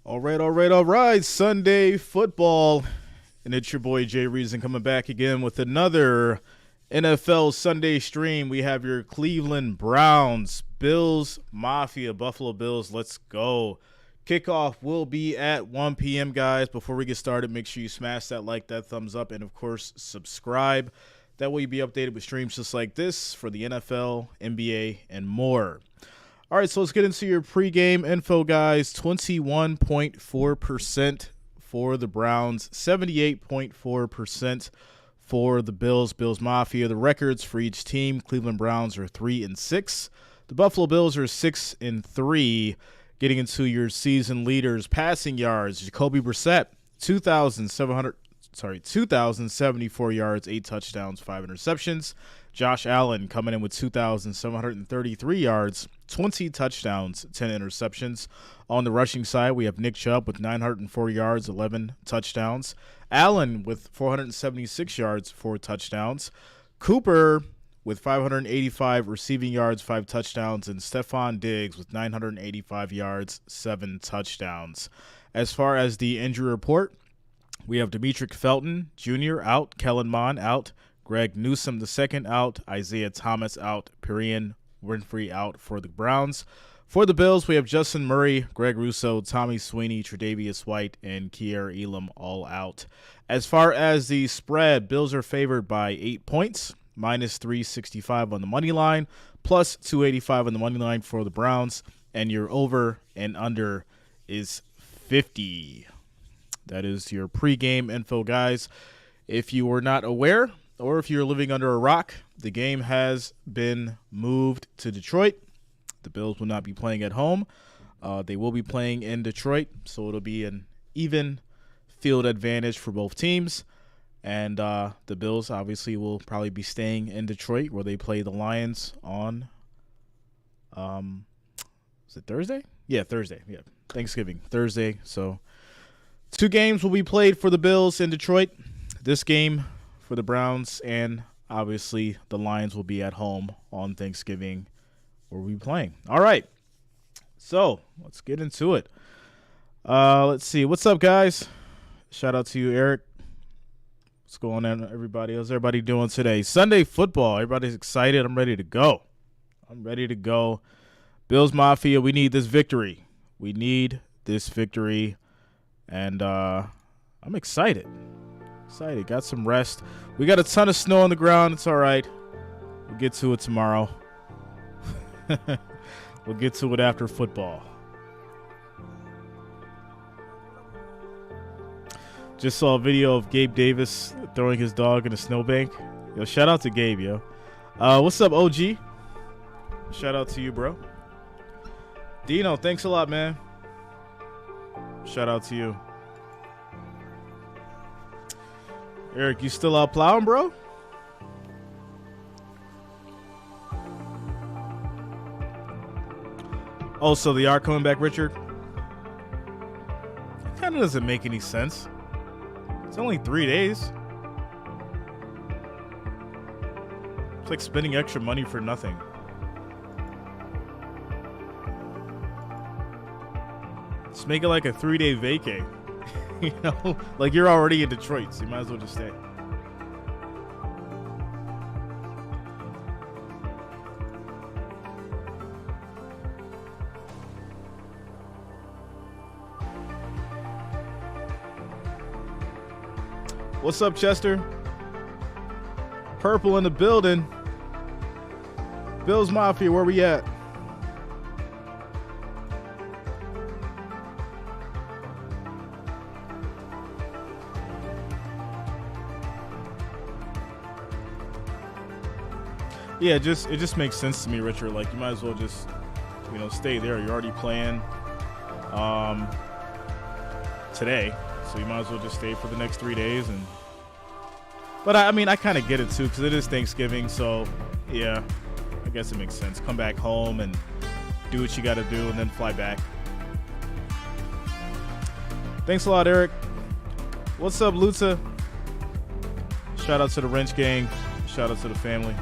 All right. Sunday football. And it's your boy Jay Reason coming back again with another NFL Sunday stream. We have your Cleveland Browns, Bills, Mafia, Buffalo Bills. Let's go. Kickoff will be at 1 p.m., guys. Before we get started, make sure you smash that like, that thumbs up, and, of course, subscribe. That way you'll be updated with streams just like this for the NFL, NBA, and more. All right, so let's get into your pregame info, guys. 21.4% for the Browns, 78.4% for the Bills. Bills Mafia. The records for each team: Cleveland Browns are 3-6. The Buffalo Bills are 6-3. Getting into your season leaders: passing yards, Jacoby Brissett, 2,074 yards, 8 touchdowns, 5 interceptions. Josh Allen coming in with 2,733 yards, 20 touchdowns, 10 interceptions. On the rushing side, we have Nick Chubb with 904 yards, 11 touchdowns. Allen with 476 yards, 4 touchdowns. Cooper with 585 receiving yards, 5 touchdowns. And Stephon Diggs with 985 yards, 7 touchdowns. As far as the injury report, we have Demetric Felton Jr. out, Kellen Mond out, Greg Newsome II out, Isaiah Thomas out, Perian Winfrey out for the Browns. For the Bills, we have Justin Murray, Greg Russo, Tommy Sweeney, Tre'Davious White, and Kier Elam all out. As far as the spread, Bills are favored by 8 points, minus 365 on the money line, plus 285 on the money line for the Browns, and your over and under is 50. That is your pregame info, guys. If you were not aware, or if you're living under a rock, the game has been moved to Detroit. The Bills will not be playing at home. They will be playing in Detroit, so it'll be an even field advantage for both teams. And the Bills obviously will probably be staying in Detroit, where they play the Lions on is it Thursday? Yeah, Thursday. Yeah, Thanksgiving, Thursday. So 2 games will be played for the Bills in Detroit. This game for the Browns, and obviously the Lions will be at home on Thanksgiving, where we'll be playing. All right, so let's get into it. Let's see. What's up, guys? Shout out to you, Eric. What's going on, everybody? How's everybody doing today? Sunday football. Everybody's excited. I'm ready to go. Bills Mafia, we need this victory. And I'm excited. Got some rest. We got a ton of snow on the ground. It's all right. We'll get to it tomorrow. We'll get to it after football. Just saw a video of Gabe Davis throwing his dog in a snowbank. Yo, shout out to Gabe, yo. What's up, OG? Shout out to you, bro. Dino, thanks a lot, man. Shout out to you. Eric, you still out plowing, bro? Oh, so they are coming back, Richard? That kind of doesn't make any sense. It's only 3 days. It's like spending extra money for nothing. Just make it like a 3-day vacay. You know, like you're already in Detroit, so you might as well just stay. What's up, Chester? Purple in the building. Bills Mafia, where we at? Yeah, it just makes sense to me, Richard. Like, you might as well just, stay there. You're already playing today, so you might as well just stay for the next 3 days. But I kind of get it too, because it is Thanksgiving. So yeah, I guess it makes sense. Come back home and do what you got to do, and then fly back. Thanks a lot, Eric. What's up, Luta? Shout out to the Wrench Gang. Shout out to the family.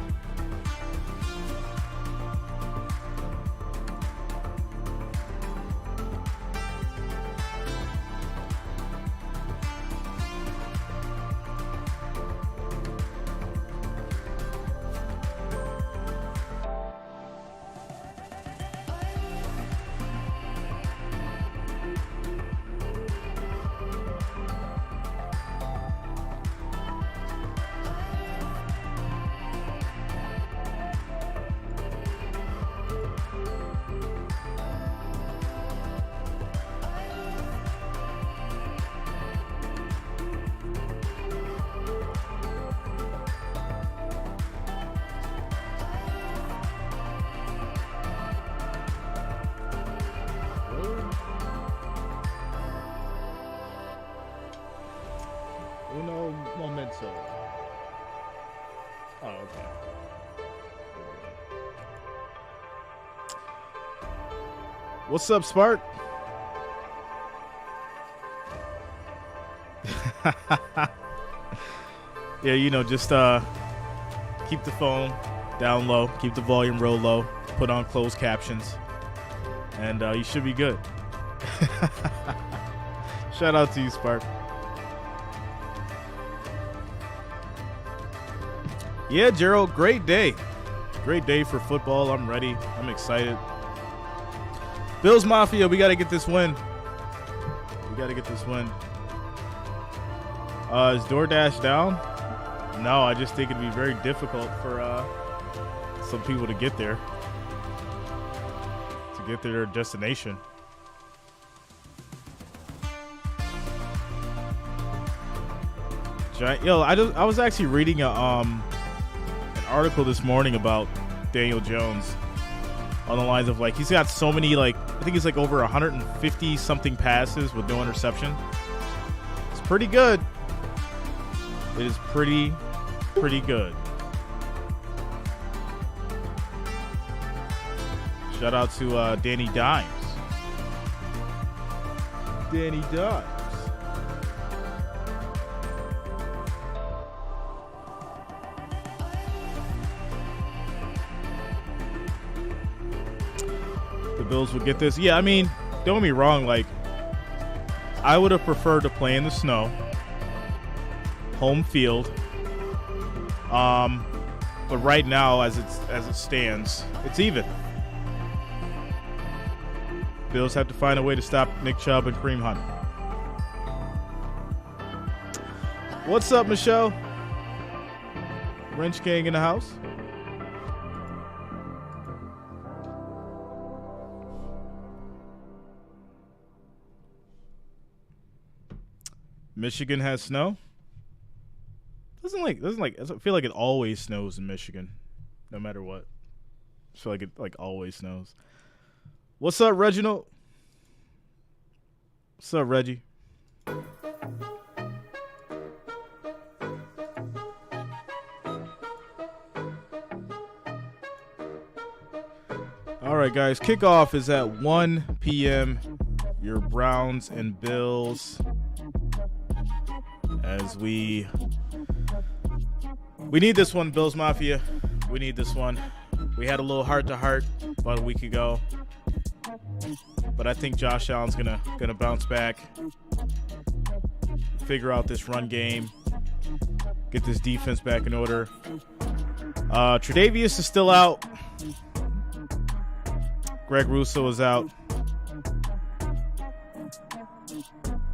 What's up, Spark? Yeah, you know, just keep the phone down low, keep the volume real low, put on closed captions, and you should be good. Shout out to you, Spark. Yeah, Gerald, great day. Great day for football. I'm ready. I'm excited. Bills Mafia, we got to get this win. We got to get this win. Is DoorDash down? No, I just think it'd be very difficult for some people to get there. To get to their destination. Yo, I was actually reading an article this morning about Daniel Jones on the lines of, like, he's got so many, like, I think he's like over 150 something passes with no interception. It's pretty good. It is pretty good. Shout out to Danny Dimes. Danny Dimes. The Bills would get this. Yeah, I mean, don't get me wrong. Like, I would have preferred to play in the snow. Home field. But right now, as it stands, it's even. Bills have to find a way to stop Nick Chubb and Kareem Hunt. What's up, Michelle? Wrench Gang in the house. Michigan has snow. Doesn't feel like it always snows in Michigan, no matter what. I feel like it always snows. What's up, Reginald? What's up, Reggie? All right, guys. Kickoff is at 1 p.m. Your Browns and Bills. As we need this one, Bills Mafia. We need this one. We had a little heart-to-heart about a week ago, but I think Josh Allen's gonna bounce back, figure out this run game, get this defense back in order. Tre'Davious is still out. Greg Russo is out.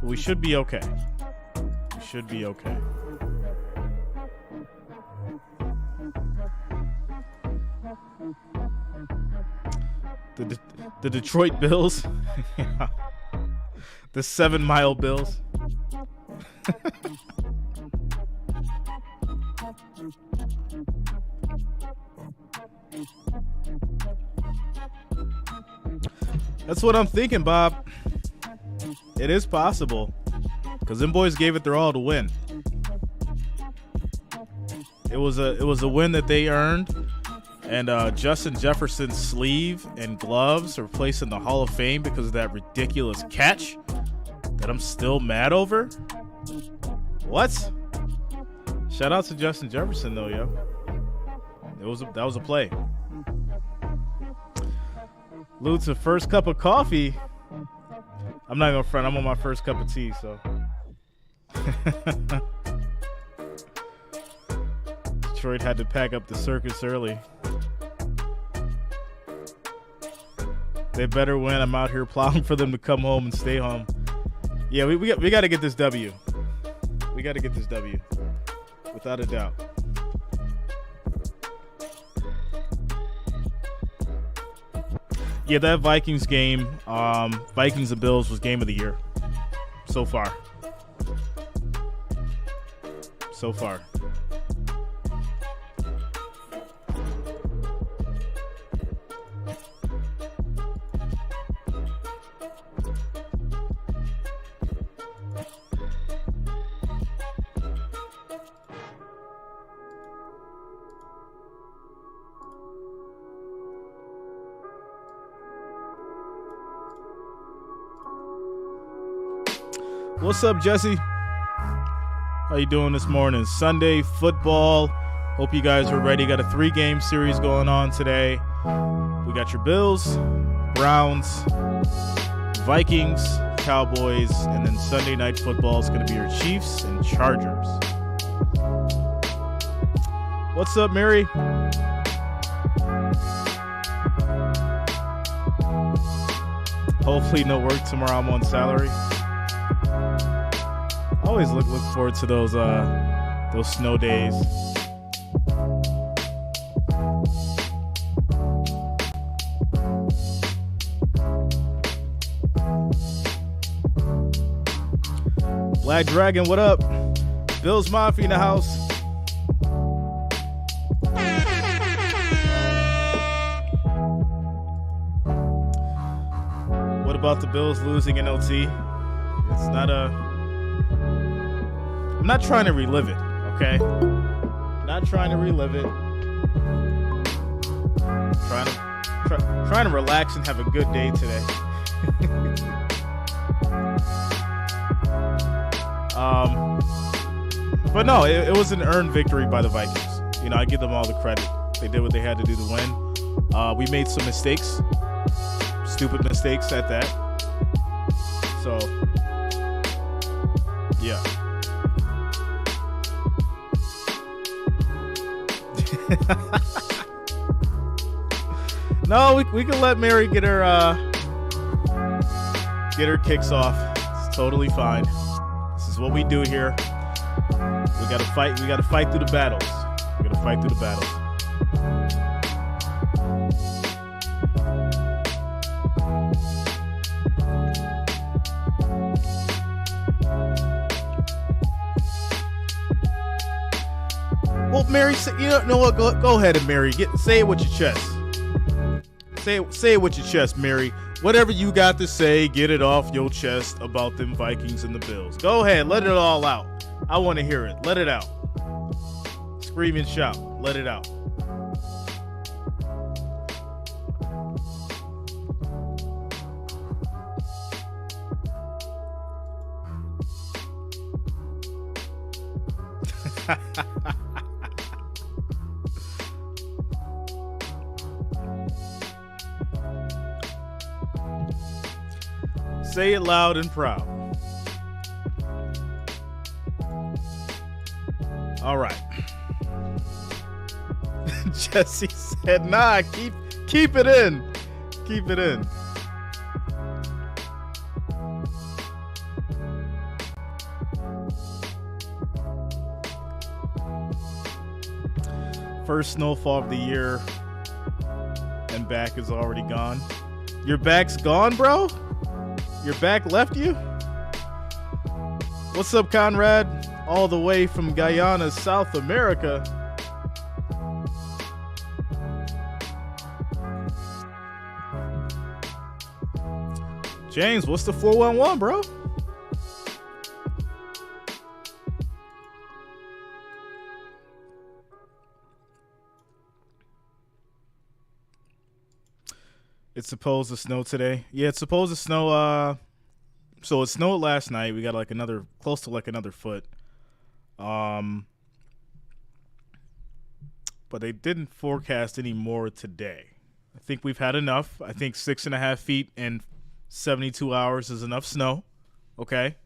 We should be okay. We should be okay. The Detroit Bills. The 7 Mile Bills. That's what I'm thinking, Bob. It is possible, because them boys gave it their all to win. It was a win that they earned, and Justin Jefferson's sleeve and gloves are placed in the Hall of Fame because of that ridiculous catch that I'm still mad over. What? Shout out to Justin Jefferson though, yo. That was a play. Lutz, a first cup of coffee. I'm not gonna front. I'm on my first cup of tea, so. Detroit had to pack up the circus early. They better win. I'm out here plowing for them to come home and stay home. Yeah, we got to get this W. We got to get this W, without a doubt. Yeah, that Vikings game, Vikings and Bills, was game of the year so far. So far. What's up, Jesse? How you doing this morning? Sunday football. Hope you guys are ready. Got a 3-game series going on today. We got your Bills, Browns, Vikings, Cowboys, and then Sunday night football is going to be your Chiefs and Chargers. What's up, Mary? Hopefully no work tomorrow. I'm on salary. I always look forward to those snow days. Black Dragon, what up? Bills Mafia in the house. What about the Bills losing in OT? It's not I'm not trying to relive it, okay? Not trying to relive it. Trying to relax and have a good day today. But no, it was an earned victory by the Vikings. You know, I give them all the credit. They did what they had to do to win. We made some mistakes, stupid mistakes at that. So, yeah. No, we can let Mary get her kicks off. It's totally fine. This is what we do here. We gotta fight. We gotta fight through the battles. We gotta fight through the battles. Well, Mary, you know what? Go ahead and Mary, say it with your chest. Say it with your chest, Mary. Whatever you got to say, get it off your chest about them Vikings and the Bills. Go ahead, let it all out. I want to hear it. Let it out. Scream and shout. Let it out. Say it loud and proud. All right. Jesse said, nah, keep it in. Keep it in. First snowfall of the year and back is already gone. Your back's gone, bro? Your back left you? What's up, Conrad? All the way from Guyana, South America. James, what's the 411, bro? It's supposed to snow today. Yeah, it's supposed to snow. So it snowed last night. We got like close to another foot. But they didn't forecast any more today. I think we've had enough. I think 6.5 feet in 72 hours is enough snow. Okay,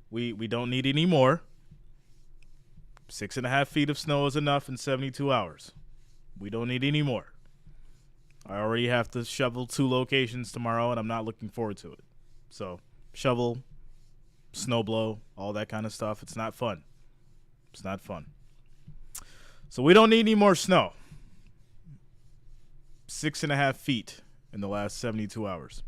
we don't need any more. 6.5 feet of snow is enough in 72 hours. We don't need any more. I already have to shovel 2 locations tomorrow, and I'm not looking forward to it. So, shovel, snow blow, all that kind of stuff. It's not fun. It's not fun. So, we don't need any more snow. 6.5 feet in the last 72 hours.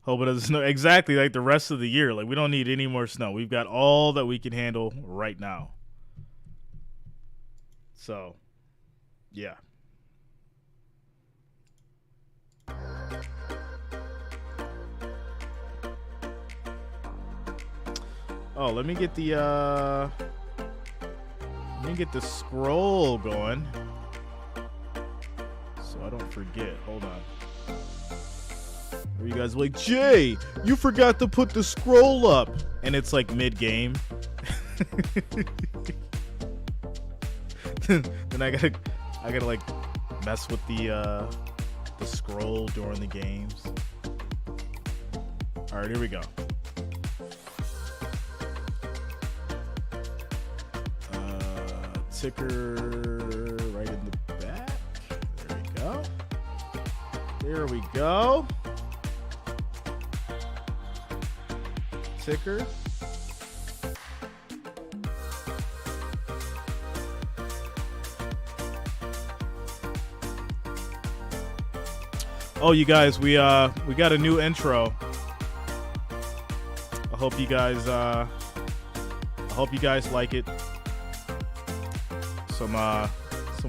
Hope it doesn't snow exactly like the rest of the year. Like, we don't need any more snow. We've got all that we can handle right now. So, yeah. Oh, let me get the scroll going so I don't forget. Hold on. you guys are like, Jay, you forgot to put the scroll up, and it's like mid-game. Then I gotta like mess with the scroll during the games. All right, here we go. Ticker right in the back. There we go. There we go. Ticker. Oh, you guys, we got a new intro. I hope you guys like it. Some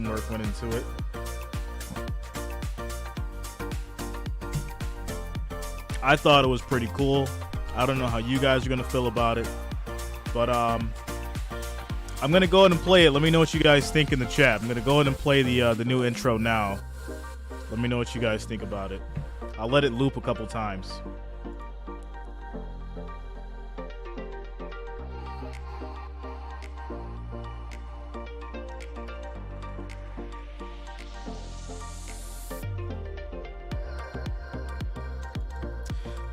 work went into it. I thought it was pretty cool. I don't know how you guys are gonna feel about it, but I'm gonna go ahead and play it. Let me know what you guys think in the chat. I'm gonna go ahead and play the new intro now. Let me know what you guys think about it. I'll let it loop a couple times.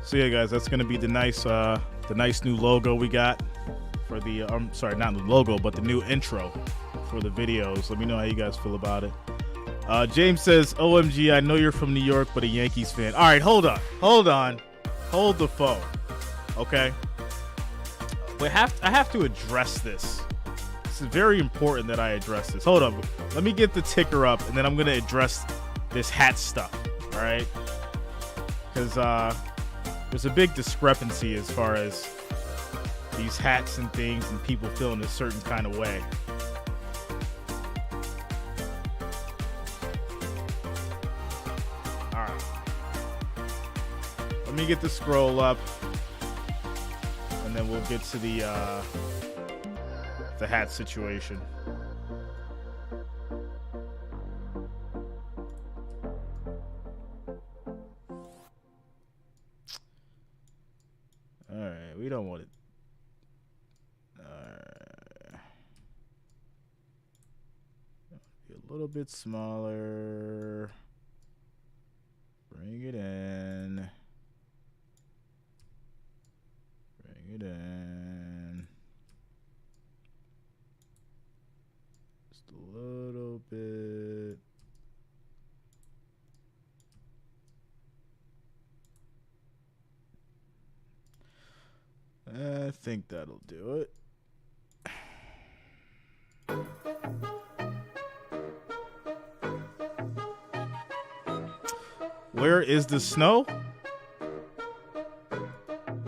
So yeah, guys, that's gonna be the nice new logo we got for the sorry, not the logo, but the new intro for the videos. Let me know how you guys feel about it. James says, OMG, I know you're from New York, but a Yankees fan. All right, hold on. Hold the phone. Okay. I have to address this. It's very important that I address this. Hold up. Let me get the ticker up, and then I'm going to address this hat stuff. All right? Because there's a big discrepancy as far as these hats and things and people feeling a certain kind of way. Let me get the scroll up, and then we'll get to the hat situation. All right, we don't want it. Be a little bit smaller. Bring it in. It in just a little bit. I think that'll do it. Where is the snow?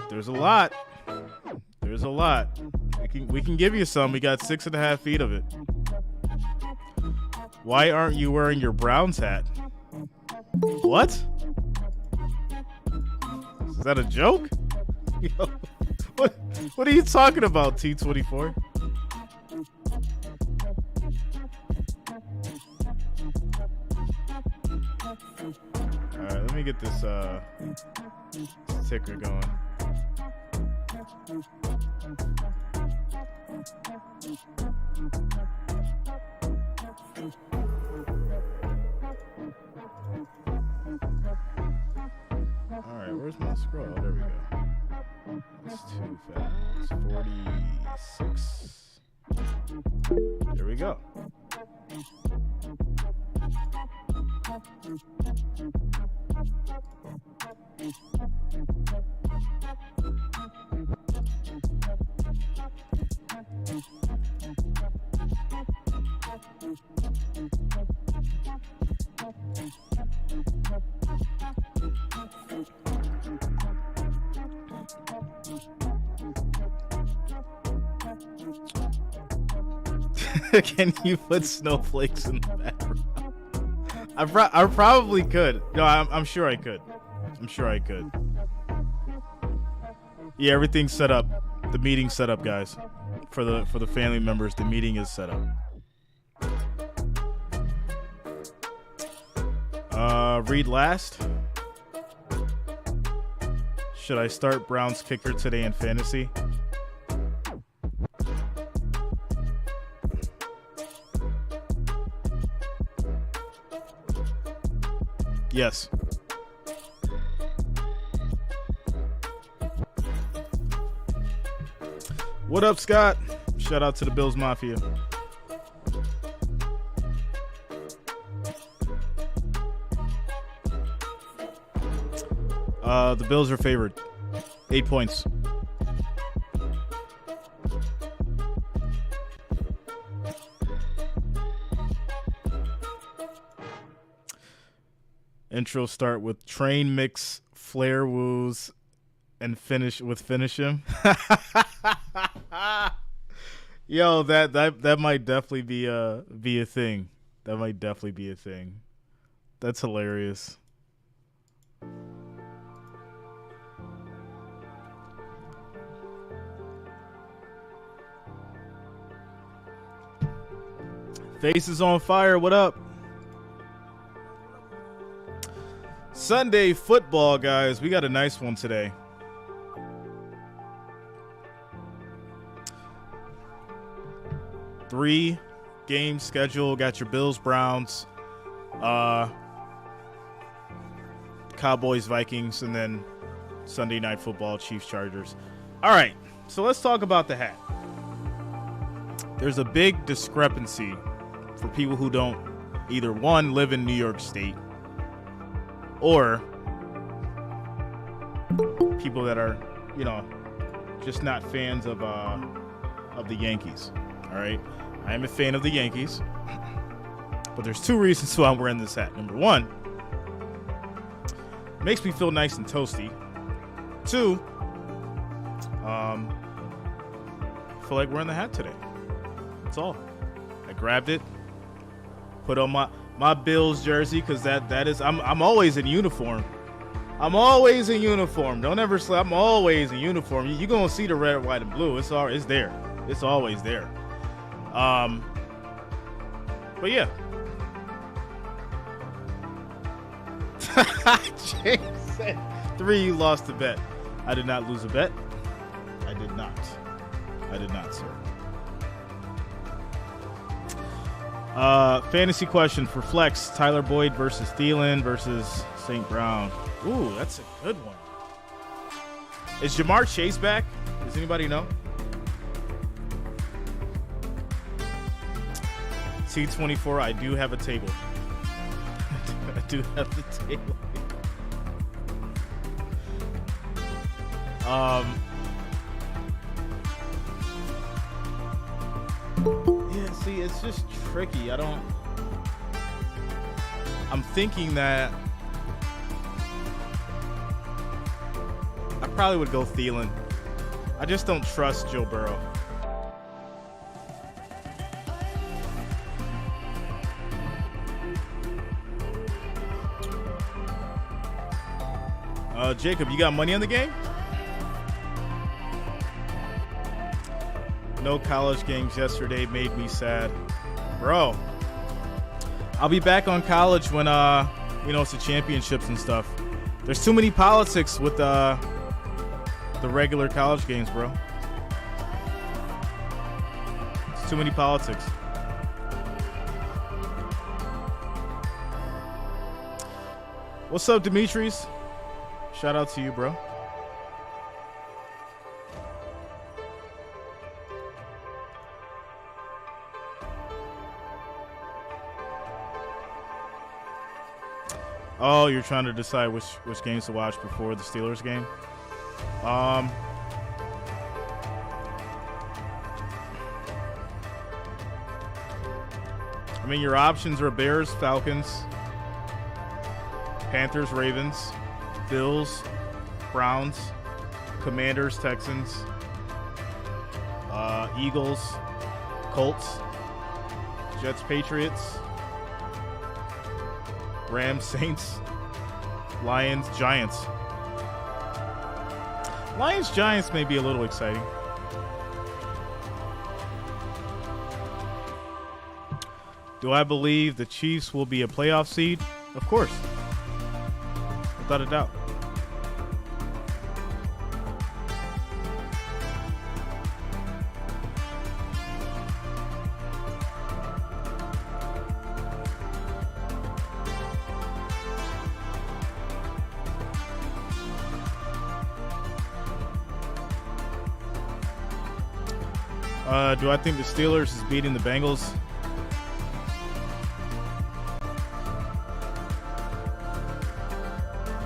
There's a lot. There's a lot. We can give you some. We got 6.5 feet of it. Why aren't you wearing your Browns hat? What? Is that a joke? What are you talking about, T24? All right, let me get this ticker going. All right, where's my scroll? Oh, there we go. That's too fast. 46. There we go. Can you put snowflakes in the background? I probably could. No, I'm sure I could. I'm sure I could. Yeah, everything's set up. The meeting's set up, guys. For the family members, the meeting is set up. Read last. Should I start Browns kicker today in fantasy? Yes. What up, Scott? Shout out to the Bills Mafia. The Bills are favored. 8 points. Intro start with train mix, flare woos, and finish him. Yo, that might definitely be a thing. That might definitely be a thing. That's hilarious. Face is on fire. What up? Sunday football, guys. We got a nice one today. Three game schedule. Got your Bills, Browns, Cowboys, Vikings, and then Sunday night football, Chiefs, Chargers. All right, so let's talk about the hat. There's a big discrepancy for people who don't either, one, live in New York State, or people that are, just not fans of the Yankees. All right, I am a fan of the Yankees, but there's two reasons why I'm wearing this hat. Number one, it makes me feel nice and toasty. Two, I feel like wearing the hat today. That's all. I grabbed it, put on my Bills jersey, because that is I'm always in uniform. I'm always in uniform. Don't ever slip. I'm always in uniform. You're gonna see the red, white, and blue. It's there. It's always there. But yeah. James said 3, you lost a bet. I did not lose a bet. I did not, sir. Fantasy question for Flex: Tyler Boyd versus Thielen versus St. Brown. Ooh, that's a good one. Is Jamar Chase back? Does anybody know? T24, I do have a table. I do have the table. Yeah, see, it's just tricky. I'm thinking that I probably would go Thielen. I just don't trust Joe Burrow. Jacob, you got money on the game? No college games yesterday made me sad. Bro, I'll be back on college when, it's the championships and stuff. There's too many politics with the regular college games, bro. It's too many politics. What's up, Demetrius? Shout out to you, bro. Oh, you're trying to decide which games to watch before the Steelers game? I mean, your options are Bears, Falcons, Panthers, Ravens, Bills, Browns, Commanders, Texans, Eagles, Colts, Jets, Patriots, Rams, Saints, Lions, Giants. Lions, Giants may be a little exciting. Do I believe the Chiefs will be a playoff seed? Of course. Without a doubt. Do I think the Steelers is beating the Bengals?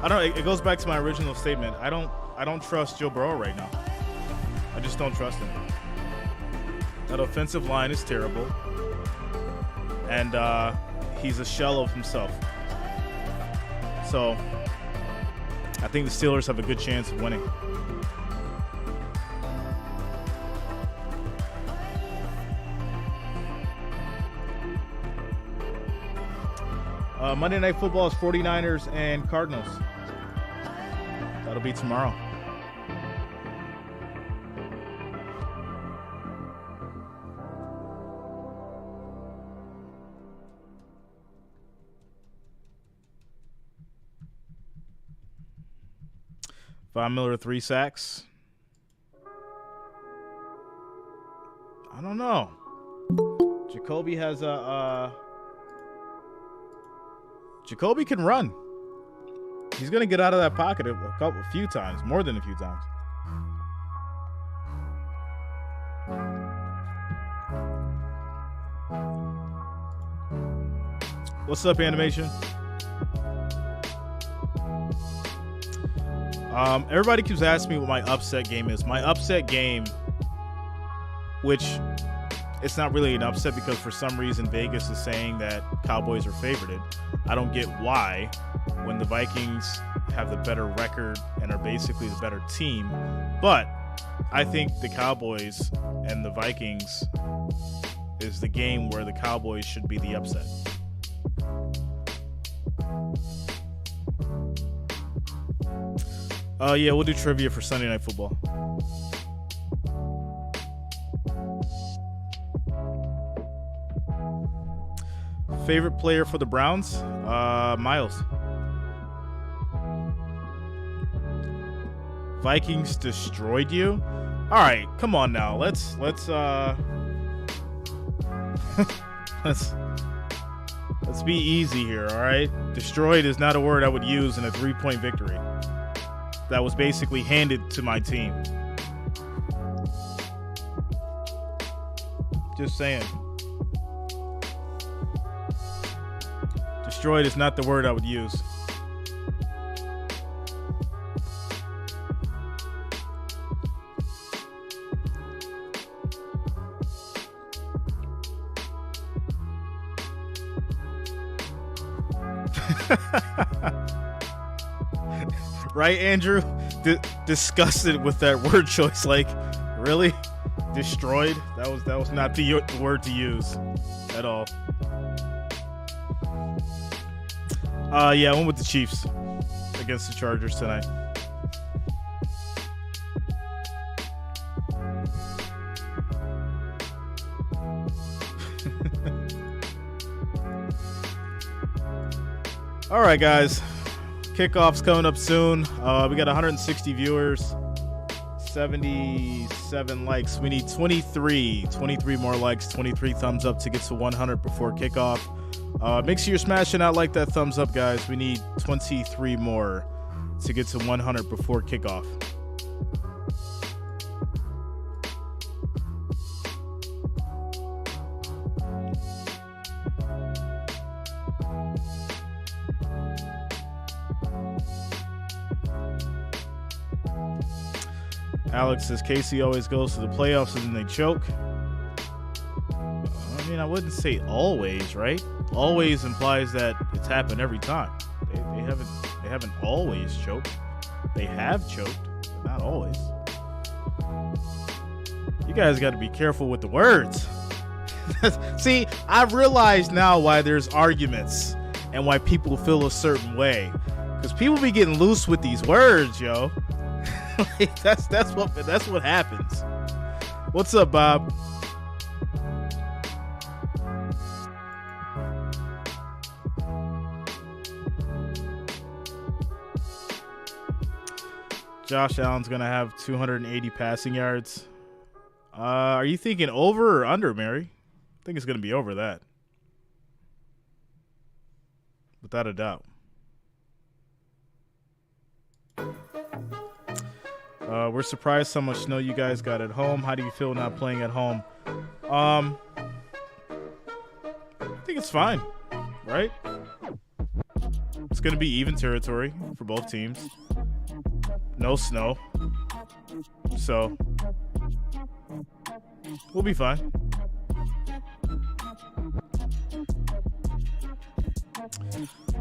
I don't. It goes back to my original statement. I don't trust Joe Burrow right now. I just don't trust him. That offensive line is terrible, and he's a shell of himself. So I think the Steelers have a good chance of winning. Monday Night Football is 49ers and Cardinals. That'll be tomorrow. Von Miller, 3 sacks. I don't know. Jacoby has Jacoby can run. He's going to get out of that pocket a few times, more than a few times. What's up, Animation? Everybody keeps asking me what my upset game is. My upset game, which it's not really an upset because for some reason Vegas is saying that Cowboys are favorited. I don't get why when the Vikings have the better record and are basically the better team. But I think the Cowboys and the Vikings is the game where the Cowboys should be the upset. Yeah, we'll do trivia for Sunday Night Football. Favorite player for the Browns? Miles. Vikings destroyed you? All right, come on now. Let's be easy here, all right? Destroyed is not a word I would use in a 3-point victory that was basically handed to my team. Just saying. Destroyed is not the word I would use. Right, Andrew? Disgusted with that word choice. Like, really? Destroyed? That was not the word to use at all. Yeah, I went with the Chiefs against the Chargers tonight. All right, guys. Kickoff's coming up soon. We got 160 viewers, 77 likes. We need 23 more likes, 23 thumbs up to get to 100 before kickoff. Make sure you're smashing out like that thumbs up, guys. We need 23 more to get to 100 before kickoff. Alex says Casey always goes to the playoffs and then they choke. I mean, I wouldn't say always, right? Always implies that it's happened every time. They haven't always choked. They have choked, but not always. You guys got to be careful with the words. See, I've realized now why there's arguments and why people feel a certain way, because people be getting loose with these words, yo. Like, that's what happens. What's up, Bob? Josh Allen's gonna have 280 passing yards. Are you thinking over or under, Mary? I think it's gonna be over that, without a doubt. We're surprised how much snow you guys got at home. How do you feel not playing at home? I think it's fine, right? It's going to be even territory for both teams. No snow. So we'll be fine.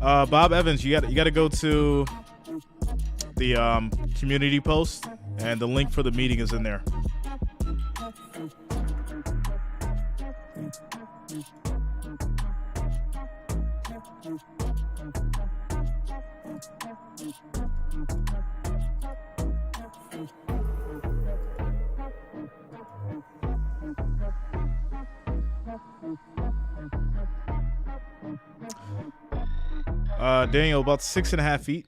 Bob Evans, you got to go to the community post, and the link for the meeting is in there. Daniel, about 6.5 feet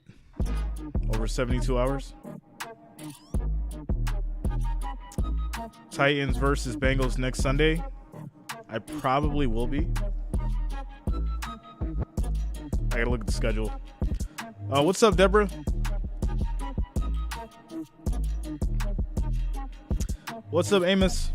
over 72 hours. Titans versus Bengals next Sunday. I probably will be. I gotta look at the schedule. What's up, Deborah? What's up, Amos?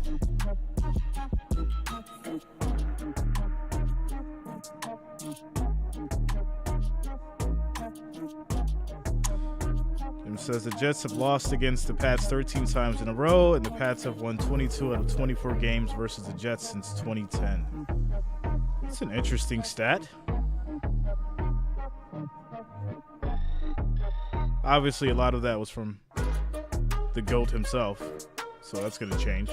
Says the Jets have lost against the Pats 13 times in a row, and the Pats have won 22 out of 24 games versus the Jets since 2010. That's an interesting stat. Obviously, a lot of that was from the GOAT himself, so that's going to change.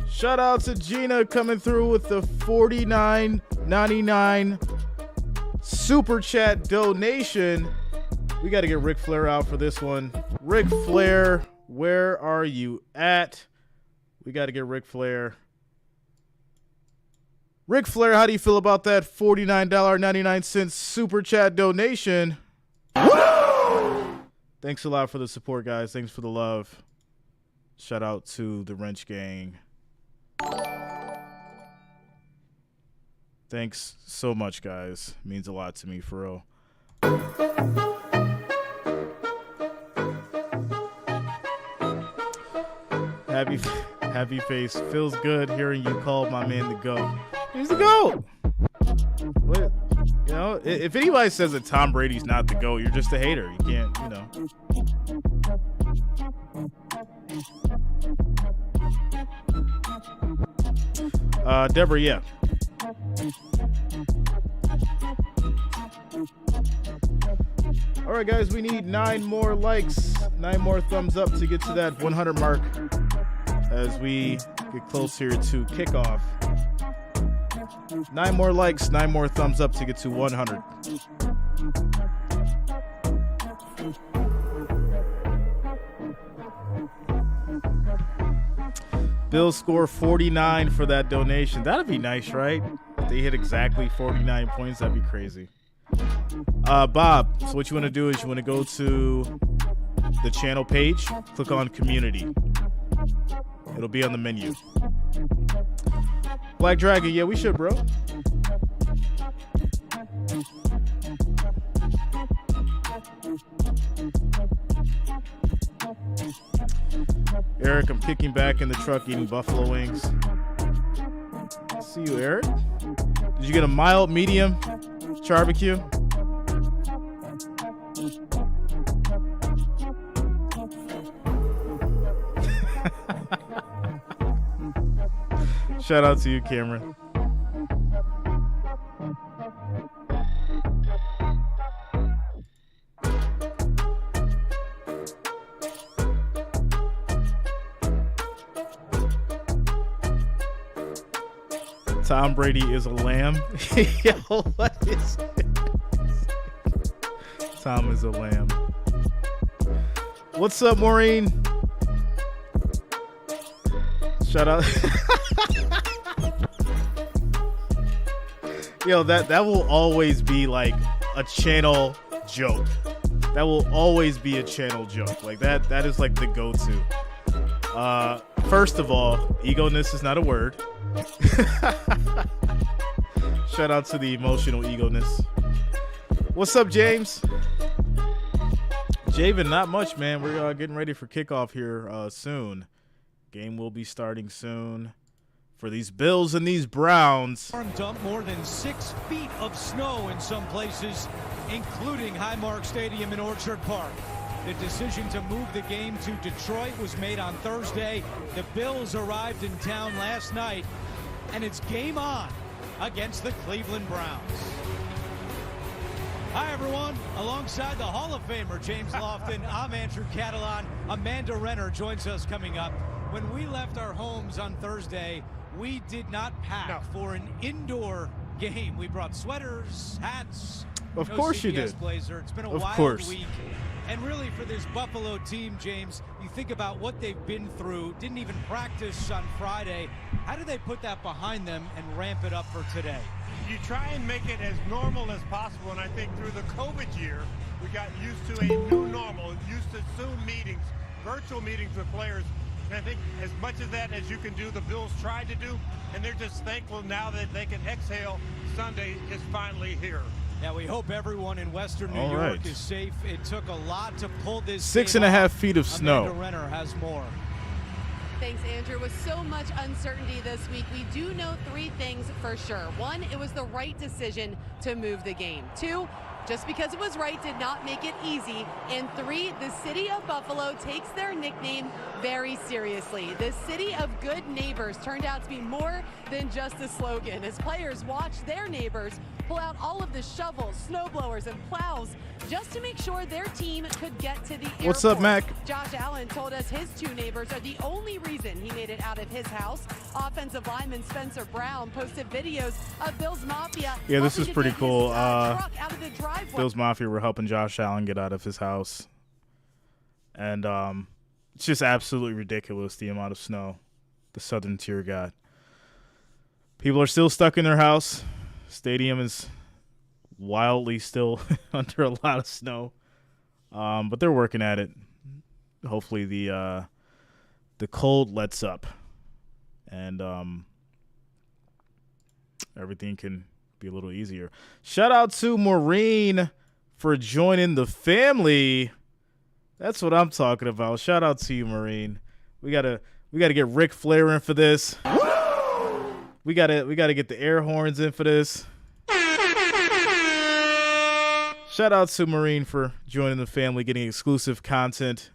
Shout out to Gina coming through with the $49.99 super chat donation. We got to get Ric Flair out for this one. Ric Flair, where are you at? We got to get Ric Flair. Ric Flair, how do you feel about that $49.99 super chat donation? Thanks a lot for the support, guys. Thanks for the love. Shout out to the Wrench Gang. Thanks so much, guys. It means a lot to me, for real. Happy face. Feels good hearing you call my man the GOAT. He's the GOAT. What? You know, if anybody says that Tom Brady's not the GOAT, you're just a hater. You can't, you know. Deborah, yeah. All right, guys, we need 9 more likes, 9 more thumbs up to get to that 100 mark as we get close here to kickoff. 9 more likes, 9 more thumbs up to get to 100. Bills score 49 for that donation. That'd be nice, right? If they hit exactly 49 points, that'd be crazy. Bob, so what you want to do is you want to go to the channel page, click on community. It'll be on the menu. Black Dragon, yeah, we should, bro. Eric, I'm kicking back in the truck eating buffalo wings. See you, Eric. Did you get a mild, medium barbecue? Shout out to you, Cameron. Tom Brady is a lamb. Yo, what is it? Tom is a lamb. What's up, Maureen? Shout out. Yo, that will always be like a channel joke. That will always be a channel joke. Like that is like the go-to. First of all, egoness is not a word. Shout out to the emotional egoness. What's up, James? Javen, not much, man. We're getting ready for kickoff here soon. Game will be starting soon for these Bills and these Browns. Dumped more than 6 feet of snow in some places, including Highmark Stadium in Orchard Park. The decision to move the game to Detroit was made on Thursday. The Bills arrived in town last night, and it's game on against the Cleveland Browns. Hi, everyone. Alongside the Hall of Famer, James Lofton, I'm Andrew Catalan. Amanda Renner joins us coming up. When we left our homes on Thursday, we did not pack for an indoor game. We brought sweaters, hats. Of course you did. Blazer. It's been a wild week. And really, for this Buffalo team, James, you think about what they've been through, didn't even practice on Friday. How do they put that behind them and ramp it up for today? You try and make it as normal as possible, and I think through the COVID year, we got used to a new normal, used to Zoom meetings, virtual meetings with players. And I think as much of that as you can do, the Bills tried to do, and they're just thankful now that they can exhale. Sunday is finally here. Yeah, we hope everyone in Western New York is safe. It took a lot to pull this 6.5 feet of snow. Amanda Renner has more. Thanks, Andrew. With so much uncertainty this week, we do know 3 things for sure. 1, it was the right decision to move the game. 2, just because it was right did not make it easy. And 3, the city of Buffalo takes their nickname very seriously. The city of good neighbors turned out to be more than just a slogan, as players watched their neighbors pull out all of the shovels, snow blowers, and plows just to make sure their team could get to the airport. What's up, Mac? Josh Allen told us his 2 neighbors are the only reason he made it out of his house. Offensive lineman Spencer Brown posted videos of Bills Mafia. Yeah, this is pretty cool. Truck out of the driveway. Bills Mafia were helping Josh Allen get out of his house. And it's just absolutely ridiculous, the amount of snow the Southern Tier got. People are still stuck in their house. Stadium is wildly still under a lot of snow. But they're working at it. Hopefully the cold lets up. And everything can be a little easier. Shout out to Maureen for joining the family. That's what I'm talking about. Shout out to you, Maureen. We gotta get Ric Flair in for this. We gotta get the air horns in for this. Shout out to Maureen for joining the family, getting exclusive content,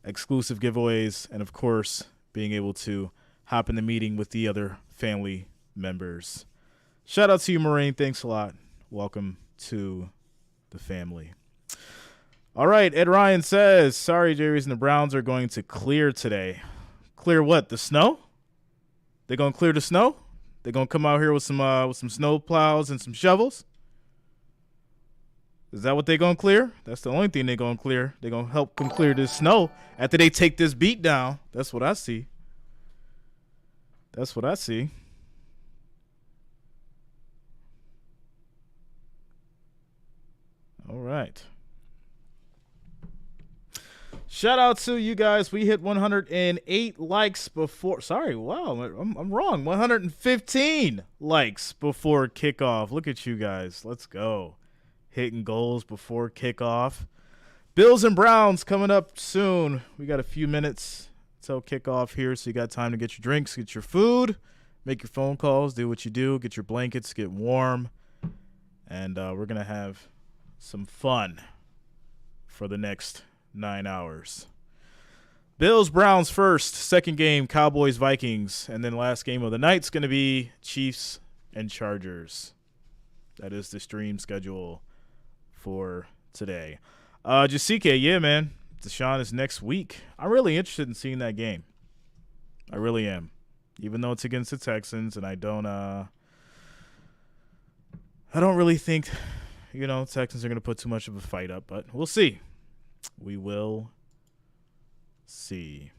exclusive giveaways, and of course, being able to hop in the meeting with the other family members. Shout out to you, Maureen. Thanks a lot. Welcome to the family. All right, Ed Ryan says, sorry, Jerry's and the Browns are going to clear today. Clear what? The snow? They're going to clear the snow? They're going to come out here with some snow plows and some shovels? Is that what they're going to clear? That's the only thing they're going to clear. They're going to help them clear this snow after they take this beat down. That's what I see. That's what I see. All right. Shout out to you guys. We hit 108 likes before. Sorry, wow, I'm wrong. 115 likes before kickoff. Look at you guys. Let's go. Hitting goals before kickoff. Bills and Browns coming up soon. We got a few minutes till kickoff here, so you got time to get your drinks, get your food, make your phone calls, do what you do, get your blankets, get warm, and we're going to have some fun for the next 9 hours. Bills, Browns first, second game, Cowboys, Vikings, and then last game of the night's going to be Chiefs and Chargers. That is the stream schedule for today. Jessica, yeah, man, Deshaun is next week. I'm really interested in seeing that game. I really am, even though it's against the Texans, and I don't really think, Texans are going to put too much of a fight up, but we'll see. We will see.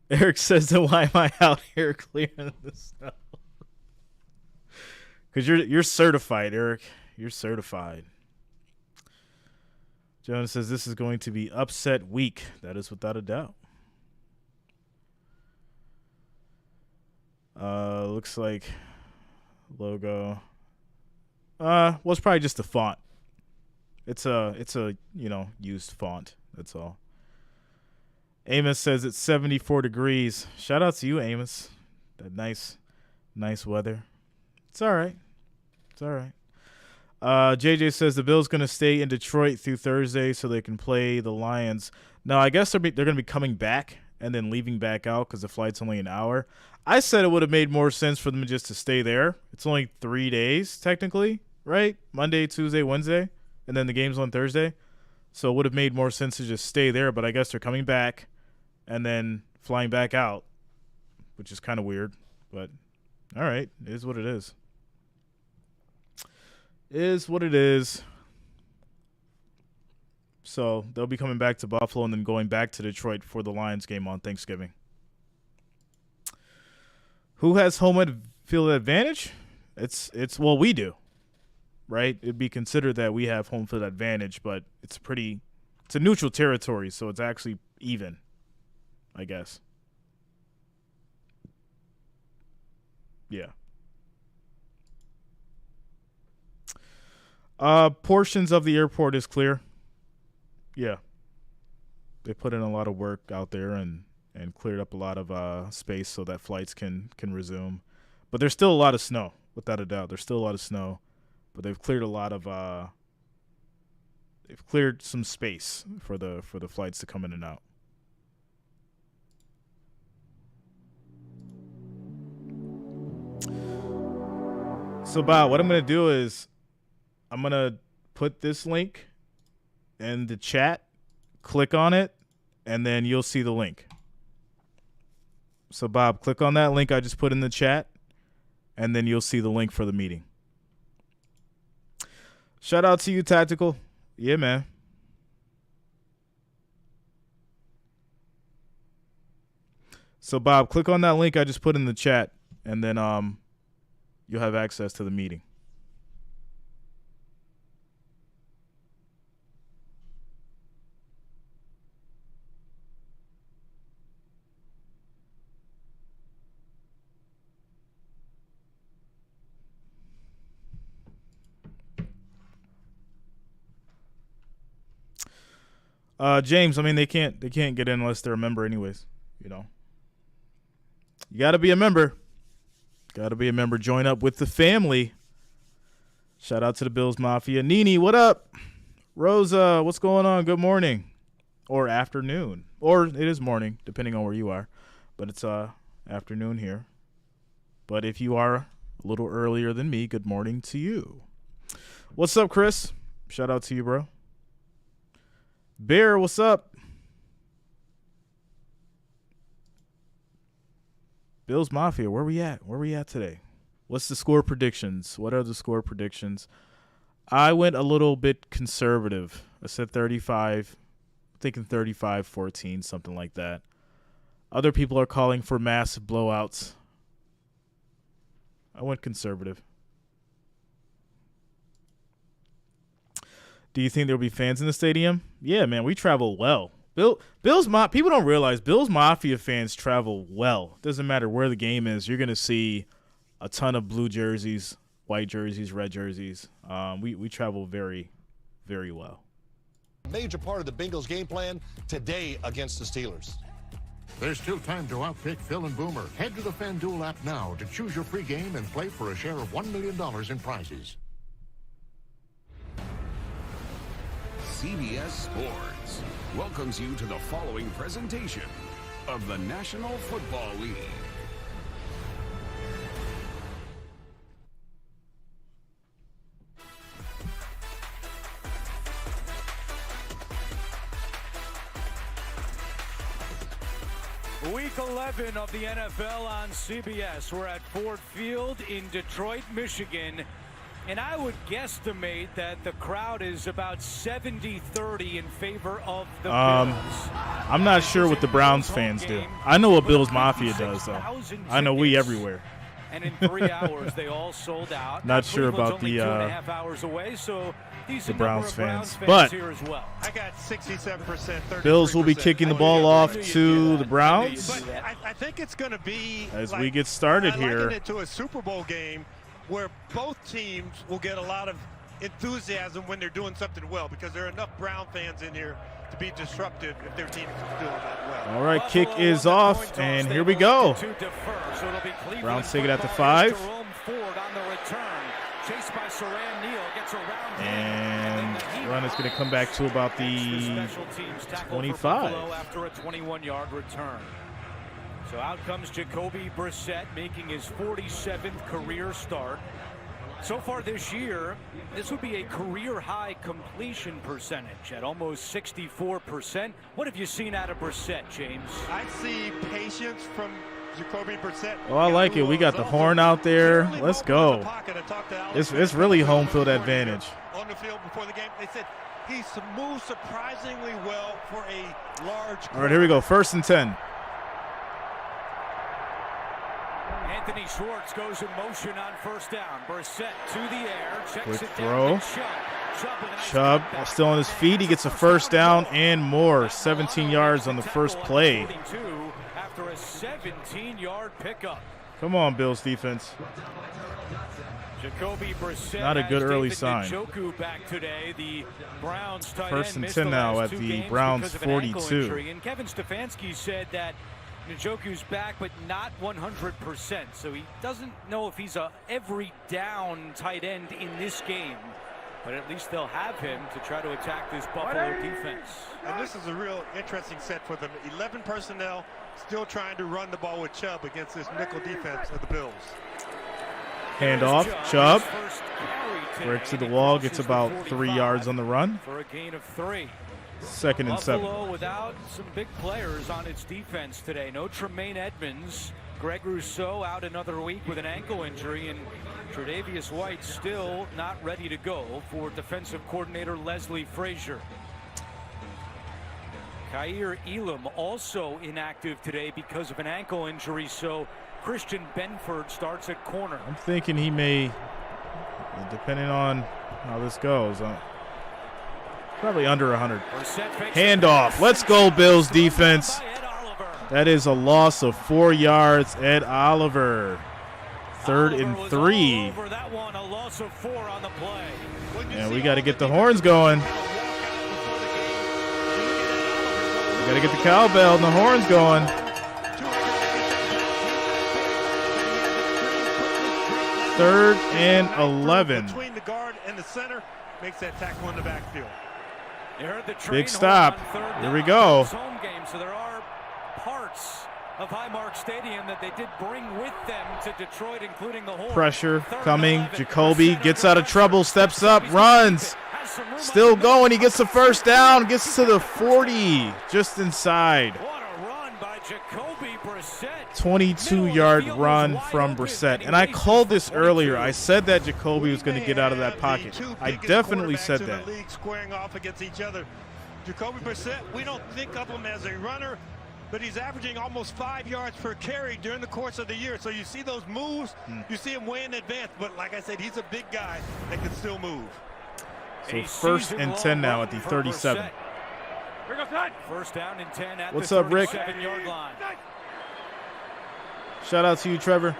Eric says, then why am I out here clearing the snow? Because you're certified, Eric. You're certified. Jonas says, this is going to be upset week. That is without a doubt. Looks like Logo. Well, it's probably just the font. It's a used font. That's all. Amos says it's 74 degrees. Shout out to you, Amos. That nice weather. It's all right. JJ says the Bills going to stay in Detroit through Thursday so they can play the Lions. No, I guess they're going to be coming back and then leaving back out because the flight's only an hour. I said it would have made more sense for them just to stay there. It's only 3 days, technically, right? Monday, Tuesday, Wednesday, and then the game's on Thursday. So it would have made more sense to just stay there, but I guess they're coming back and then flying back out, which is kind of weird. But, all right, it is what it is. Is what it is. So they'll be coming back to Buffalo and then going back to Detroit for the Lions game on Thanksgiving. Who has home field advantage? It's we do, right? It'd be considered that we have home field advantage, but it's a neutral territory, so it's actually even, I guess. Yeah. Portions of the airport is clear. Yeah. They put in a lot of work out there and cleared up a lot of space so that flights can resume. But there's still a lot of snow, without a doubt. There's still a lot of snow, but they've cleared a lot of they've cleared some space for the flights to come in and out. So, Bob, what I'm going to do is I'm going to put this link in the chat, click on it, and then you'll see the link. So, Bob, click on that link I just put in the chat, and then you'll see the link for the meeting. Shout out to you, Tactical. Yeah, man. So, Bob, click on that link I just put in the chat, and then you'll have access to the meeting. James, I mean, they can't get in unless they're a member anyways, you know. You got to be a member. Got to be a member. Join up with the family. Shout out to the Bills Mafia. Nini, what up? Rosa, what's going on? Good morning or afternoon. Or it is morning, depending on where you are. But it's afternoon here. But if you are a little earlier than me, good morning to you. What's up, Chris? Shout out to you, bro. Bear, what's up? Bills Mafia, where we at? Where we at today? What's the score predictions? What are the score predictions? I went a little bit conservative. I said 35, thinking 35-14, something like that. Other people are calling for massive blowouts. I went conservative. Do you think there'll be fans in the stadium? Yeah, man, we travel well. People don't realize Bills Mafia fans travel well. Doesn't matter where the game is. You're going to see a ton of blue jerseys, white jerseys, red jerseys. We travel very, very well. A major part of the Bengals game plan today against the Steelers. There's still time to outpick Phil and Boomer. Head to the FanDuel app now to choose your free game and play for a share of $1 million in prizes. CBS Sports welcomes you to the following presentation of the National Football League. Week 11 of the NFL on CBS. We're at Ford Field in Detroit, Michigan. And I would guesstimate that the crowd is about 70-30 in favor of the Bills. I'm not sure what the Browns fans do. I know what Bills Mafia does, though. I know we everywhere. And in 3 hours, they all sold out. Not sure about the 2.5 hours away, so the Browns fans. But here as well. I got 67%. Bills will be kicking the ball off to the Browns. But I think it's going to be as we get started here. I liken it to a Super Bowl game where both teams will get a lot of enthusiasm when they're doing something well, because there are enough Brown fans in here to be disruptive if their team is doing that well. All right, kick is off, and here we go. Browns take it at the 5. And the run is going to come back to about the 25. After a 21-yard return. So out comes Jacoby Brissett, making his 47th career start. So far this year, this would be a career-high completion percentage at almost 64%. What have you seen out of Brissett, James? I see patience from Jacoby Brissett. Oh, I like it. We got the horn out there. Let's go. It's really home field advantage. On the field before the game, they said he moves surprisingly well for a large. All right, here we go. 1st and 10. Anthony Schwartz goes in motion on 1st down. Brissett to the air. Quick throw. Chubb still on his feet. He gets a 1st down and more. 17 yards on the first play. After a 17-yard pickup. Come on, Bills defense. Jacoby Brissett. Not a good early sign. Back today. The Browns 1st and 10 now at the Browns 42. And Kevin Stefanski said that Njoku's back, but not 100%. So he doesn't know if he's a every down tight end in this game. But at least they'll have him to try to attack this Buffalo defense. And this is a real interesting set for them. 11 personnel still trying to run the ball with Chubb against this nickel defense of the Bills. Handoff, Chubb. Breaks to the wall, gets about 3 yards on the run. For a gain of 3. 2nd and 7. Buffalo without some big players on its defense today. No Tremaine Edmonds. Greg Rousseau out another week with an ankle injury, and Tre'Davious White still not ready to go for defensive coordinator Leslie Frazier. Khair Elam also inactive today because of an ankle injury, so Christian Benford starts at corner. I'm thinking he may, depending on how this goes, probably under 100. Handoff. Let's go, Bills defense. That is a loss of 4 yards. Ed Oliver. 3rd and 3. And we got to get the horns going. We got to get the cowbell and the horns going. 3rd and 11. Between the guard and the center makes that tackle in the backfield. Big stop. Here we go. Home game, so there are parts of Highmark Stadium that they did bring with them to Detroit, including the horn. Pressure coming. Jacoby gets out of trouble, steps up, runs. Still going. He gets the 1st down, gets to the 40, just inside. What a run by Jacoby Brissett. 22-yard run from Brissett. And I called this earlier. I said that Jacoby was going to get out of that pocket. I definitely said that. Squaring off against each other. Jacoby Brissett, we don't think of him as a runner, but he's averaging almost 5 yards per carry during the course of the year. So you see those moves, you see him way in advance. But like I said, he's a big guy that can still move. So 1st and 10 now at the 37. 1st down and 10 at What's the up, Rick? 37-yard line. Shout out to you, Trevor.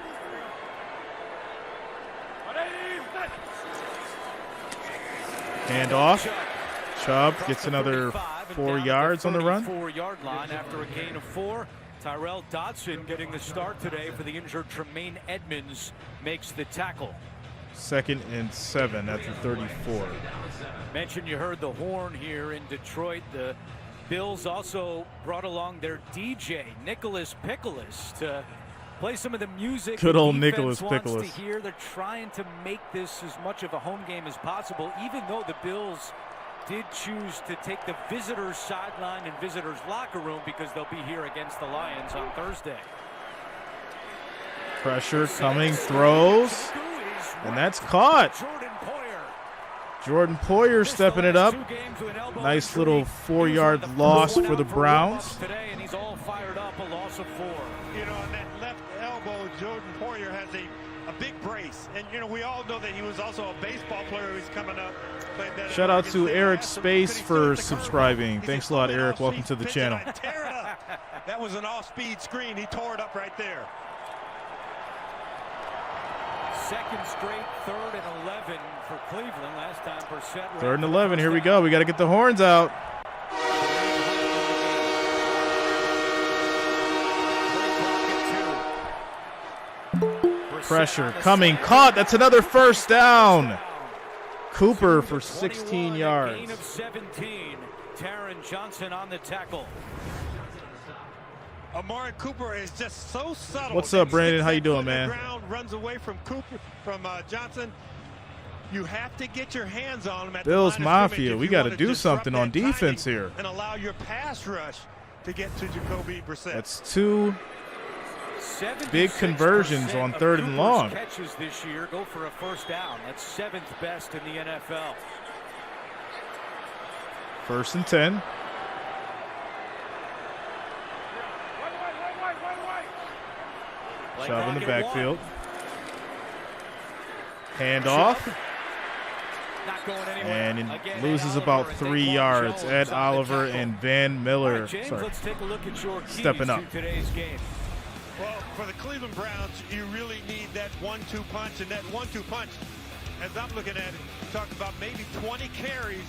Handoff. Chubb gets another 4 yards on the run. 4-yard line after a gain of 4. Tyrell Dodson getting the start today for the injured Tremaine Edmonds makes the tackle. 2nd and 7 at the 34. Mentioned you heard the horn here in Detroit. The Bills also brought along their DJ, Nicholas Pickles, to play some of the music. Good old Nicholas Pickles. To hear. They're trying to make this as much of a home game as possible, even though the Bills did choose to take the visitors' sideline and visitors' locker room because they'll be here against the Lions on Thursday. Pressure coming, throws, and that's caught. Jordan Poyer stepping it up. Nice little 4-yard loss for the Browns. Today, and he's all fired up, a loss of 4. You know, on that left elbow, Jordan Poyer has a big brace. And, you know, we all know that he was also a baseball player who's coming up. Shout out to Eric Space for subscribing. Thanks a lot, Eric. Welcome to the channel. That was an off-speed screen. He tore it up right there. second straight 3rd and 11 for Cleveland. Last time Brissett. 3rd and 11. Here we go. We got to get the horns out. Pressure coming. Caught. That's another first down. Cooper for 16 yards. Gain of 17. Taron Johnson on the tackle. Amari Cooper is just so subtle. What's up, Brandon? How you doing, man? Ground, runs away from Cooper, from Johnson. You have to get your hands on him at Bills the line of Mafia. scrimmage We if you got to want do disrupt something on that defense timing here. and allow your pass rush to get to Jacoby Brissett. That's 2 big conversions on 3rd and long. Catches this year go for a first down. That's 7th best in the NFL. 1st and 10. Shove in the backfield. Handoff. And it loses about 3 yards. Ed Oliver and Van Miller stepping up. Well, for the Cleveland Browns, you really need that 1-2 punch. And that 1-2 punch, as I'm looking at it, talking about maybe 20 carries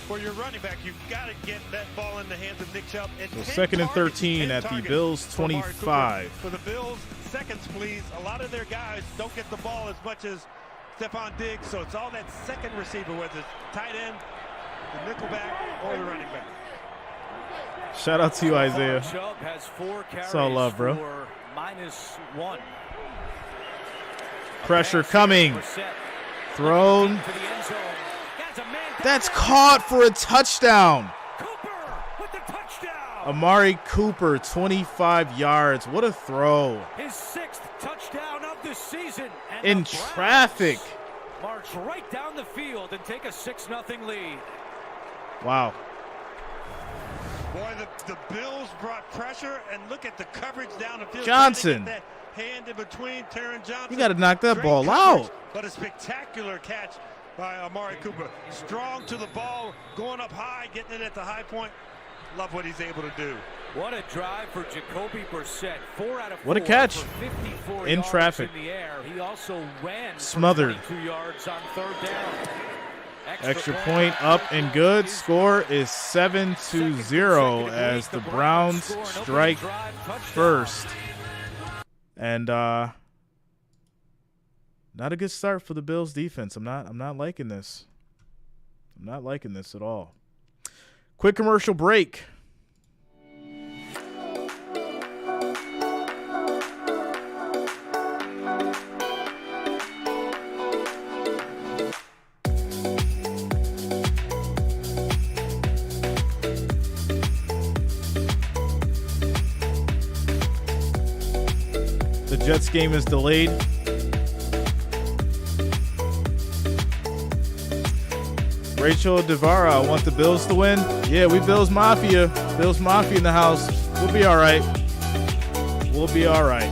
for your running back. You've got to get that ball in the hands of Nick Chubb. So 2nd and 13 at the Bills 25. For the Bills, seconds, please. A lot of their guys don't get the ball as much as Stephon Diggs, so it's all that second receiver, whether it's tight end, the nickelback, or the running back. Shout out to you, Isaiah. Chubb has 4 carries. It's all love, bro. For -1. Pressure coming. Thrown. That's caught for a touchdown. Cooper with the touchdown. Amari Cooper, 25 yards. What a throw. His 6th touchdown of the season. And in traffic. March right down the field and take a 6-0 lead. Wow. Boy, the Bills brought pressure, and look at the coverage down the field. Johnson. That hand in between Taron Johnson. You got to knock that Great ball coverage, out. But a spectacular catch by Amari Cooper. Strong to the ball, going up high, getting it at the high point. Love what he's able to do. What a drive for Jacoby Brissett. 4 out of 4. What a catch. For 54 in yards traffic. In the air. He also ran Smothered. For 22 yards on 3rd down. Extra point up and good. Score is 7-0 as the Browns strike first. And not a good start for the Bills defense. I'm not liking this. I'm not liking this at all. Quick commercial break. The Jets game is delayed. Rachel Devara, want the Bills to win? Yeah, we Bills Mafia. Bills Mafia in the house. We'll be all right. We'll be all right.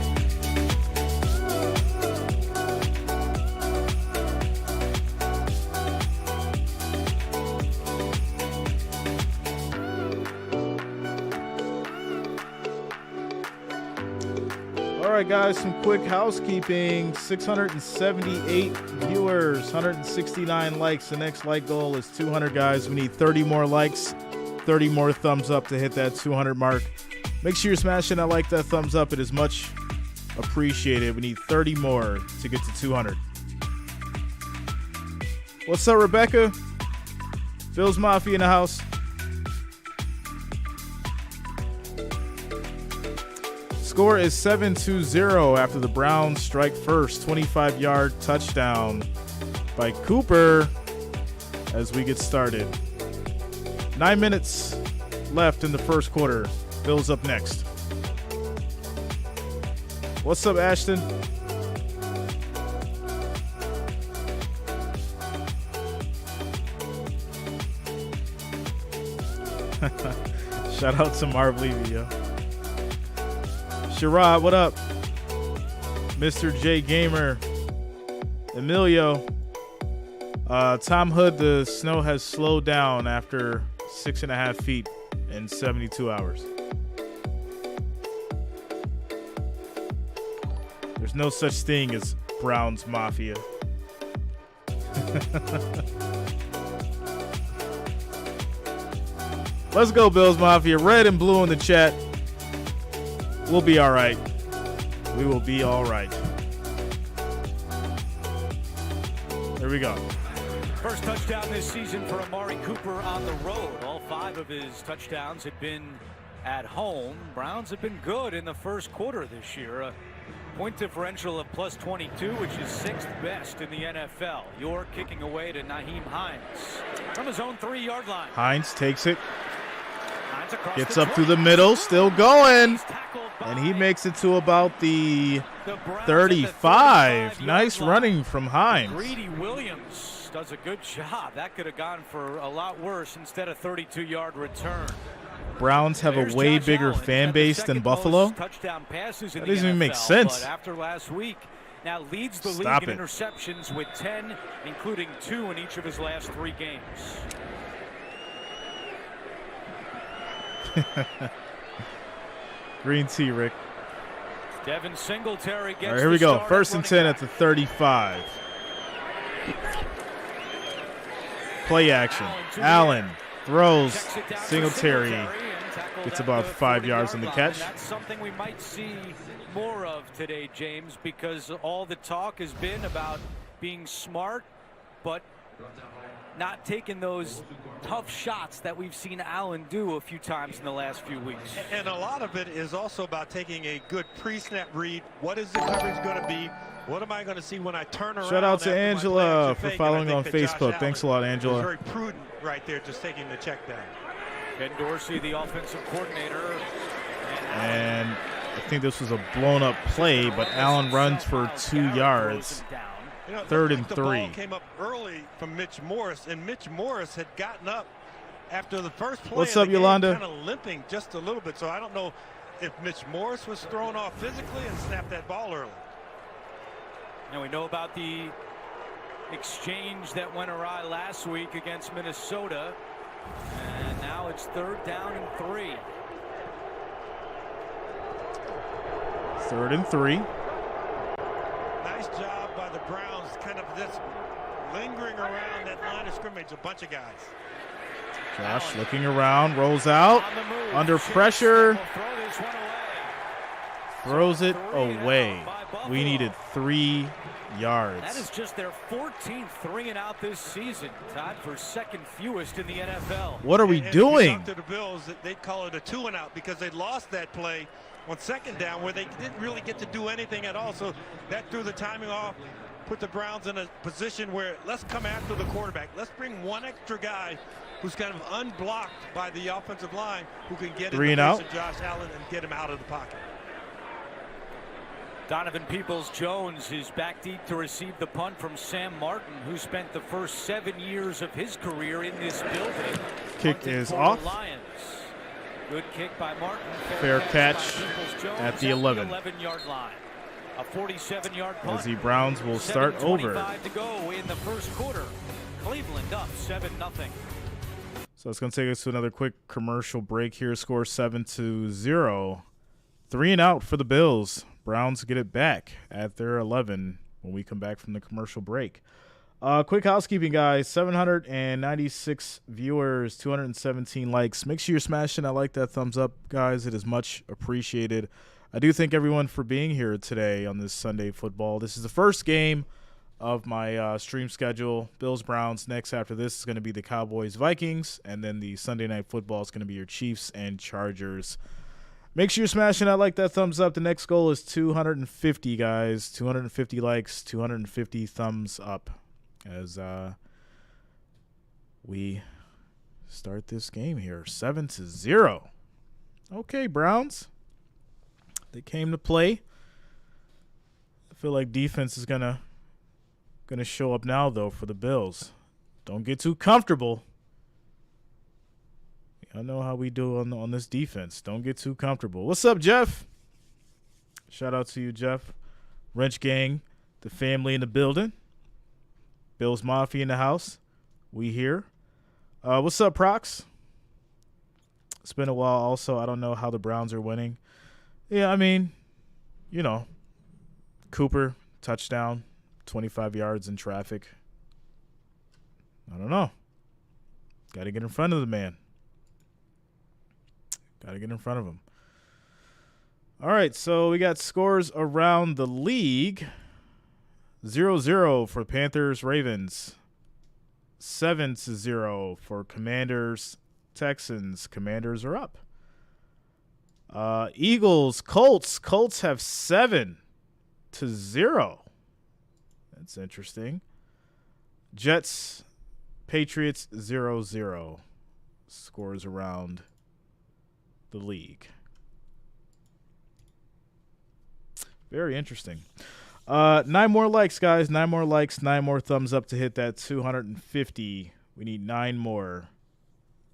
All right, guys, some quick housekeeping. 678 viewers, 169 likes. The next like goal is 200, guys. We need 30 more likes, 30 more thumbs up to hit that 200 mark. Make sure you're smashing that like, that thumbs up. It is much appreciated. We need 30 more to get to 200. What's up, Rebecca? Bills Mafia in the house. Score is 7-0 after the Browns strike first. 25-yard touchdown by Cooper as we get started. 9 minutes left in the first quarter. Bills up next. What's up, Ashton? Shout out to Marv Levy, yo. Sherrod, what up? Mr. J Gamer. Emilio. Tom Hood, the snow has slowed down after 6.5 feet in 72 hours. There's no such thing as Browns Mafia. Let's go, Bills Mafia. Red and blue in the chat. We'll be all right. We will be all right. There we go. First touchdown this season for Amari Cooper on the road. All 5 of his touchdowns had been at home. Browns have been good in the first quarter this year. A point differential of plus 22, which is 6th best in the NFL. York kicking away to Nyheim Hines from his own 3-yard line. Hines takes it. Hines across Gets the up through 20. the middle. Still going. He's tackled And he by makes it to about the the Browns at the 35. 35-yard Nice line. running from Hines. Greedy Williams does a good job. That could have gone for a lot worse instead of 32-yard return. Browns have There's a way Josh bigger Allen. He's fan got the base than second Buffalo. most touchdown passes in That the doesn't even make NFL, sense. But after last week, now leads the Stop league in it. interceptions with 10, including 2 in each of his last 3 games. Green tea, Rick. Devin Singletary gets All right, here we the go. start First at and 10 running at the 35. Play action. Allen throws. Checks it down for Singletary and tackled gets at about the 5 yards on the 40-yard catch. line. That's something we might see more of today, James, because all the talk has been about being smart, but not taking those tough shots that we've seen Allen do a few times in the last few weeks. And a lot of it is also about taking a good pre-snap read. What is the coverage going to be? What am I going to see when I turn around? Shout out to after my Angela play-action for fake? following And I on think that Josh Facebook. Allen Thanks a lot, was Angela. very prudent right there, just taking the check down. Ken Dorsey, the offensive coordinator. And I think this was a blown up play, but Allen runs for 2 yards. You know, it Third looked and like the 3. ball came up early from Mitch Morris, and Mitch Morris had gotten up after the first play. What's of up, the game, Yolanda? Kind of limping just a little bit, so I don't know if Mitch Morris was thrown off physically and snapped that ball early. And we know about the exchange that went awry last week against Minnesota. And now it's 3rd down and 3. 3rd and 3. Nice job by the Browns, kind of just lingering around that line of scrimmage, a bunch of guys. Josh looking around, rolls out, On the move. under Chiefs pressure, will throw this one away. throws it 3 and away. out by Buffalo. We needed 3 That is yards. just their 14th 3 and out this season, tied for 2nd fewest in the NFL. What are we And if you doing? talk to the Bills, they'd call it a 2 and out because they lost that play on 2nd down where they didn't really get to do anything at all. So that threw the timing off, put the Browns in a position where let's come after the quarterback. Let's bring one extra guy who's kind of unblocked by the offensive line who can get 3 in and the out. face of Josh Allen and get him out of the pocket. Donovan Peoples-Jones is back deep to receive the punt from Sam Martin, who spent the first 7 years of his career in this building. Kick punting is for off. The Lions. Good kick by Martin. Fair catch by Peoples-Jones at the 11. 11-yard line. A 47-yard punt. As the Browns will start over. 7:25 to go in the first quarter. Cleveland up 7-0. So it's going to take us to another quick commercial break here. Score 7-0. 3 and out for the Bills. Browns get it back at their 11 when we come back from the commercial break. Quick housekeeping, guys. 796 viewers, 217 likes. Make sure you're smashing that like, that thumbs up, guys. It is much appreciated. I do thank everyone for being here today on this Sunday football. This is the first game of my stream schedule. Bills, Browns. Next after this is going to be the Cowboys, Vikings. And then the Sunday night football is going to be your Chiefs and Chargers. Make sure you're smashing that like, that thumbs up. The next goal is 250, guys. 250 likes, 250 thumbs up as we start this game here. 7-0. Okay, Browns. They came to play. I feel like defense is gonna show up now, though, for the Bills. Don't get too comfortable. I know how we do on this defense. Don't get too comfortable. What's up, Jeff? Shout out to you, Jeff. Wrench Gang, the family in the building. Bills Mafia in the house. We here. What's up, Prox? It's been a while also. I don't know how the Browns are winning. Yeah, I mean, you know, Cooper, touchdown. 25 yards in traffic. I don't know. Got to get in front of the man. Got to get in front of him. All right, so we got scores around the league. 0-0 for Panthers, Ravens. 7-0 for Commanders, Texans. Commanders are up. Eagles, Colts. Colts have 7-0. That's interesting. Jets, Patriots, 0-0. Scores around the league. Very interesting. 9 more likes, guys. 9 more likes, 9 more thumbs up to hit that 250. We need 9 more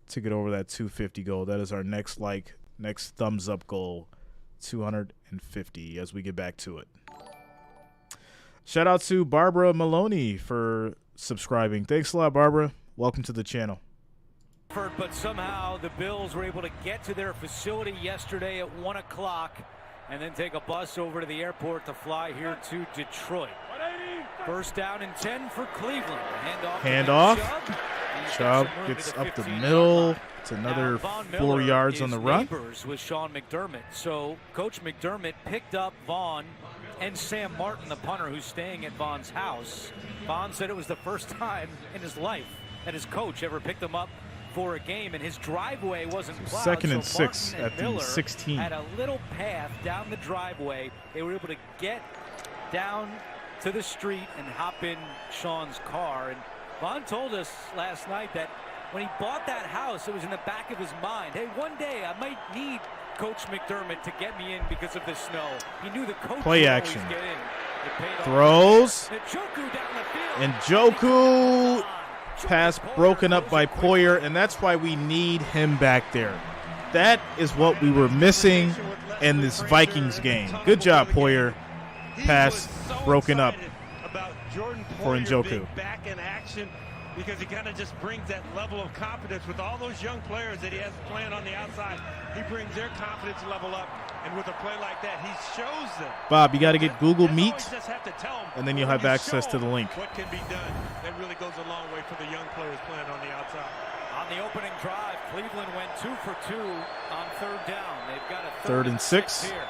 to get over that 250 goal. That is our next thumbs up goal, 250, as we get back to it. Shout out to Barbara Maloney for subscribing. Thanks a lot, Barbara. Welcome to the channel. But somehow the Bills were able to get to their facility yesterday at 1 o'clock and then take a bus over to the airport to fly here to Detroit. First down and 10 for Cleveland. Handoff. Chubb gets up the middle. It's another 4 yards on the run. With Sean McDermott. So Coach McDermott picked up Vaughn and Sam Martin, the punter, who's staying at Vaughn's house. Vaughn said it was the first time in his life that his coach ever picked him up for a game, and his driveway wasn't plowed. Second and so 6 Martin at the Miller 16. had a little path down the driveway. They were able to get down to the street and hop in Sean's car. And Vaughn told us last night that when he bought that house, it was in the back of his mind. Hey, one day I might need Coach McDermott to get me in because of the snow. He knew the coach Play would action. always get in. Throws. Njoku down the field. And Njoku. Pass broken up by Poyer, and that's why we need him back there. That is what we were missing in this Vikings game. Good job, Poyer. Pass broken up for Njoku. Back in action, because he kind of just brings that level of confidence with all those young players that he has playing on the outside. He brings their confidence level up, and with a play like that, he shows them. Bob, you got to get Google Meet, Just have to tell them, and then you'll have access to the link. What can be done? That really goes a long way for the young players playing on the outside. On the opening drive, Cleveland went 2 for 2 on third down. They've got a third and 6 here.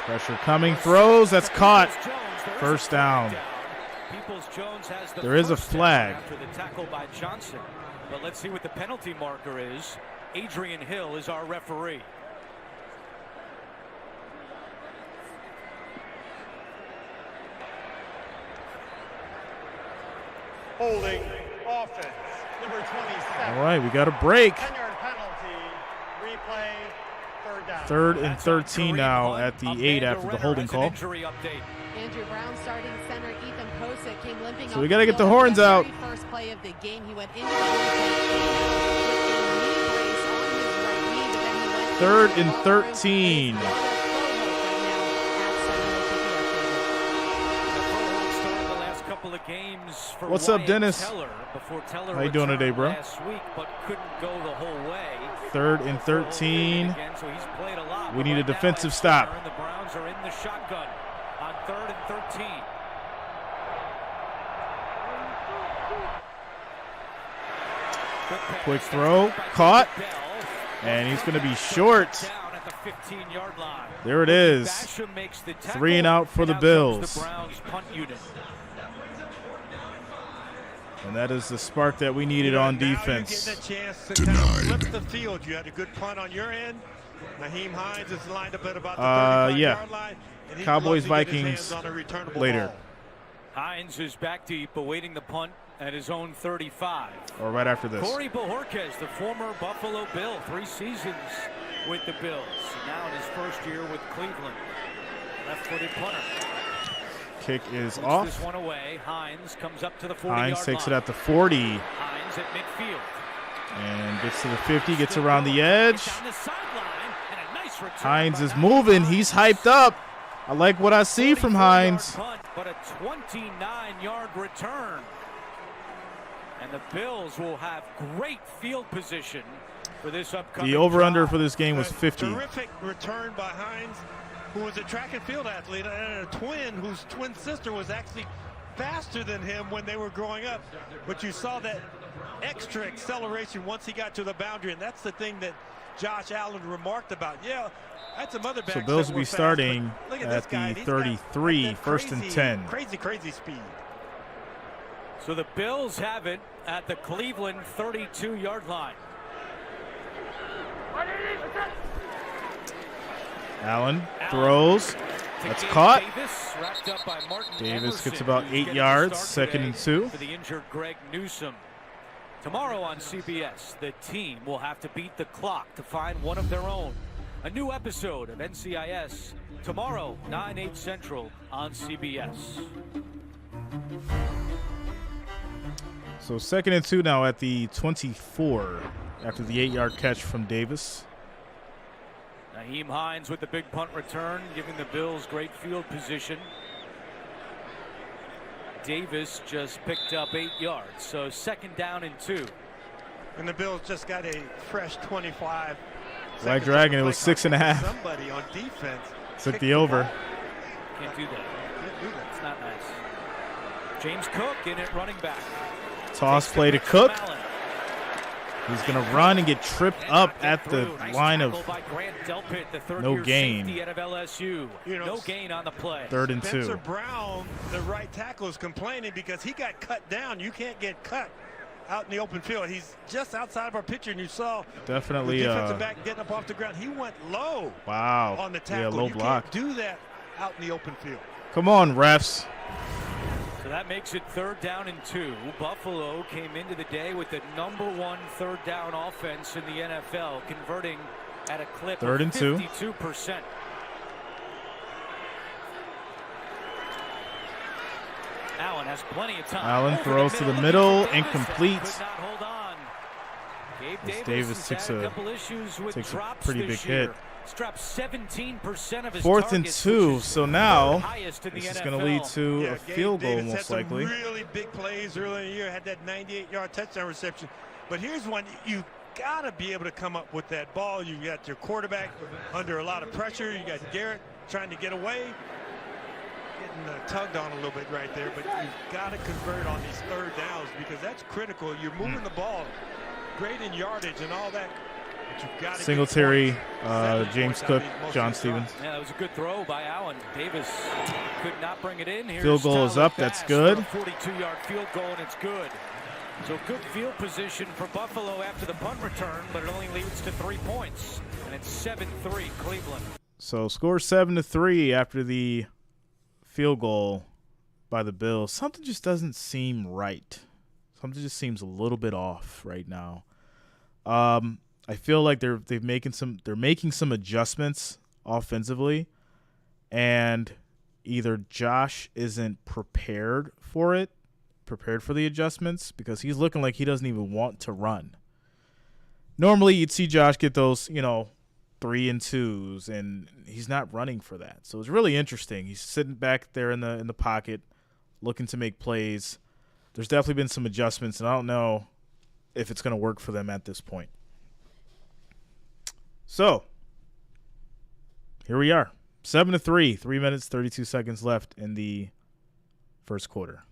Pressure coming, throws, that's caught. First down. There is a flag. After the tackle by Johnson. But let's see what the penalty marker is. Adrian Hill is our referee. Holding offense, number 27. All right, we got a break. 10-yard penalty, replay, third down. Third and 13 now at the 8 after the holding call. Andrew Brown starting center, Ethan Posick came limping. So we got to get the horns out. First play of the game, he went into the with a knee brace on his right knee, but then he went Third and 13. What's up, Dennis? How you doing today, bro? Third and 13. We need a defensive stop. The Browns are in the shotgun on third and 13. Quick throw, caught, and he's going to be short. There it is. 3 and out for the Bills. And that is the spark that we needed on defense. Flip the field. You had a good punt on your end. Naheem Hines is lined up at about the 35-yard line. Cowboys, Vikings later. Hines is back deep, awaiting the punt at his own 35. Or right after this. Corey Bojorquez, the former Buffalo Bill, 3 seasons with the Bills. Now in his first year with Cleveland. Left-footed punter. Kick is Puts off. this one away. Hines comes up to the 40-yard Hines takes line. it at the 40. Hines at midfield. And gets to the 50, gets around the edge. Down the sideline, and a nice return Hines by is moving. He's hyped up. I like what I see from Hines. Punt, but a 29-yard return. And the Bills will have great field position for this upcoming The over-under drive. for this game was 50. Terrific return by Hines, who was a track and field athlete and a twin whose twin sister was actually faster than him when they were growing up. But you saw that extra acceleration once he got to the boundary, and that's the thing that Josh Allen remarked about. Yeah, that's some other backs. So Bills that will be were fast, starting but look at this guy. the He's 33, got first and crazy, 10. Crazy speed. So the Bills have it at the Cleveland 32-yard line. Allen throws. That's caught. Davis, wrapped up by Martin Davis Emerson, gets about who's 8 getting the yards, start second and today 2. for the injured Greg Newsome. Tomorrow on CBS, the team will have to beat the clock to find one of their own. A new episode of NCIS tomorrow, 9/8 Central on CBS. So second and 2 now at the 24 after the 8-yard catch from Davis. Nyheim Hines with the big punt return, giving the Bills great field position. Davis just picked up 8 yards, so second down and 2. And the Bills just got a fresh 25. White Dragon, it was 6.5. Somebody on defense Took the over. Can't do that. It's not nice. James Cook in at running back. Toss play to Cook. He's going to run and get tripped up at the line of no gain. No gain on the play. Third and 2. Spencer Brown, the right tackle, is complaining because he got cut down. You can't get cut out in the open field. He's just outside of our picture, and you saw Definitely the defensive back getting up off the ground. He went low. Wow. On the tackle. Yeah, low you block. Can't do that out in the open field. Come on, refs. So that makes it third down and 2. Buffalo came into the day with the #1 third down offense in the NFL, converting at a clip Third of and 2. 52%. Allen has plenty of time. Allen Over throws to the middle, incomplete. Could not hold on. Gabe Davis has takes had a couple issues with drops pretty this big year. hit. He's dropped 17% of his Fourth and targets, 2. which is So now highest in the this is NFL. going to lead to Yeah, a Gabe field goal Davis most had likely. some really big plays early in the year. Had that 98-yard touchdown reception. But here's one you got to be able to come up with that ball. You got your quarterback under a lot of pressure. You got Garrett trying to get away, getting tugged on a little bit right there. But you've got to convert on these third downs because that's critical. You're moving the ball, great in yardage and all that. But you've got to Singletary, points James out Cook, of these most John of these Stevens. drives. Yeah, that was a good throw by Allen. Davis could not bring it in. Here's Field goal is Tyler up. That's Bass good. for a 42-yard field goal, and it's good. So good field position for Buffalo after the punt return, but it only leads to 3 points, and it's 7-3 Cleveland. So score 7-3 after the field goal by the Bills. Something just doesn't seem right. Something just seems a little bit off right now. I feel like they're making some adjustments offensively, and either Josh isn't prepared for the adjustments, because he's looking like he doesn't even want to run. Normally you'd see Josh get those, 3 and 2s, and he's not running for that. So it's really interesting. He's sitting back there in the pocket looking to make plays. There's definitely been some adjustments, and I don't know if it's going to work for them at this point. So here we are, 7-3, 3 minutes, 32 seconds left in the first quarter.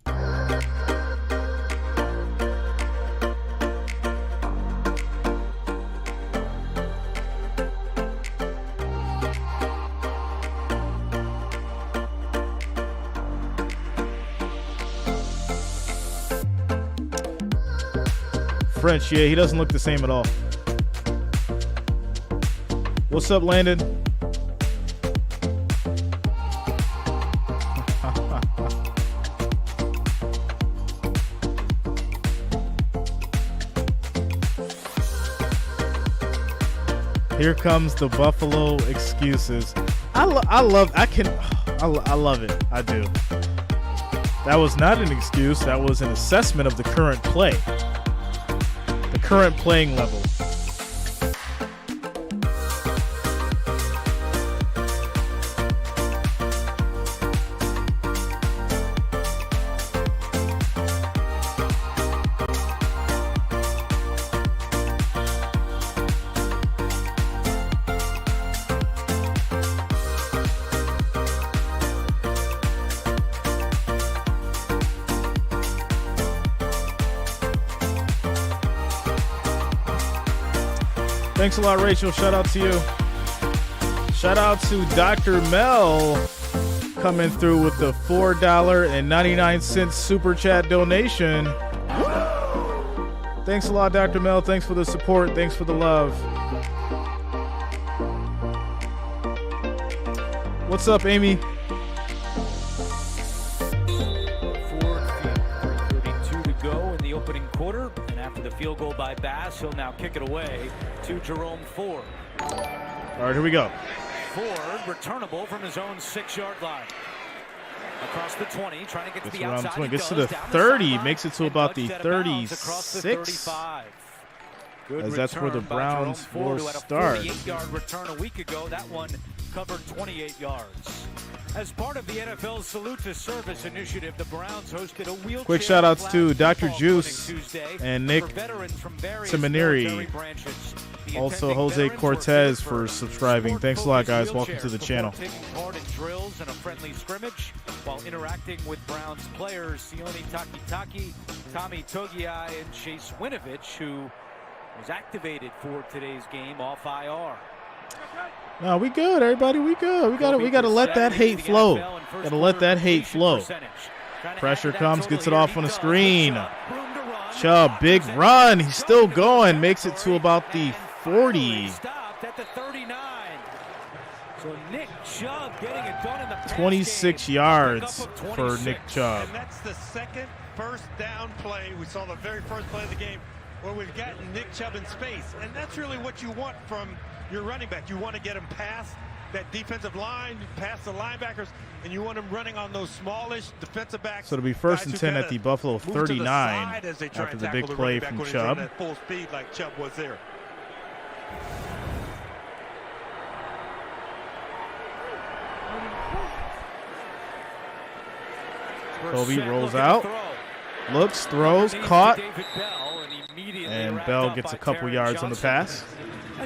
French, yeah, he doesn't look the same at all. What's up, Landon? Here comes the Buffalo excuses. I love it. I do. That was not an excuse. That was an assessment of the current play. The current playing level. Thanks a lot, Rachel. Shout out to you. Shout out to Dr. Mel coming through with the $4.99 super chat donation. Thanks a lot, Dr. Mel. Thanks for the support. Thanks for the love. What's up, Amy? Including 2 to go in the opening quarter. And after the field goal by Bass, he'll now kick it away to Jerome Ford. All right, here we go. Ford returnable from his own 6-yard line. Across the 20, trying to get to the outside. 20. Gets to the 30, makes it to about the 36. As that's where the Browns will start. 48-yard return a week ago. That one covered 28 yards. As part of the NFL's Salute to Service initiative, the Browns hosted a wheelchair. Quick shout outs to Dr. Juice and Nick Seminary. Also, Jose Cortez for subscribing. Thanks a lot, guys. Welcome to the channel. Taking part in drills and a friendly scrimmage while interacting with Browns players Sione Takitaki, Tommy Togiai, and Chase Winovich, who was activated for today's game off IR. No, we good, everybody. We good. We gotta let that hate flow. Gotta let that hate flow. Pressure comes, gets it off on the screen. Chubb, big run. He's still going. Makes it to about the 40. Stopped at the 39. So Nick Chubb getting it done in the 26 yards for Nick Chubb. And that's the second first down play. We saw the very first play of the game where we've gotten Nick Chubb in space. And that's really what you want from your running back. You want to get him past that defensive line, past the linebackers, and you want him running on those smallish defensive backs. So it'll be first and 10 at the Buffalo 39 after the big play from Chubb. At full speed like Chubb was there. Kobe rolls out, looks, throws, caught, and Bell gets a couple yards on the pass.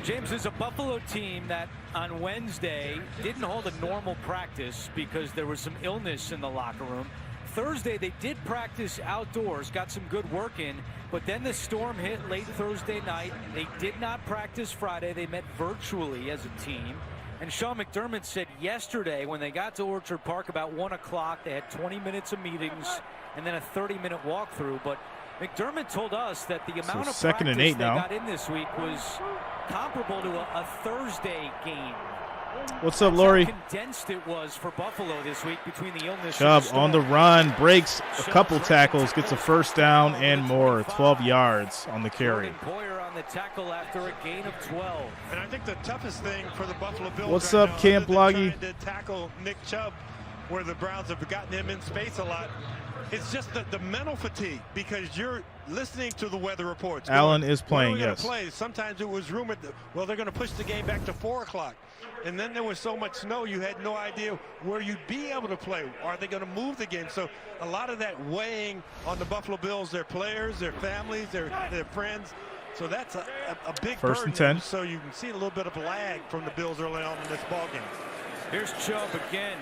James is a Buffalo team that on Wednesday didn't hold a normal practice because there was some illness in the locker room. Thursday they did practice outdoors, got some good work in, but then the storm hit late Thursday night. They did not practice Friday. They met virtually as a team. And Sean McDermott said yesterday when they got to Orchard Park about 1 o'clock, they had 20 minutes of meetings and then a 30-minute walkthrough. But McDermott told us that the amount of second and practice 8 they now. got in this week was comparable to a Thursday game. What's up, Lori? How condensed it was for Buffalo this week between the illness. Chubb on the run, breaks a couple tackles, gets a first down and more, 12 yards on the carry. Boyer on the tackle after a gain of 12. And I think the toughest thing for the Buffalo Bills. What's right up, now, Camp other than Bloggy? trying to tackle Nick Chubb, where the Browns have gotten him in space a lot. It's just the mental fatigue because you're listening to the weather reports. Allen is playing, yes. yes. Sometimes it was rumored that, well, they're going to push the game back to 4 o'clock. And then there was so much snow, you had no idea where you'd be able to play. Are they going to move the game? So a lot of that weighing on the Buffalo Bills, their players, their families, their friends. So that's a big first burden. and 10. So you can see a little bit of lag from the Bills early on in this ball game. Here's Chubb again.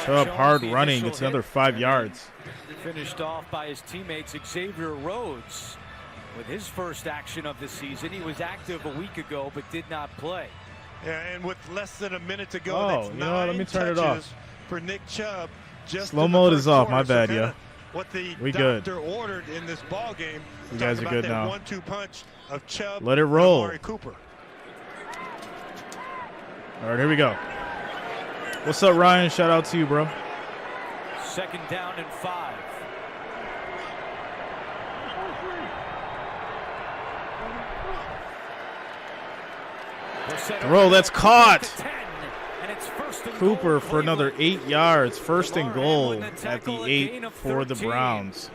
Chubb hard running. It's another 5 yards. Finished off by his teammates Xavier Rhodes with his first action of the season. He was active a week ago but did not play. Yeah, and with less than a minute to go, Oh, that's you know what? Let me turn it off. For Nick Chubb. Just Slow in the mode first is off. quarter. My bad, So yeah. What the We good. doctor ordered in this ball game. You guys are good that now. 1-2 punch of Chubb. Let it roll. And Amari Cooper. All right, here we go. What's up, Ryan? Shout out to you, bro. Second down and 5. Throw, that's caught. 10, and it's first and Cooper goal, for another Cleveland. 8 yards. First and goal Hamlin, the at the tackle, a 8 gain of for the 13. Browns.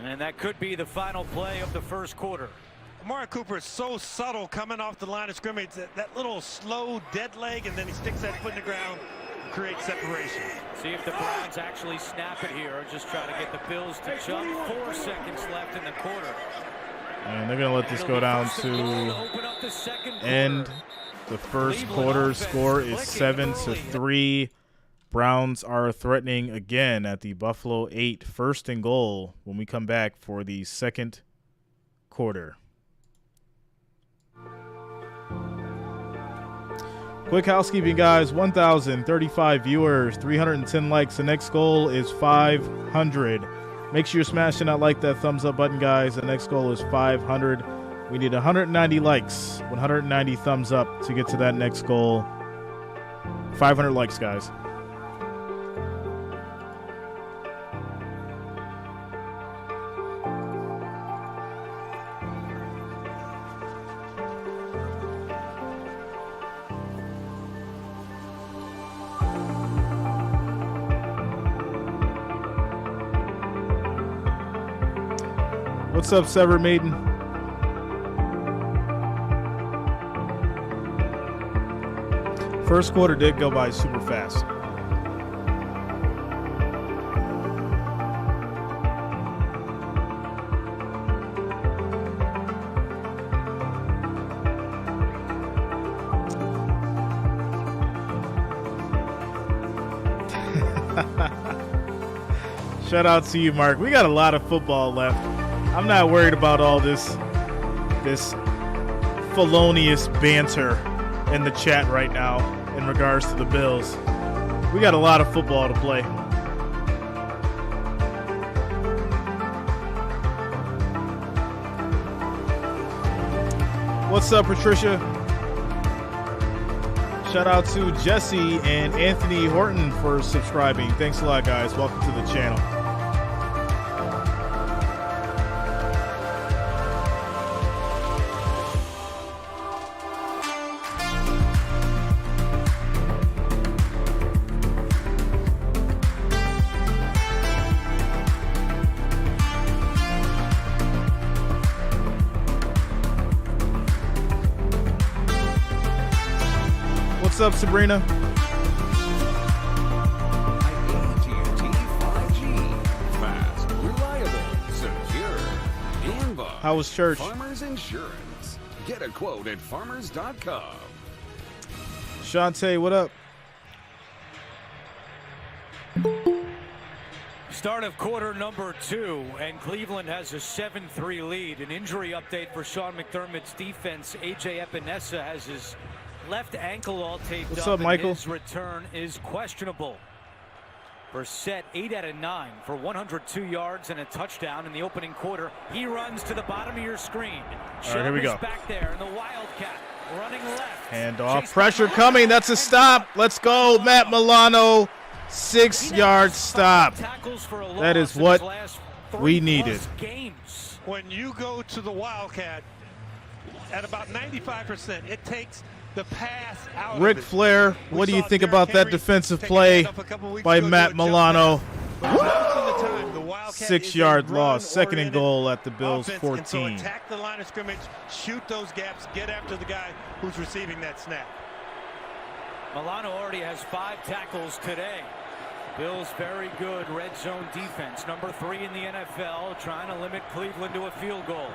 And that could be the final play of the first quarter. Amari Cooper is so subtle coming off the line of scrimmage. That little slow dead leg, and then he sticks that foot in the ground, creates separation. See if the Browns actually snap it here or just try to get the Bills to jump. 4 seconds left in the quarter. And they're going to let this go down to end the first quarter. Score is 7-3. Browns are threatening again at the Buffalo 8. First and goal when we come back for the second quarter. Quick housekeeping, guys. 1,035 viewers, 310 likes. The next goal is 500. Make sure you're smashing that thumbs up button, guys. The next goal is 500. We need 190 likes, 190 thumbs up to get to that next goal. 500 likes, guys. What's up, Sever Maiden? First quarter did go by super fast. Shout out to you, Mark. We got a lot of football left. I'm not worried about all this felonious banter in the chat right now in regards to the Bills. We got a lot of football to play. What's up, Patricia? Shout out to Jesse and Anthony Horton for subscribing. Thanks a lot, guys. Welcome to the channel. What's up, Sabrina? AT&T 5G. Fast, reliable, secure, and by How was church? Farmers Insurance. Get a quote at farmers.com. Shantae, what up? Start of quarter number 2, and Cleveland has a 7-3 lead. An injury update for Sean McDermott's defense. A.J. Epinesa has his left ankle all taped What's up, up, Michael? and his return is questionable. Brissett, 8 out of 9 for 102 yards and a touchdown in the opening quarter. He runs to the bottom of your screen. All right, here we go. Back there, and the Wildcat running left. Hand off. Pressure coming. That's a stop. Let's go, Matt Milano. 6-yard stop. That is what we needed. Games. When you go to the Wildcat at about 95%, it takes the pass out Ric of it. Flair, what do you think about that defensive play by Matt Milano? 6-yard loss, second and goal at the Bills 14. And so attack the line of scrimmage, shoot those gaps, get after the guy who's receiving that snap. Milano already has 5 tackles today. Bills very good red zone defense, number 3 in the NFL, trying to limit Cleveland to a field goal.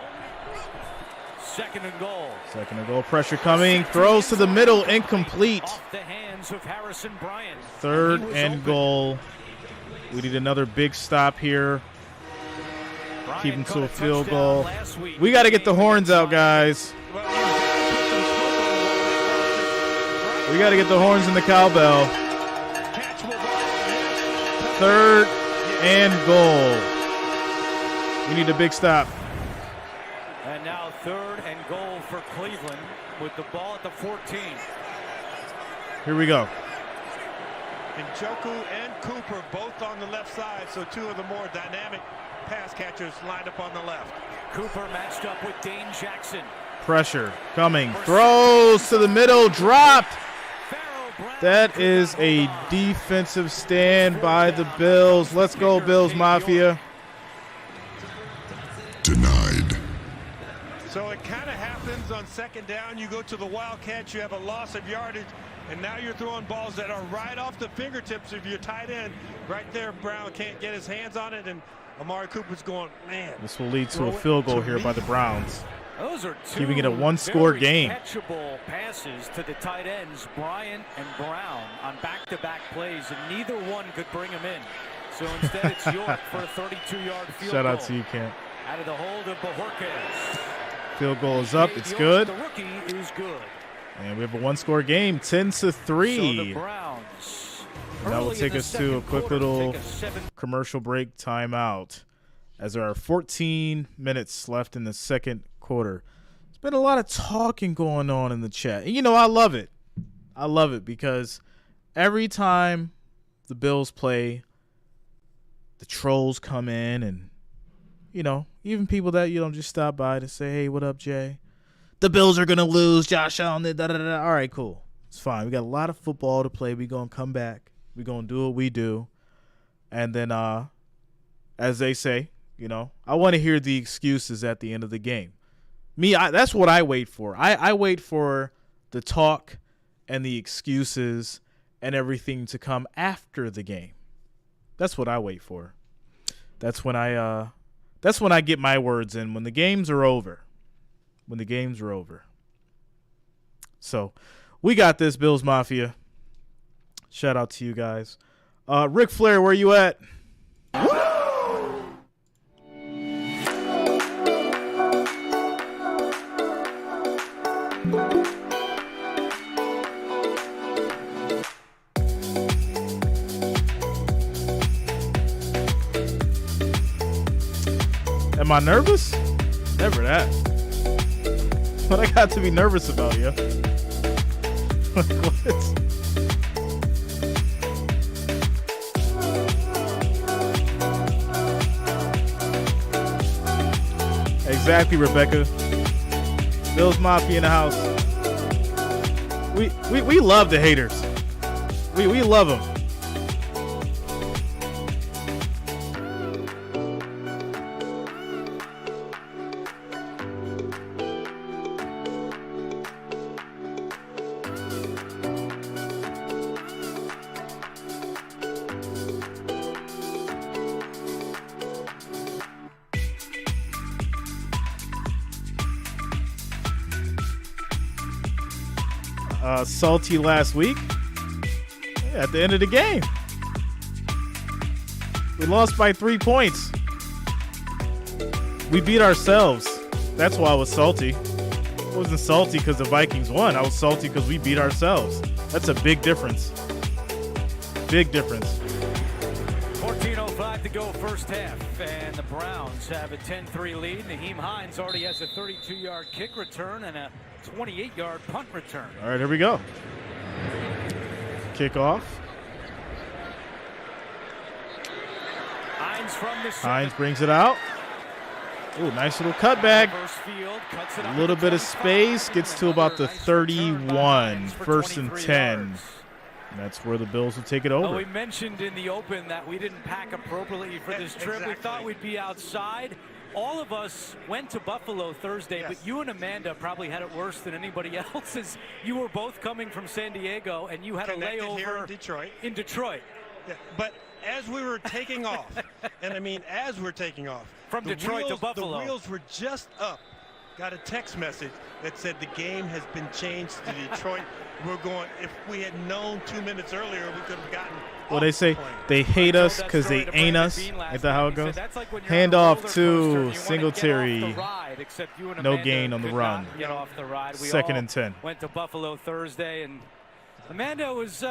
Second and goal. Second and goal, pressure coming, throws to the middle, incomplete. Off the hands of Harrison Bryant. Third and goal. We need another big stop here. Keep him to a field goal. We got to get the horns out, guys. We got to get the horns and the cowbell. Third and goal. We need a big stop. And now third and goal for Cleveland with the ball at the 14. Here we go. And Njoku and Cooper both on the left side, so 2 of the more dynamic pass catchers lined up on the left. Cooper matched up with Dane Jackson. Pressure coming. Throws to the middle. Dropped. That is a defensive stand by the Bills. Let's go, Bills Mafia. Denied. So it kind of happens on second down. You go to the Wildcats, you have a loss of yardage, and now you're throwing balls that are right off the fingertips of your tight end. Right there, Brown can't get his hands on it, and Amari Cooper's going, man. This will lead to a field goal here by the Browns. Those are 2 keeping it a one-score game. catchable passes to the tight ends, Bryant and Brown, on back-to-back plays, and neither one could bring him in. So instead, it's York for a 32-yard field goal. Shout out to you, Kent. Out of the hold of Bojorquez. Field goal is up. It's good. The rookie is good. And we have a one-score game, 10-3. So the Browns. And that will take us to a quick little commercial break timeout as there are 14 minutes left in the second quarter. There's been a lot of talking going on in the chat. And, you know, I love it. I love it because every time the Bills play, the trolls come in and, you know, even people that you don't just stop by to say, hey, what up, Jay? The Bills are going to lose. Josh Allen, da-da-da-da. All right, cool. It's fine. We got a lot of football to play. We're going to come back. We're going to do what we do. And then, as they say, you know, I want to hear the excuses at the end of the game. That's what I wait for. I wait for the talk and the excuses and everything to come after the game. That's what I wait for. That's when I get my words in when the games are over. When the games are over. So, we got this, Bills Mafia. Shout out to you guys. Ric Flair, where you at? Am I nervous? Never that. What I got to be nervous about, yo? What? Exactly, Rebecca. Bills Mafia in the house. We love the haters. We love them. Salty last week at the end of the game. We lost by 3 points. We beat ourselves. That's why I was salty. I wasn't salty because the Vikings won. I was salty because we beat ourselves. That's a big difference. Big difference. 14:05 to go first half, and the Browns have a 10-3 lead. Naheem Hines already has a 32-yard kick return and a 28-yard punt return. All right, here we go. Kickoff. Hines brings it out. Ooh, nice little cutback. A little bit of space. Gets to about the 31. First and 10. And that's where the Bills will take it over. We mentioned in the open that we didn't pack appropriately for this trip. Exactly. We thought we'd be outside. All of us went to Buffalo Thursday, but you and Amanda probably had it worse than anybody else, as you were both coming from San Diego, and you had Connected a layover here in Detroit. Yeah, but as we were taking off, and I mean as we're taking off, from Detroit to Buffalo, the wheels were just up. Got a text message that said the game has been changed to Detroit. We're going, if we had known 2 minutes earlier, we could have gotten. Well, they say they hate us because they ain't us. Ain't that how it goes? Hand off to Singletary. No gain on the run. Get off the ride. Second and 10. Went to Buffalo Thursday, and Amanda was,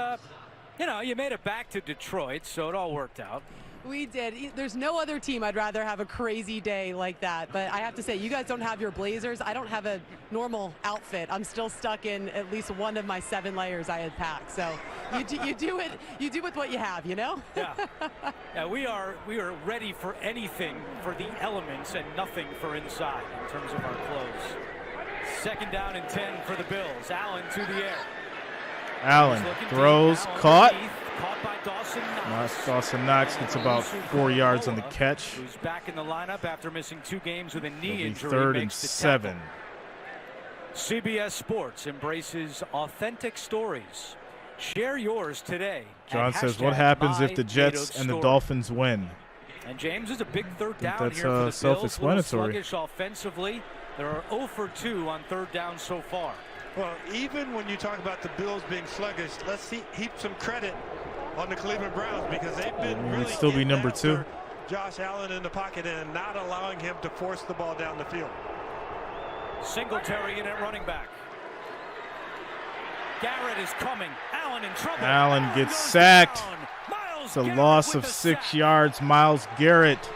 you made it back to Detroit, so it all worked out. We did. There's no other team I'd rather have a crazy day like that. But I have to say, you guys don't have your blazers. I don't have a normal outfit. I'm still stuck in at least one of my 7 layers I had packed. So you do it. You do with what you have, you know? Yeah, we are ready for anything for the elements and nothing for inside in terms of our clothes. Second down and 10 for the Bills. Allen to the air. Allen throws, caught. Caught by Dawson Knox. Dawson Knox gets about 4 yards on the catch. Who's back in the lineup after missing 2 games with a knee injury. Third and 7. CBS Sports embraces authentic stories. Share yours today. John says, what happens if the Jets and the Dolphins win? And James, is a big third down that's here for the Bills. self-explanatory. Sluggish offensively. There are 0 for 2 on third down so far. Well, even when you talk about the Bills being sluggish, let's heap some credit on the Cleveland Browns because they've been really still be number 2. Josh Allen in the pocket and not allowing him to force the ball down the field. Singletary in at running back. Garrett is coming. Allen in trouble. Allen gets sacked. It's a loss of 6 yards. Myles Garrett.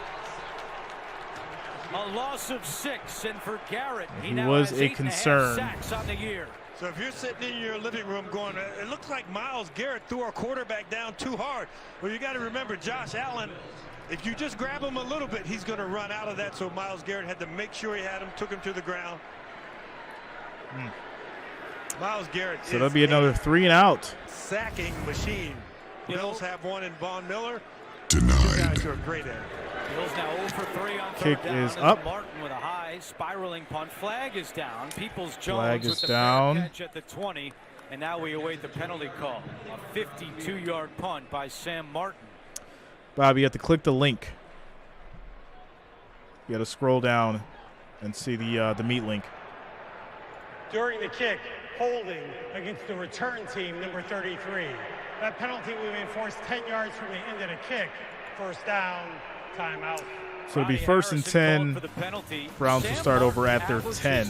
A loss of 6, and for Garrett, he now was has a 8.5 concern. sacks on the year. So if you're sitting in your living room going, it looks like Myles Garrett threw our quarterback down too hard. Well, you got to remember, Josh Allen, if you just grab him a little bit, he's going to run out of that. So Myles Garrett had to make sure he had him, took him to the ground. Myles Garrett. So there'll be another 3 and out. Sacking machine. Bills have one in Von Miller. Denied. Two guys who are great at it. Bills now 0 for 3 on third Kick down. is up. Martin with a high spiraling punt. Flag is down. Peoples-Jones Flag is with the down. fair catch at the 20. And now we await the penalty call. A 52-yard punt by Sam Martin. Bob, you have to click the link. You got to scroll down and see the meet link. During the kick, holding against the return team, number 33. That penalty will be enforced 10 yards from the end of the kick. First down, timeout. So it'll be first and 10. Browns will start over at their 10.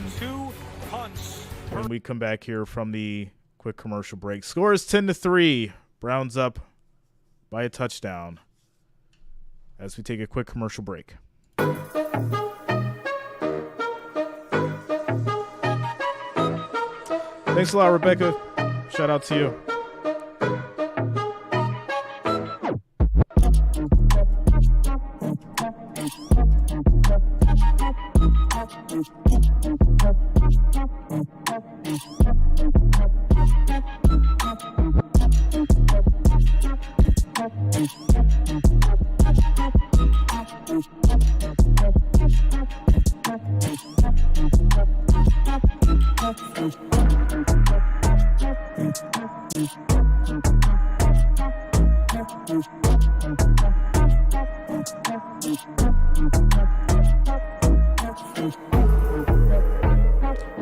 When we come back here from the quick commercial break. Score is 10-3. Browns up by a touchdown as we take a quick commercial break. Thanks a lot, Rebecca. Shout out to you.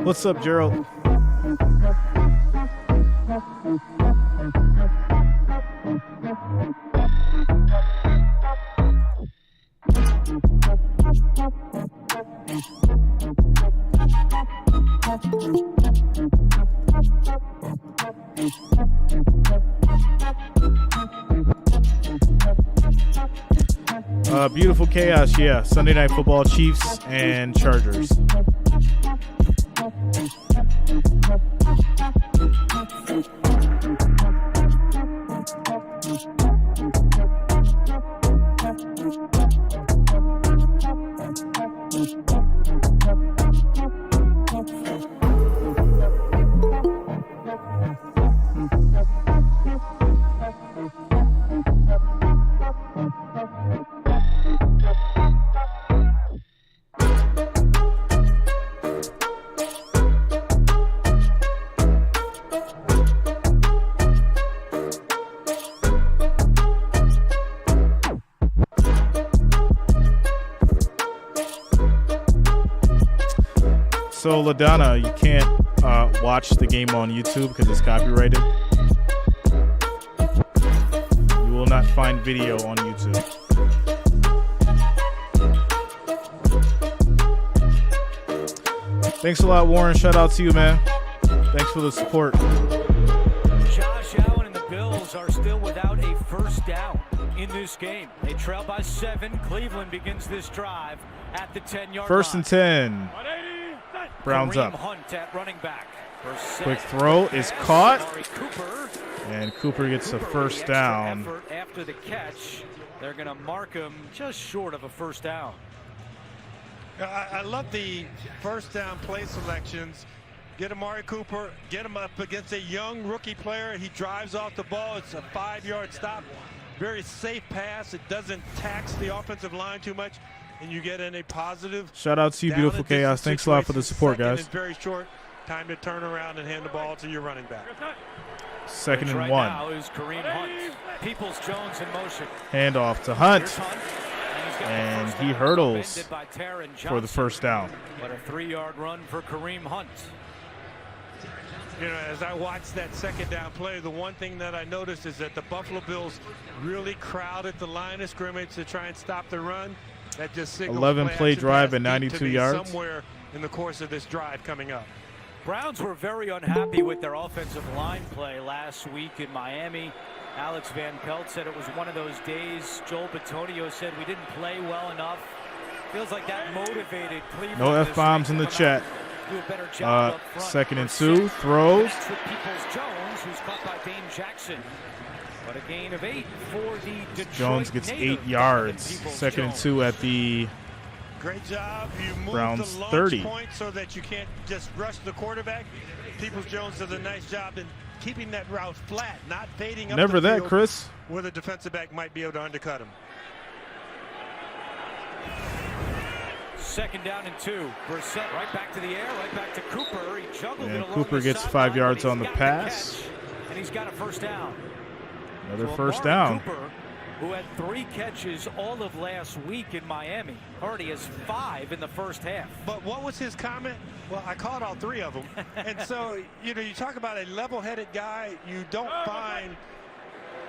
What's up, Gerald? Beautiful chaos, yeah. Sunday Night Football, Chiefs and Chargers. So, LaDonna, you can't watch the game on YouTube because it's copyrighted. You will not find video on YouTube. Thanks a lot, Warren. Shout out to you, man. Thanks for the support. Josh Allen and the Bills are still without a first down in this game. They trail by 7. Cleveland begins this drive at the 10-yard First and 10. Browns Kareem up. Hunt at running back. Quick throw is caught. And Cooper gets a first down. After the catch, they're going to mark him just short of a first down. I love the first down play selections. Get Amari Cooper, get him up against a young rookie player. He drives off the ball. It's a 5-yard stop. Very safe pass. It doesn't tax the offensive line too much. And you get in a positive. Shout out to you, Beautiful Chaos. Thanks a lot for the support, guys. Very short time to turn around and hand the ball to your running back. Second and right 1. Now is Kareem Hunt. Peoples-Jones in motion. Handoff to Hunt. And he hurdles for the first down. But a 3-yard run for Kareem Hunt. You know, as I watched that second down play, the one thing that I noticed is that the Buffalo Bills really crowded the line of scrimmage to try and stop the run. That just 11 play drive and 92 yards. Somewhere in the course of this drive coming up. Browns were very unhappy with their offensive line play last week in Miami. Alex Van Pelt said it was one of those days. Joel Bitonio said we didn't play well enough. Feels like that motivated Cleveland. No F-bombs in the chat. Do a better job up front. 2nd and 2, throws. That's with Peoples-Jones, who's caught by Dane Jackson. But a gain of 8 for the Detroit Jones gets native, 8 yards. Peoples-Jones. 2nd and 2 at the Great job. You move Browns the launch 30. point so that you can't just rush the quarterback. Peoples-Jones does a nice job in keeping that route flat, not fading up Never the that, field Chris. where the defensive back might be able to undercut him. 2nd down and 2. Brissett right back to the air, right back to Cooper. He juggled it And along Cooper the gets sideline, 5 yards but on the he's got pass. catch, and he's got a first down. Another So first Amari down. Cooper, who had 3 catches all of last week in Miami, already has 5 in the first half. But what was his comment? Well, I caught all 3 of them. And so, you know, you talk about a level-headed guy. You don't find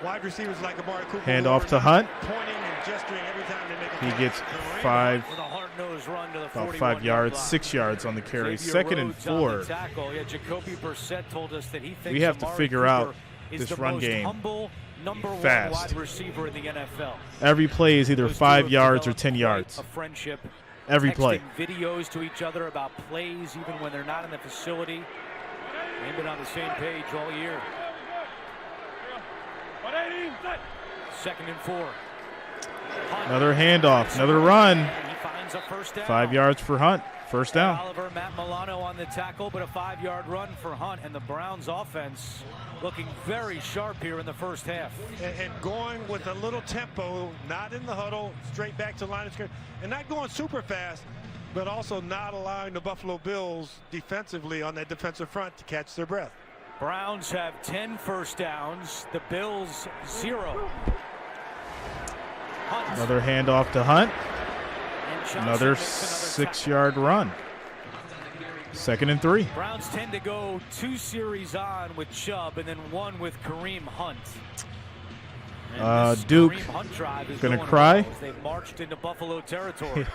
wide receivers like Amari Cooper. Hand who off are to not Hunt. Pointing and gesturing every time they make a He pass. gets With 5, a hard-nosed run to the about 41 5 yards, line. 6 yards on the carry. Xavier 2nd and Rhodes on the 4. tackle. Yeah, Jacoby Brissett told us that he thinks We have to Amari figure Cooper out is this the run most game humble, number 1 fast. wide receiver in the NFL. Every play is either Those two 5 have yards or developed 10 quite yards. A friendship. Every Texting play. videos to each other about plays, even when they're not in the facility. They've been on the same page all year. 2nd and 4. Hunt. Another handoff, another run. He finds a first down. 5 yards for Hunt. First down. Oliver, Matt Milano on the tackle, but a 5-yard run for Hunt, and the Browns offense looking very sharp here in the first half. And going with a little tempo, not in the huddle, straight back to line of scrimmage, and not going super fast, but also not allowing the Buffalo Bills defensively on that defensive front to catch their breath. Browns have 10 first downs, the Bills 0. Hunt. Another handoff to Hunt. And Johnson Another makes another 6-yard run. 2nd and 3. Browns tend to go 2 series on with Chubb and then 1 with Kareem Hunt. And this Duke Kareem Hunt drive is gonna going cry? well as they've marched into Buffalo territory.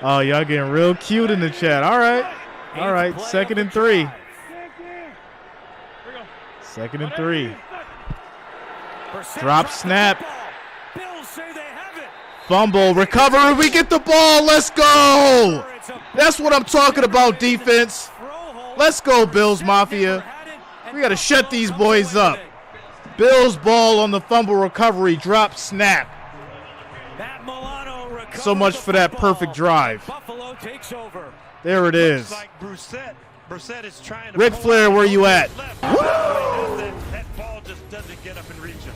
Oh, y'all getting real cute in the chat. All right. All right. 2nd and 3. 2nd and 3. Drop snap. Bills say they have it. Fumble. Recovery. We get the ball. Let's go. That's what I'm talking about, defense. Let's go, Bills Mafia. We got to shut these boys up. Bills ball on the fumble recovery. Drop snap. So much for that perfect drive. Buffalo takes over. There it is. Like Brissett is trying to Ric Flair, where you at? That ball just doesn't get up and reach him.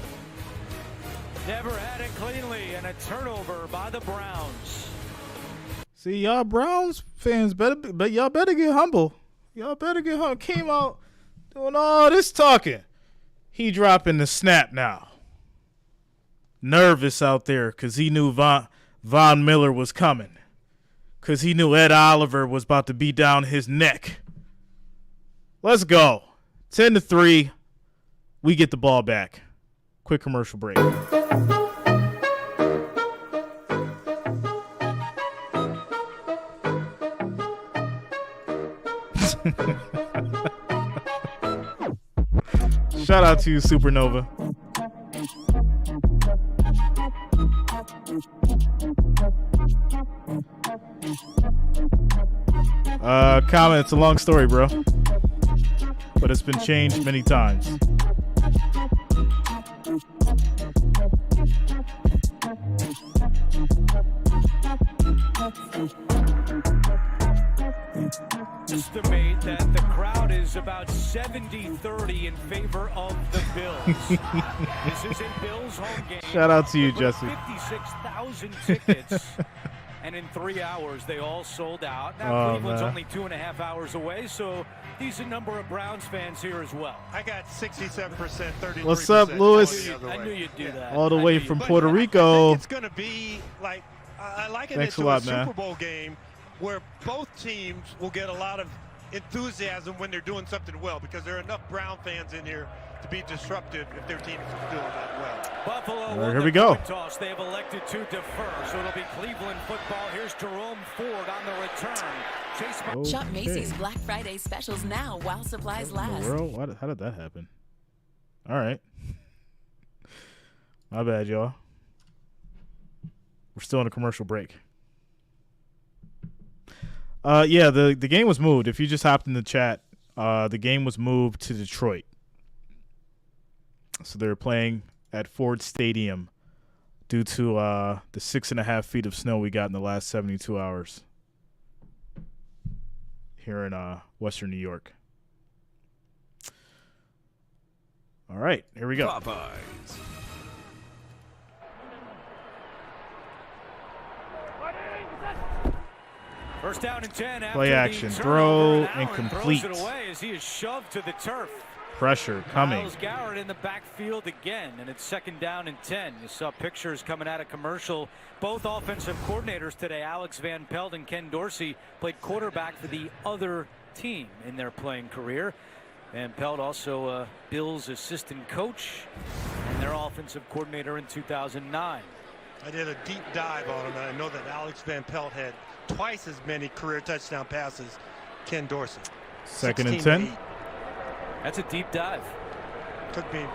Never had it cleanly, and a turnover by the Browns. See, y'all Browns fans y'all better get humble. Y'all better get humble. Came out doing all this talking. He dropping the snap now. Nervous out there because he knew Von Miller was coming. Because he knew Ed Oliver was about to be down his neck. Let's go. 10-3. We get the ball back. Quick commercial break. Shout out to you, Supernova. Comment, it's a long story, bro. But it's been changed many times. Estimate that the crowd is about 70-30 in favor of the Bills. This is a Bills home game. Shout out to you, Jesse. 56,000 tickets. And in 3 hours, they all sold out. Now, Cleveland's man. only 2.5 hours away, so decent number of Browns fans here as well. I got 67%, 33%. What's up, Lewis? I knew you'd do that. All the way from Puerto I Rico. think it's going to be like, I like it Thanks into a lot, a man. Super Bowl game where both teams will get a lot of enthusiasm when they're doing something well, because there are enough Brown fans in here to be disruptive if their team is doing that well. Buffalo. Here we go. Toss. They have elected to defer, so it'll be Cleveland football. Here's Jerome Ford on the return. Chase Shop Macy's Black Friday specials now while supplies last. How did that happen? All right. My bad, y'all. We're still in a commercial break. Yeah, the game was moved. If you just hopped in the chat, the game was moved to Detroit. So they're playing at Ford Stadium due to the 6.5 feet of snow we got in the last 72 hours here in Western New York. All right, here we go. Popeyes. First down and 10. Play action, throw, incomplete. Throws it away as he is shoved to the turf. Pressure coming. Miles Garrett in the backfield again, and it's second down and 10. You saw pictures coming out of commercial. Both offensive coordinators today, Alex Van Pelt and Ken Dorsey, played quarterback for the other team in their playing career. Van Pelt also Bill's assistant coach and their offensive coordinator in 2009. I did a deep dive on him, and I know that Alex Van Pelt had twice as many career touchdown passes Ken Dorsey. Second and 10. That's a deep dive. Took me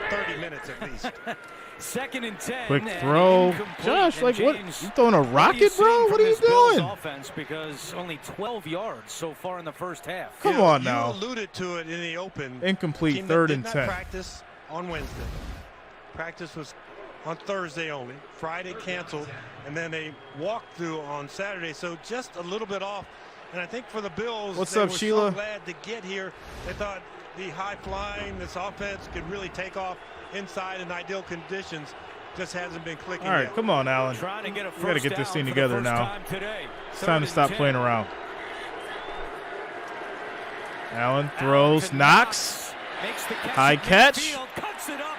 30 minutes at least. Second and 10. Quick throw. Josh, like what? You throwing a rocket, bro? What are you doing? Offense, because only 12 yards so far in the first half. Come on now. You alluded to it in the open. Incomplete, third and 10. Practice on Wednesday. Practice was on Thursday only. Friday canceled, and then they walked through on Saturday. So just a little bit off. And I think for the Bills, what's they up, were Sheila? So glad to get here. They thought the high flying, this offense could really take off inside in ideal conditions. Just hasn't been clicking. All right, yet. come on, Allen. Trying to get a first we got to get this down thing for together the first now. time today. It's time to stop playing around. Allen throws, knocks, high catch,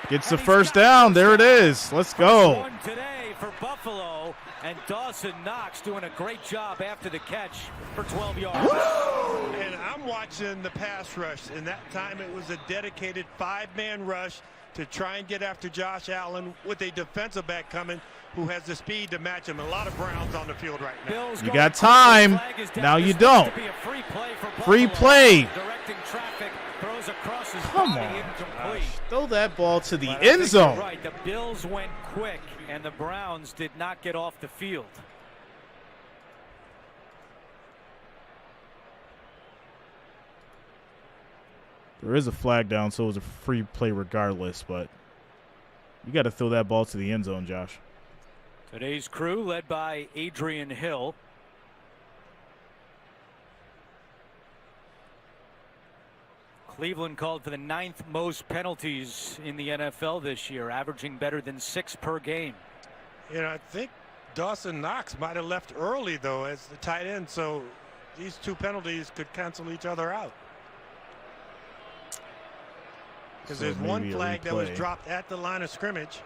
gets the first down. There it is. Let's go. One today for Buffalo, and Dawson Knox doing a great job after the catch for 12 yards. And I'm watching the pass rush, and that time it was a dedicated 5-man rush to try and get after Josh Allen with a defensive back coming who has the speed to match him. A lot of Browns on the field right now. You got time. Now you don't. Free play. Come on. Throw that ball to the end zone. Right. The Bills went quick, and the Browns did not get off the field. There is a flag down, so it was a free play regardless, but you got to throw that ball to the end zone, Josh. Today's crew led by Adrian Hill. Cleveland called for the 9th most penalties in the NFL this year, averaging better than 6 per game. You know, I think Dawson Knox might have left early, though, as the tight end, so these 2 penalties could cancel each other out. Because there's one flag that was dropped at the line of scrimmage.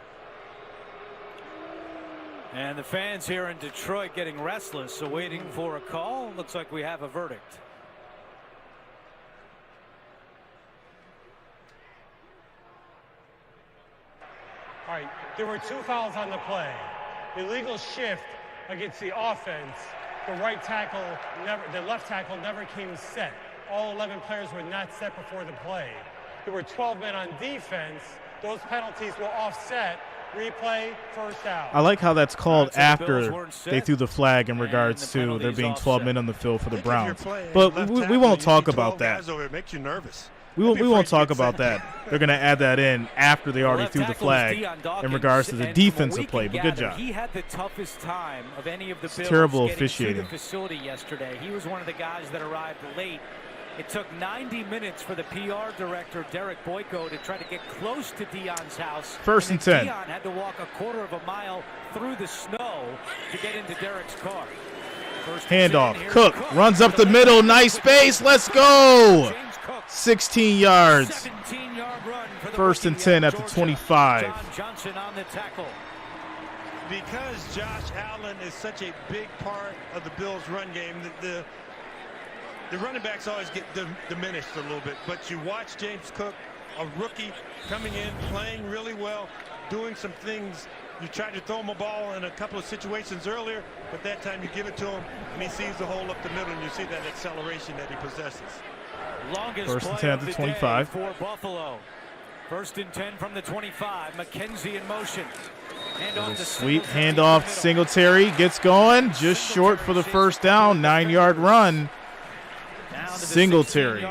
And the fans here in Detroit getting restless, waiting for a call. Looks like we have a verdict. All right, there were 2 fouls on the play. Illegal shift against the offense. The right tackle the left tackle never came set. All 11 players were not set before the play. There were 12 men on defense. Those penalties will offset. Replay, first down. I like how that's called after they threw the flag in regards to there being 12 men on the field for the Browns. But we won't talk about that. It makes you nervous. We won't talk about that. They're going to add that in after they already threw the flag in regards to the defensive play. But good job. He had the toughest time of any of the Bills terrible getting officiating. to the facility yesterday. He was one of the guys that arrived late. It took 90 minutes for the PR director, Derek Boyko, to try to get close to Dion's house. First and 10. Dion had to walk a quarter of a mile through the snow to get into Derek's car. Handoff. Cook runs up the middle. Nice space. Let's go. 16 yards. 17-yard run for the First and 10 at the 25. John Johnson on the tackle. Because Josh Allen is such a big part of the Bills' run game, the running backs always get diminished a little bit. But you watch James Cook a rookie coming in, playing really well, doing some things. You tried to throw him a ball in a couple of situations earlier, but that time you give it to him, and he sees the hole up the middle, and you see that acceleration that he possesses. Longest First and play 10 of at the the 25. day for Buffalo. First and 10 from the 25. McKenzie in motion. Sweet handoff. Singletary gets going. Just short for the first down. 9-yard run. Singletary.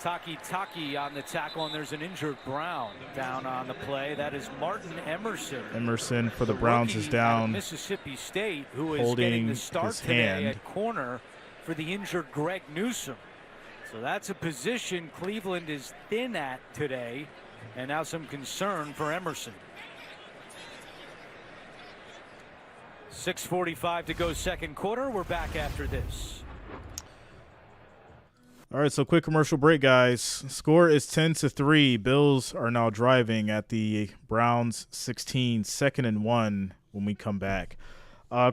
Taki on the tackle, and there's an injured Brown down on the play. That is Martin Emerson. Emerson for the Browns is down. Mississippi State, who is holding getting the start his today hand at corner for the injured Greg Newsome. So that's a position Cleveland is thin at today, and now some concern for Emerson. 6:45 to go second quarter. We're back after this. All right, so quick commercial break, guys. Score is 10-3. Bills are now driving at the Browns 16, 2nd and 1 when we come back.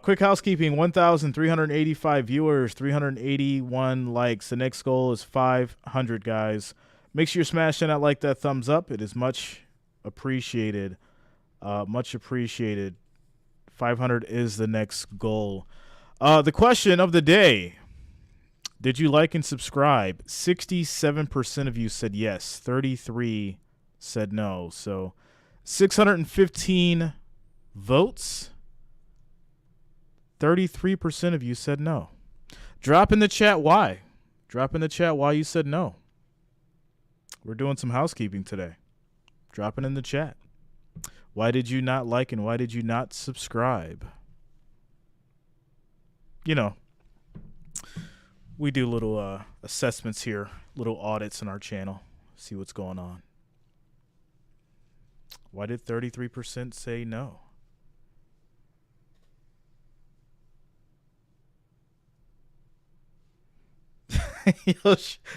Quick housekeeping, 1,385 viewers, 381 likes. The next goal is 500, guys. Make sure you're smashing that thumbs up. It is much appreciated. Much appreciated. 500 is the next goal. The question of the day. Did you like and subscribe? 67% of you said yes. 33 said no. So 615 votes. 33% of you said no. Drop in the chat why. Drop in the chat why you said no. We're doing some housekeeping today. Drop it in the chat. Why did you not like and why did you not subscribe? You know, we do little assessments here, little audits in our channel, see what's going on. Why did 33% say no?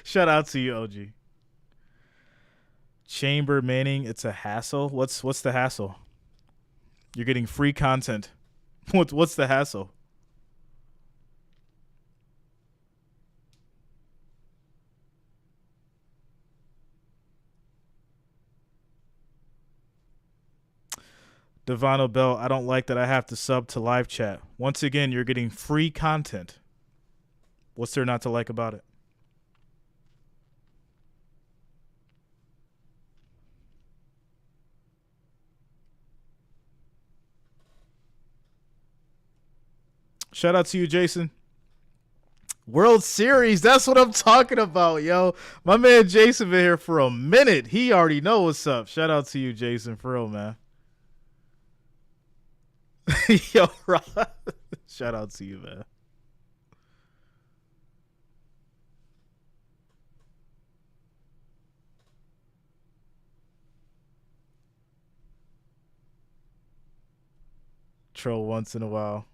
Shout out to you, OG. Chamber Manning, it's a hassle. What's the hassle? You're getting free content. What's the hassle? Devano Bell, I don't like that I have to sub to live chat. Once again, you're getting free content. What's there not to like about it? Shout out to you, Jason. World Series, that's what I'm talking about, yo. My man Jason been here for a minute. He already know what's up. Shout out to you, Jason, for real, man. Yo, Rob. Shout out to you, man. Troll once in a while.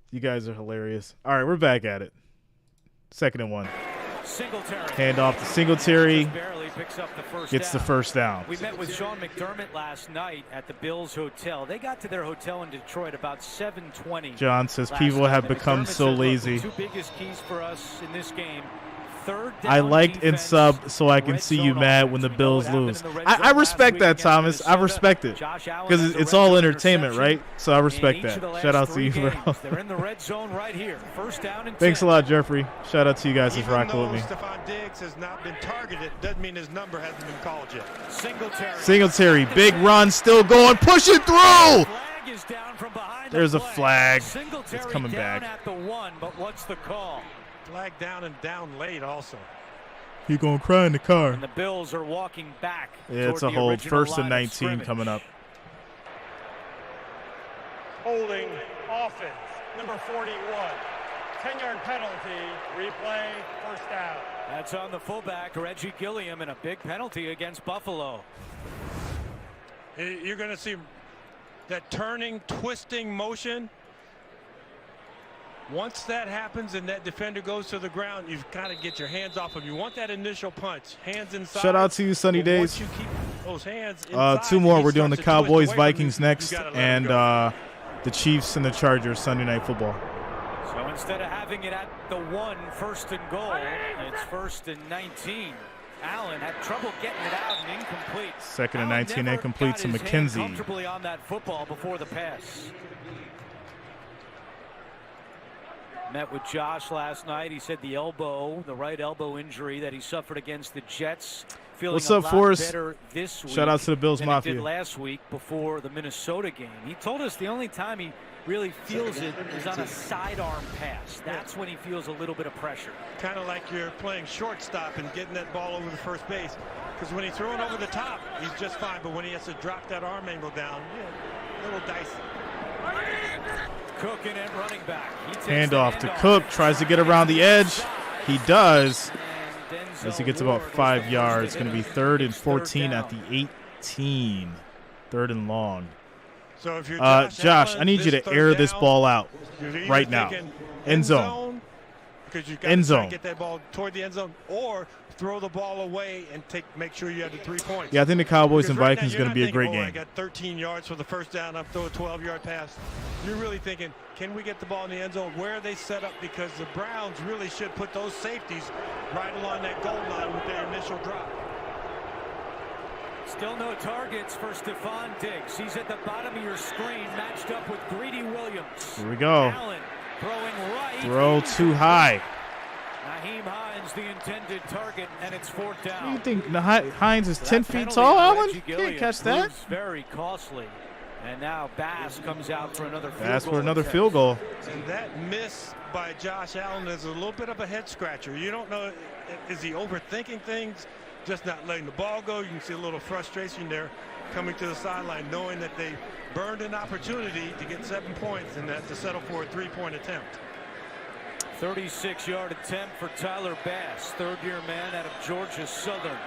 You guys are hilarious. All right, we're back at it. 2nd and 1. Singletary. Hand off to Singletary. Barely picks up the first Gets down. the first down. We met with Sean McDermott last night at the Bills Hotel. They got to their hotel in Detroit about 7:20. John says people have become so lazy. The two biggest keys for us in this game. Third down I liked and defense, subbed so I can red see you zone mad offense. when the We know Bills what happened lose. in the red I zone respect last that, week Thomas. against I respect it. Josh Allen Because has a it's red all zone entertainment, interception right? So I respect in each of the that. last Shout out to 3 you, bro. games. They're in the red zone right here. First down and Thanks 10. a lot, Jeffrey. Shout out to you guys that's Even rocking with though me. Stephon Diggs has not been targeted, doesn't mean his number hasn't been called yet. Singletary, big run, still going, push it through. Flag is down from behind There's the a play. flag. Singletary It's coming down back. at the 1, but what's the call? Flag down and down late also. He gonna cry in the car. And the Bills are walking back. Yeah, it's toward a the hold. original 1st and line of 19 scrimmage. coming up. Holding offense, number 41. 10-yard penalty, replay, first down. That's on the fullback, Reggie Gilliam, and a big penalty against Buffalo. You're going to see that turning, twisting motion. Once that happens and that defender goes to the ground, you've got to get your hands off him. You want that initial punch. Hands inside. Shout out to you, Sunny But Days. once you keep those hands inside, 2 more. he We're doing the starts to twist Cowboys, away from you. Vikings You next, gotta let him and go. the Chiefs and the Chargers Sunday Night Football. So instead of having it at the 1, 1st and goal, it's 1st and 19. Allen had trouble getting it out and incomplete. Second and Allen 19 never incomplete got to his hand McKenzie. comfortably on that football before the pass. Met with Josh last night. He said the right elbow injury that he suffered against the Jets. Feeling What's up, a lot Forrest? better this week Shout out to the Bills than Mafia. he did last week before the Minnesota game. He told us the only time he really feels it is on a sidearm pass. That's when he feels a little bit of pressure. Kind of like you're playing shortstop and getting that ball over the first base. Because when he's throwing over the top, he's just fine. But when he has to drop that arm angle down, a little dicey. Cook in at running back. Handoff to Cook. Tries to get around the edge. He does. As he gets about 5 yards. It's going to be 3rd and 14 at the 18. 3rd and long. So if you're Josh, I need you to air this ball out right now. End zone. Because you've got to get that ball toward the end zone, or throw the ball away and make sure you have the 3 points. Yeah, I think the Cowboys and Right Vikings now, are going to be a great thinking, game. I got 13 yards for the first down. I'm throwing a 12-yard pass. You're really thinking, can we get the ball in the end zone? Where are they set up? Because the Browns really should put those safeties right along that goal line with their initial drop. Still no targets for Stephon Diggs. He's at the bottom of your screen, matched up with Greedy Williams. Here we go. Allen throwing right. Throw too high. Naheem Hines, the intended target, and it's 4th down. You think Hines is 10 feet tall, Allen? Can't catch that. Very costly. And now Bass comes out for another field goal. Bass for another field goal. And that miss by Josh Allen is a little bit of a head scratcher. You don't know, is he overthinking things, just not letting the ball go? You can see a little frustration there coming to the sideline, knowing that they burned an opportunity to get 7 points and to settle for a 3-point attempt. 36-yard attempt for Tyler Bass, third-year man out of Georgia Southern.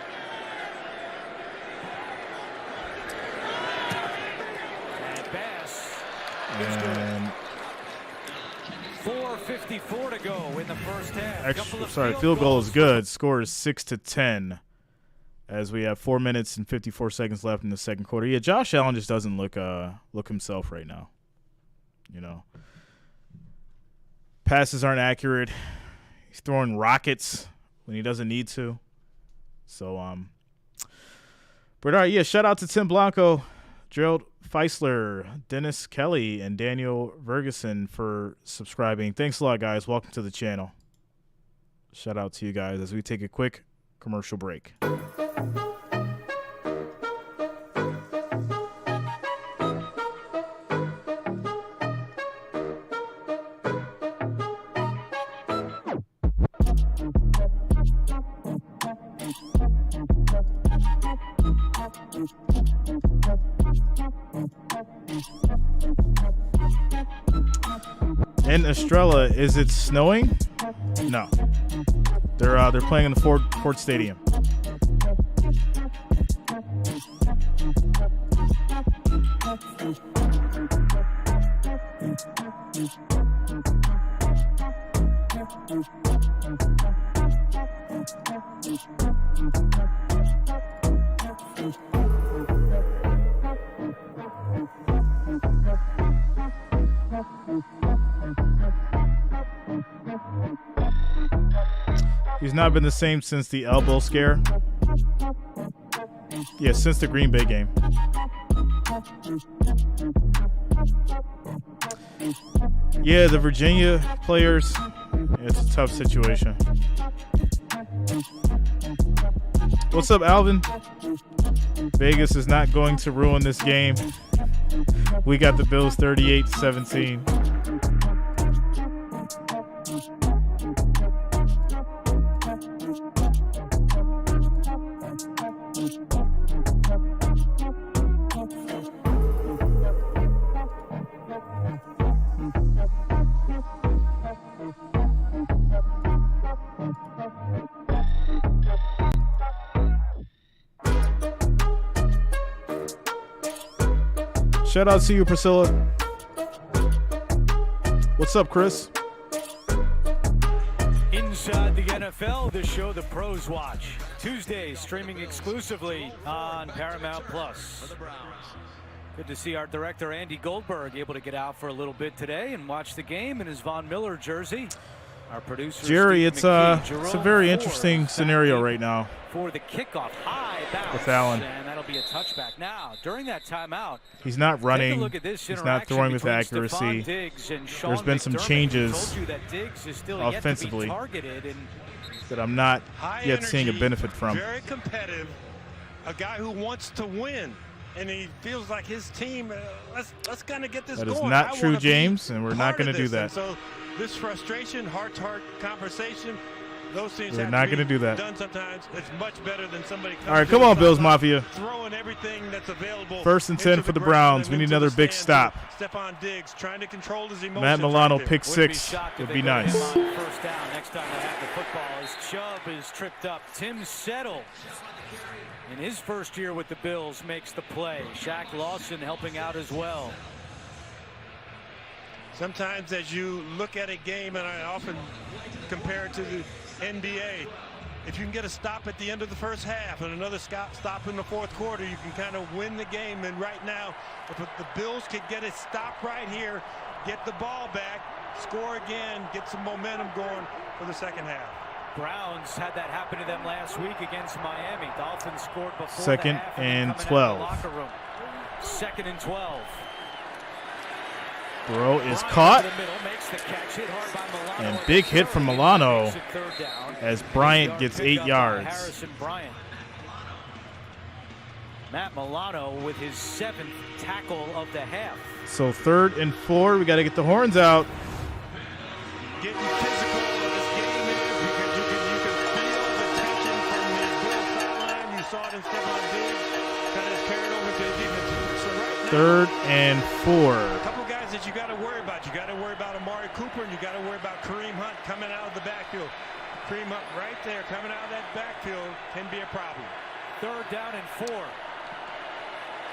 And Bass. And 4:54 to go in the first half. Field goal is good. Score is 6-10 as we have 4 minutes and 54 seconds left in the second quarter. Yeah, Josh Allen just doesn't look himself right now. You know, passes aren't accurate. He's throwing rockets when he doesn't need to. So, but all right, yeah, shout out to Tim Blanco, Gerald Feisler, Dennis Kelly, and Daniel Ferguson for subscribing. Thanks a lot, guys. Welcome to the channel. Shout out to you guys as we take a quick commercial break. In Estrella, is it snowing? No. They're playing in the Ford Stadium. He's not been the same since the elbow scare. Yeah, since the Green Bay game. Yeah, the Virginia players, it's a tough situation. What's up, Alvin? Vegas is not going to ruin this game. We got the Bills 38-17. Shout out to you, Priscilla. What's up, Chris? Inside the NFL, the show the pros watch. Tuesdays, streaming exclusively on Paramount Plus. Good to see our director, Andy Goldberg, able to get out for a little bit today and watch the game in his Von Miller jersey. Our producer, Jerry, Steve it's a very interesting scenario right now for the kickoff. High bounce. With Allen. And that'll be a touchback. Now, during that timeout, he's not running. take a look at this he's not throwing with accuracy. There's been some changes offensively that I'm not yet seeing a benefit from. Very competitive. A guy who wants to win. And he feels like his team, let's kind of get this going. going. That is not true, James, and we're not going to do that. And so this frustration, heart-to-heart conversation, those things we're not going to do that. Done sometimes. It's much better than somebody. All right, come on, Bills Mafia. Throwing everything that's available. 1st and 10 for the Browns. We need another big stop. Stephon Diggs trying to control his emotions. Matt Milano pick 6 would be nice. First down next time they have the football as Chubb is tripped up. Tim Settle, in his first year with the Bills, makes the play. Shaq Lawson helping out as well. Sometimes as you look at a game, and I often compare it to the NBA, if you can get a stop at the end of the first half and another stop in the fourth quarter, you can kind of win the game. And right now, if the Bills could get a stop right here, get the ball back, score again, get some momentum going for the second half. Browns had that happen to them last week against Miami. Dolphins scored before Second the half and 12. Locker room. 2nd and 12. Burrow is caught. And big hit from Milano as Bryant gets 8 yards. Harrison Bryant. Matt Milano with his 7th tackle of the half. So 3rd and 4. We got to get the horns out. Getting physical in this game because you can feel the tension from the Bills sideline. You saw it in Stephon Diggs. Kind of carried over to the defense. So right now, 3rd and 4. A couple guys that you got to worry about. You got to worry about Amari Cooper, and you got to worry about Kareem Hunt coming out of the backfield. Kareem Hunt right there coming out of that backfield can be a problem. 3rd down and 4.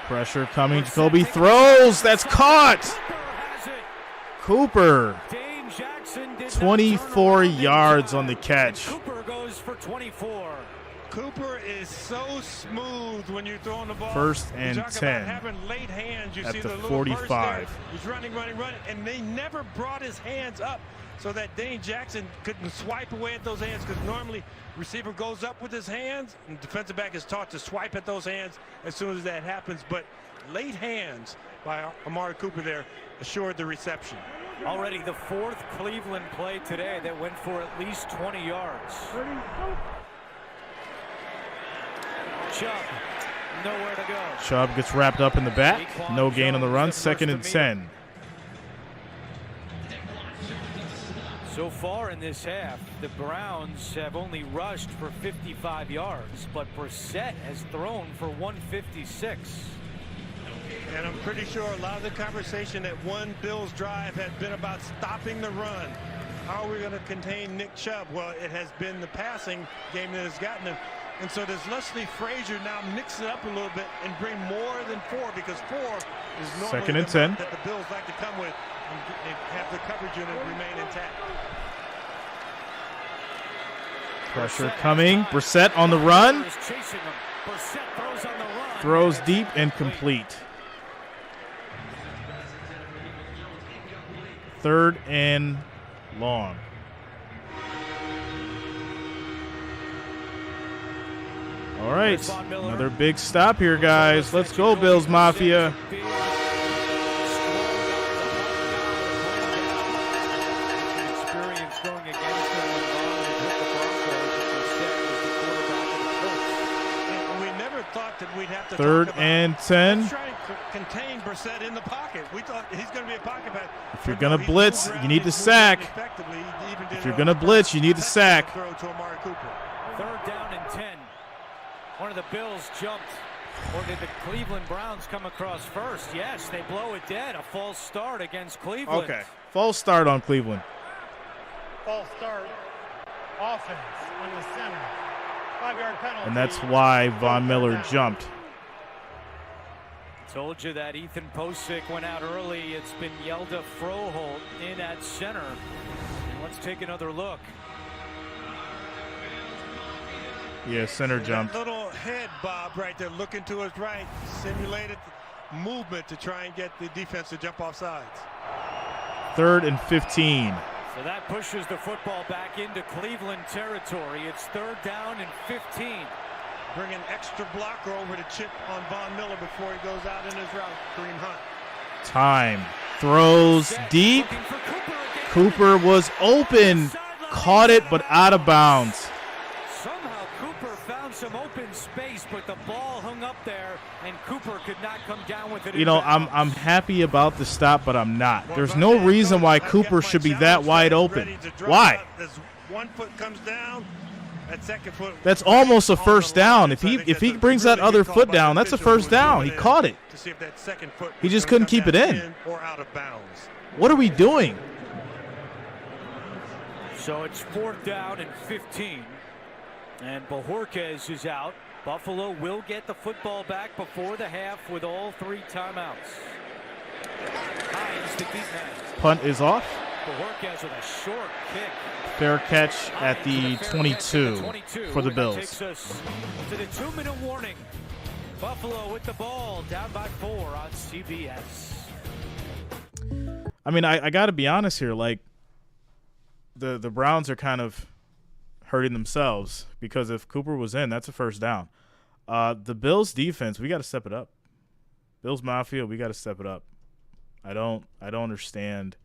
Pressure coming. Jacoby throws. That's caught. Cooper. 24 yards on the catch. Cooper goes for 24. Cooper is so smooth when you're throwing the ball. 1st and you talk 10. About having late hands. You at see the little 45. He's running, and they never brought his hands up so that Dane Jackson couldn't swipe away at those hands, because normally receiver goes up with his hands and defensive back is taught to swipe at those hands as soon as that happens. But late hands by Amari Cooper there assured the reception. Already the 4th Cleveland play today that went for at least 20 yards. Chubb, nowhere to go. Chubb gets wrapped up in the back. No gain on the run. 2nd and 10. So far in this half, the Browns have only rushed for 55 yards, but Brissett has thrown for 156. And I'm pretty sure a lot of the conversation at one Bills drive had been about stopping the run. How are we going to contain Nick Chubb? Well, it has been the passing game that has gotten him. And so does Leslie Frazier now mix it up a little bit and bring more than 4, because 4 is normally 2nd and 10. that the Bills like to come with and have the coverage unit remain intact. Pressure coming. Brissett on the run. Throws deep and complete. 3rd and long. All right, another big stop here, guys. Let's go, Bills Mafia. We'd have to 3rd and 10. Try and contain Brissett in the pocket. We thought he's going to be a pocket back. If you're going to blitz, you need to sack. If you're going to blitz, you need to sack. Throw to Amari Cooper. 3rd down and 10. One of the Bills jumped. Or did the Cleveland Browns come across first? Yes, they blow it dead. A false start against Cleveland. Okay, false start on Cleveland. False start. Offense on the center. 5-yard penalty. And that's why Von Miller jumped. Told you that Ethan Posick went out early. It's been Yelda Froholt in at center. And let's take another look. Yeah, center jumped. That little head bob right there, looking to his right, simulated movement to try and get the defense to jump off sides. 3rd and 15. So that pushes the football back into Cleveland territory. It's 3rd down and 15. bring an extra blocker over to chip on Von Miller before he goes out in his route. Kareem Hunt. Time. Throws deep. Cooper was open. Caught it, but out of bounds. Somehow Cooper found some open space, but the ball hung up there, and Cooper could not come down with it. You know, I'm happy about the stop, but I'm not. There's no reason why Cooper should be that wide open. Why? As one foot comes down, that second foot. That's almost a first down. If he brings that other foot down, that's a first down. He caught it. To see if that second foot He just couldn't keep it in. Or out of bounds. What are we doing? So it's 4th down and 15. And Bojorquez is out. Buffalo will get the football back before the half with all 3 timeouts. Hines, the deep man. Punt is off. Bojorquez with a short kick. Fair catch at the 22 for the Bills. Takes us to the 2-minute warning. Buffalo with the ball, down by 4 on CBS. I mean, I got to be honest here. Like, the Browns are kind of hurting themselves because if Cooper was in, that's a first down. The Bills defense, we got to step it up. Bills Mafia, we got to step it up. I don't understand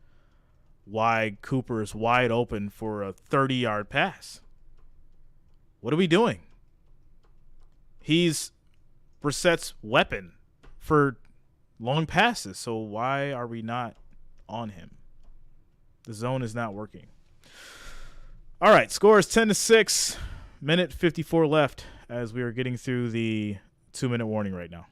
why Cooper is wide open for a 30-yard pass. What are we doing? He's Brissett's weapon for long passes, so why are we not on him? The zone is not working. All right, score is 10-6. Minute 54 left as we are getting through the 2-minute warning right now.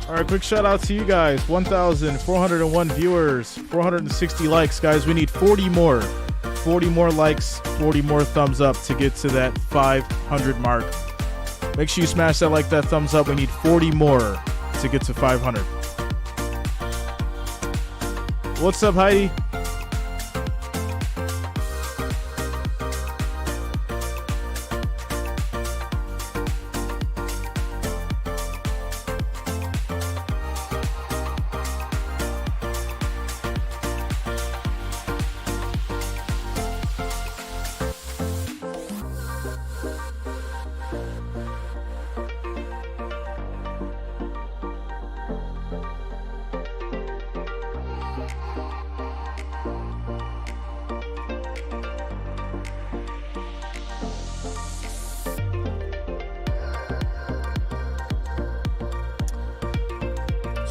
All right, quick shout out to you guys. 1,401 viewers, 460 likes. Guys, we need 40 more. 40 more likes, 40 more thumbs up to get to that 500 mark. Make sure you smash that like, that thumbs up. We need 40 more to get to 500. What's up, Heidi?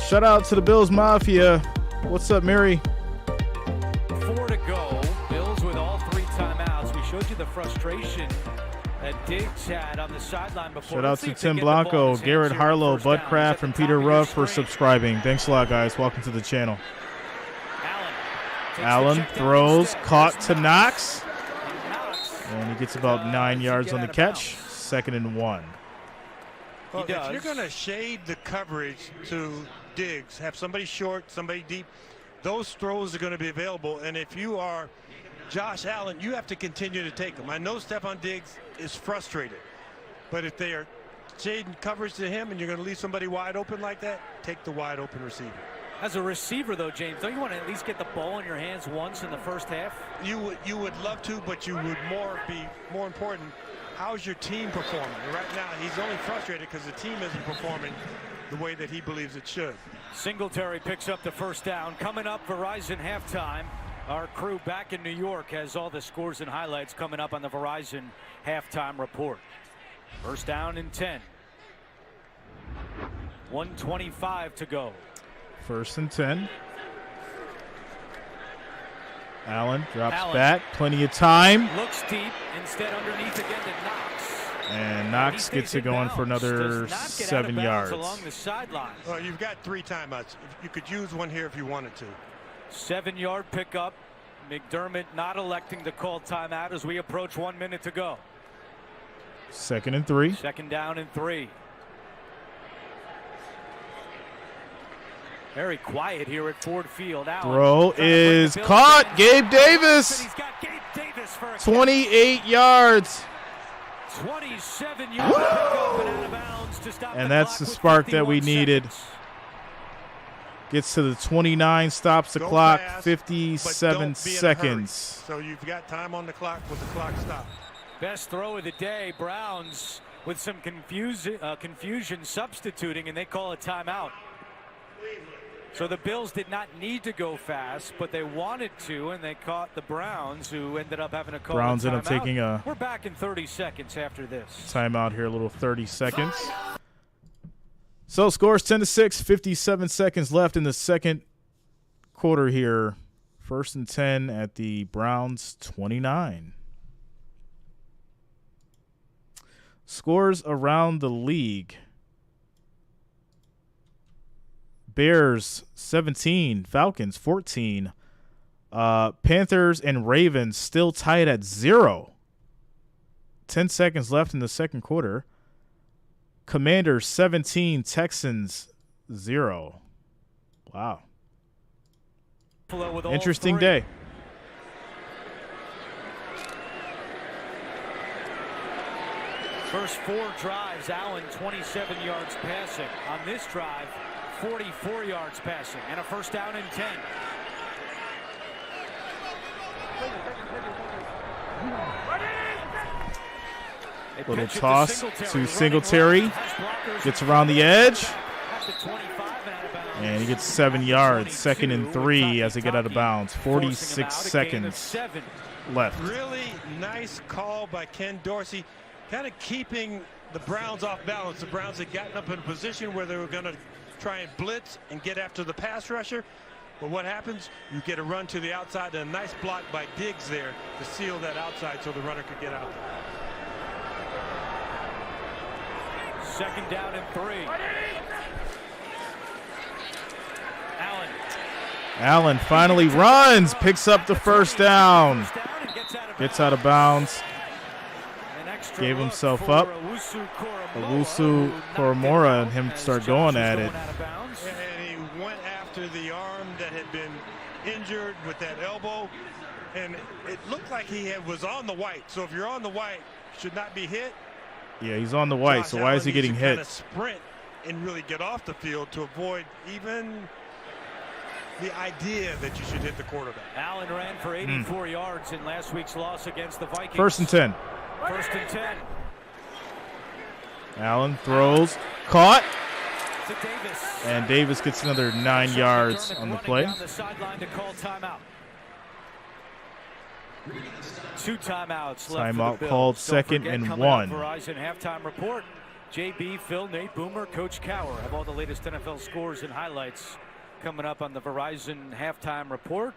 Shout out to the Bills Mafia. What's up, Mary? 4 to go. Bills with all 3 timeouts. We showed you the frustration that Diggs had on the sideline before. Shout out to Tim Blanco, Garrett Harlow, Bud Kraft, and Peter Ruff for subscribing. Thanks a lot, guys. Welcome to the channel. Allen throws, caught to Knox. And he gets about 9 yards on the catch. 2nd and 1. Well, if you're going to shade the coverage to Diggs, have somebody short, somebody deep, those throws are going to be available. And if you are Josh Allen, you have to continue to take them. I know Stephon Diggs is frustrated, but if they are shading coverage to him and you're going to leave somebody wide open like that, take the wide open receiver. As a receiver, though, James, don't you want to at least get the ball in your hands once in the first half? You would love to, but you would be more important. How's your team performing? Right now, he's only frustrated because the team isn't performing the way that he believes it should. Singletary picks up the first down. Coming up, Verizon halftime. Our crew back in New York has all the scores and highlights coming up on the Verizon halftime report. First down and 10. 1:25 to go. 1st and 10. Allen drops back. Plenty of time. Looks deep. Instead underneath again to Knox. And Knox gets it going for another 7 yards. Along the sideline. Well, you've got 3 timeouts. You could use one here if you wanted to. 7-yard pickup. McDermott not electing to call timeout as we approach 1 minute to go. 2nd and 3. 2nd down and 3. Very quiet here at Ford Field. Allen Throw is caught. Gabe Davis. He's got Gabe Davis for a 28 yards. 27-yard pickup and out of bounds to stop And that's the spark that we needed. Gets to the 29, stops the clock, fast, 57 seconds. So you've got time on the clock with the clock stopped. Best throw of the day. Browns with some confusion substituting, and they call a timeout. So the Bills did not need to go fast, but they wanted to, and they caught the Browns, who ended up having to call Browns a end up timeout. taking a We're back in 30 seconds after this. timeout here, a little 30 seconds. So scores 10-6, 57 seconds left in the second quarter here. 1st and 10 at the Browns 29. Scores around the league. Bears 17, Falcons 14. Panthers and Ravens still tied at 0. 10 seconds left in the second quarter. Commanders 17, Texans 0. Wow. Interesting day. First 4 drives, Allen 27 yards passing. On this drive, 44 yards passing and a 1st down and 10. Little toss to Singletary. Gets around the edge. And he gets 7 yards. 2nd and 3 as they get out of bounds. 46 seconds left. Really nice call by Ken Dorsey, kind of keeping the Browns off balance. The Browns had gotten up in a position where they were going to try and blitz and get after the pass rusher. But what happens? You get a run to the outside and a nice block by Diggs there to seal that outside so the runner could get out there. 2nd down and 3. Allen finally runs, picks up the 1st down. Gets out of bounds. Gave himself up. Owusu Koromora and him start going at it. And he went after the arm that had been injured with that elbow. And it looked like he was on the white. So if you're on the white, should not be hit. Yeah, he's on the white, so why is he getting hit? Kind of sprint and really get off the field to avoid even the idea that you should hit the quarterback. Allen ran for 84 yards in last week's loss against the Vikings. 1st and 10. 1st and 10. Allen throws, caught, To Davis. and Davis gets another 9 yards on the play. Down the sideline to call timeout. 2 timeouts left. Timeout for the Bills. called, Don't 2nd forget, and coming up, 1. Verizon halftime report. JB, Phil, Nate Boomer, Coach Cower have all the latest NFL scores and highlights coming up on the Verizon halftime report.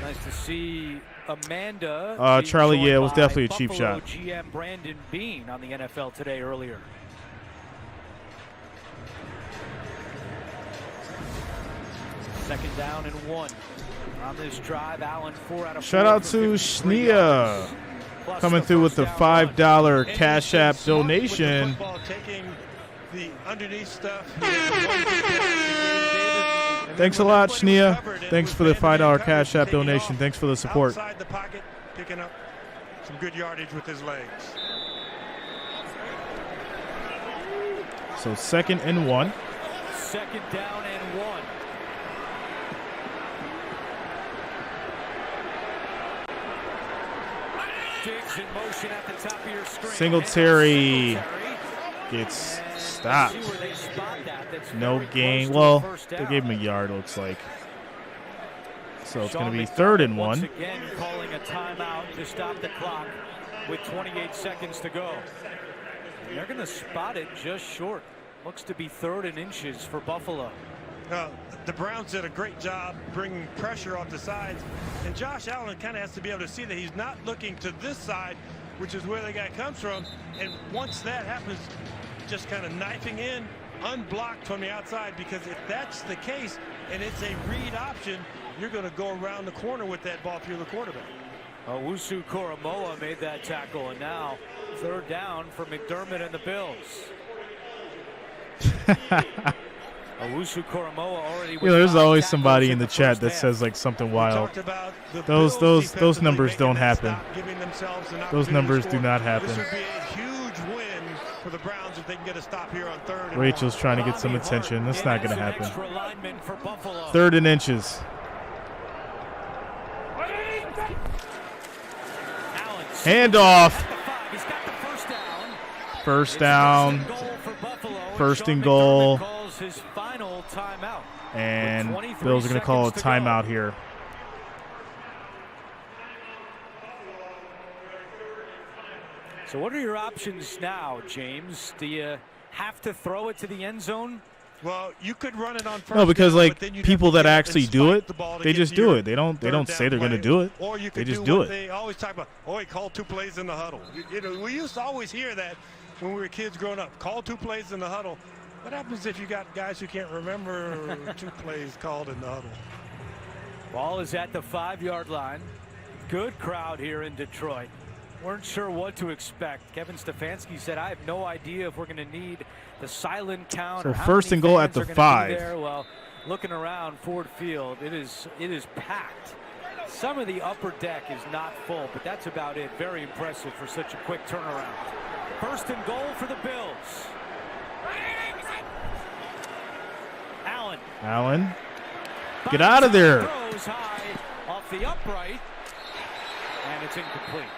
Nice to see Amanda. Charlie, yeah, it was definitely a cheap Buffalo shot. GM Brandon Beane on the NFL Today earlier. Second down and 1. On this drive, Allen 4 out of 4. Shout out to Shnia coming through with the $5 Cash App donation. Taking the underneath stuff. Thanks a lot, Shnia. Thanks for the $5 Cash App donation. Thanks for the support. Outside the pocket, picking up some good yardage with his legs. So 2nd and 1. 2nd down and 1. Diggs in motion at the top of your screen. Singletary gets stopped. No gain. Well, they gave him a yard, looks like. So it's going to be 3rd and 1. Once again calling a timeout to stop the clock with 28 seconds to go. They're going to spot it just short. Looks to be 3rd and inches for Buffalo. The Browns did a great job bringing pressure off the sides, and Josh Allen kind of has to be able to see that he's not looking to this side, which is where the guy comes from, and once that happens, just kind of knifing in, unblocked from the outside, because if that's the case and it's a read option, you're going to go around the corner with that ball if you're the quarterback. Owusu Koromoa made that tackle, and now third down for McDermott and the Bills. Owusu Koromoa already. There's always somebody in the chat that says like something wild. Those numbers don't happen. Those numbers do not happen. This would be a huge win for the Browns if they can get a stop here on third. Rachel's trying to get some attention. That's not going to happen. 3rd and inches. Handoff. First down. 1st and goal. And Bills are going to call a timeout here. So what are your options now, James? Do you have to throw it to the end zone? Well, you could run it on first. No, because down, like people that actually do it, they just do it. They don't say they're going to do it. Or you could they just do it. They always talk about, he called 2 plays in the huddle. We used to always hear that when we were kids growing up. Call 2 plays in the huddle. What happens if you got guys who can't remember 2 plays called in the huddle? Ball is at the 5-yard line. Good crowd here in Detroit. Weren't sure what to expect. Kevin Stefanski said, I have no idea if we're going to need the silent count. So 1st and goal at the 5. Well, looking around Ford Field, it is packed. Some of the upper deck is not full, but that's about it. Very impressive for such a quick turnaround. 1st and goal for the Bills. Allen. Get out of there. Throws high off the upright, and it's incomplete.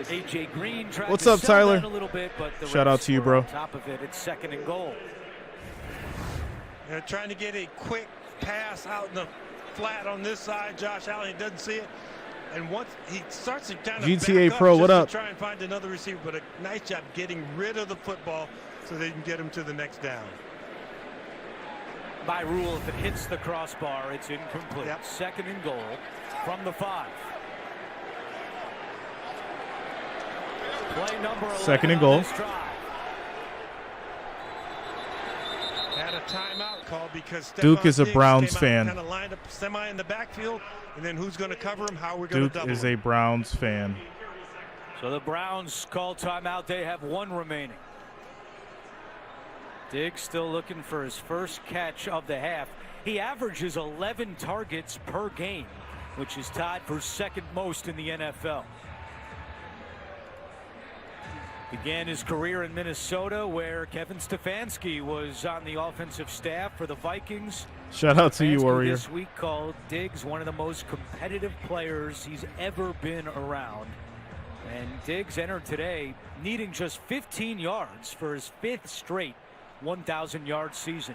AJ Green tried What's to up, Tyler? a little bit, but the shout out to you, bro. On top of it, it's 2nd and goal. They're trying to get a quick pass out in the flat on this side. Josh Allen, he doesn't see it. And once he starts to kind of GTA back Pro, up what just up? to try and find another receiver, but a nice job getting rid of the football so they can get him to the next down. By rule, if it hits the crossbar, it's incomplete. Yep. 2nd and goal from the 5. Play number 11 2nd and goal. on this drive. Had a timeout call because Duke is a Diggs Browns came out, fan. kind of lined up semi in the backfield, and then who's going to cover him? How we're going to Duke double is him. a Browns fan. So the Browns call timeout. They have 1 remaining. Diggs still looking for his first catch of the half. He averages 11 targets per game, which is tied for 2nd most in the NFL. Began his career in Minnesota, where Kevin Stefanski was on the offensive staff for the Vikings. Shout out to you, Stefanski Warrior. This week called Diggs one of the most competitive players he's ever been around. And Diggs entered today needing just 15 yards for his 5th straight 1,000-yard season.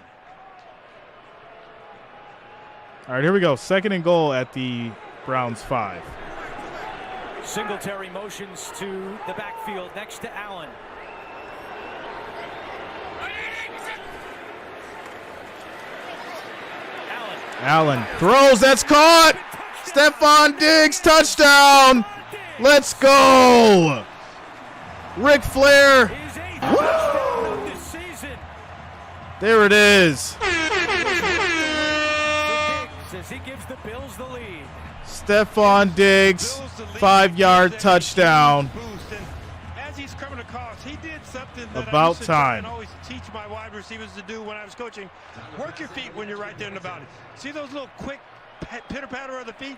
All right, here we go. 2nd and goal at the Browns 5. Singletary motions to the backfield next to Allen. Allen throws. That's caught. Stephon Diggs, touchdown. Let's go. Ric Flair. Woo! There it is. As he gives the Bills the lead. Stephon Diggs, 5-yard touchdown. As he's coming across, he did something that About I used to try and time. always teach my wide receivers to do when I was coaching. Work your feet when you're right there in the boundary. See those little quick pitter-patter of the feet?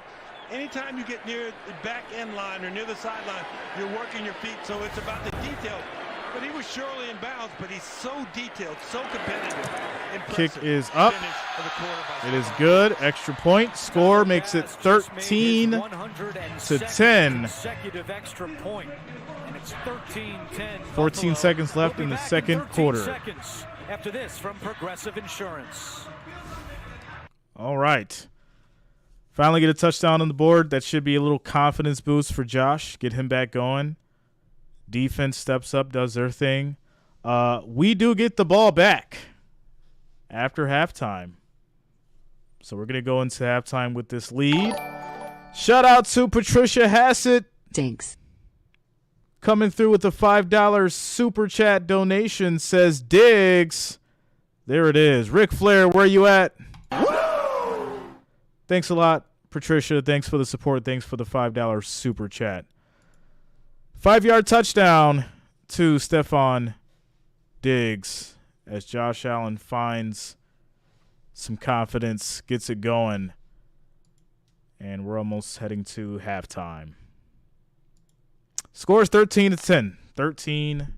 Anytime you get near the back end line or near the sideline, you're working your feet, so it's about the detail. But he was surely in bounds, but he's so detailed, so competitive. Kick is up. It is good. Extra point. Score makes it 13-10. Consecutive extra point, and it's 13-10. 14 seconds left in the second quarter. Seconds after this from Progressive Insurance. All right. Finally get a touchdown on the board. That should be a little confidence boost for Josh. Get him back going. Defense steps up, does their thing. We do get the ball back after halftime. So we're going to go into halftime with this lead. Shout out to Patricia Hassett. Thanks. Coming through with the $5 super chat donation, says Diggs. There it is. Ric Flair, where you at? Thanks a lot, Patricia. Thanks for the support. Thanks for the $5 super chat. 5-yard touchdown to Stephon Diggs as Josh Allen finds some confidence, gets it going, and we're almost heading to halftime. Score is 13-10. 13-10.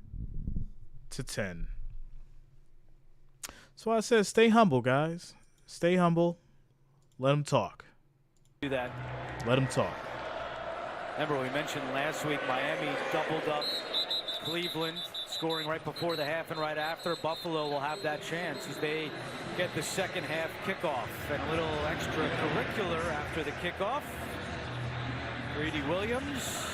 That's why I said stay humble, guys. Stay humble. Let them talk. Do that. Let them talk. Remember, we mentioned last week Miami doubled up Cleveland, scoring right before the half and right after. Buffalo will have that chance as they get the second half kickoff. And a little extracurricular after the kickoff. Greedy Williams.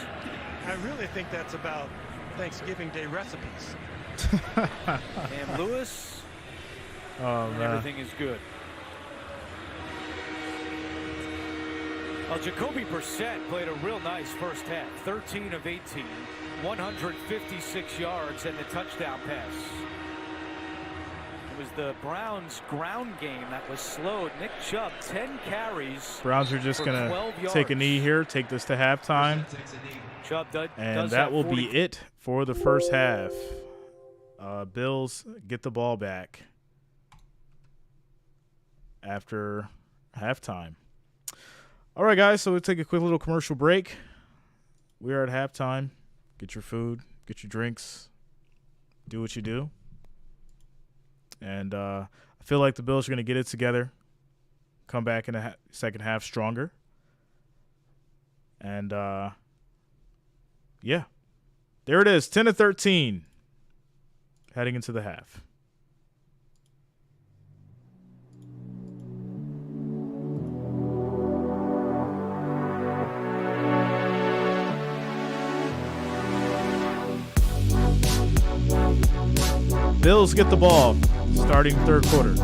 I really think that's about Thanksgiving Day recipes. And Lewis. Oh, and man. everything is good. Well, Jacoby Brissett played a real nice first half. 13 of 18, 156 yards, and the touchdown pass. It was the Browns' ground game that was slowed. Nick Chubb, 10 carries. Browns are just going to take a knee here, take this to halftime. Chubb and that will be it for the first half. Bills get the ball back after halftime. All right, guys, so we'll take a quick little commercial break. We are at halftime. Get your food, get your drinks, do what you do. And I feel like the Bills are going to get it together, come back in the second half stronger. And, yeah, there it is, 10-13, heading into the half. Bills get the ball starting third quarter.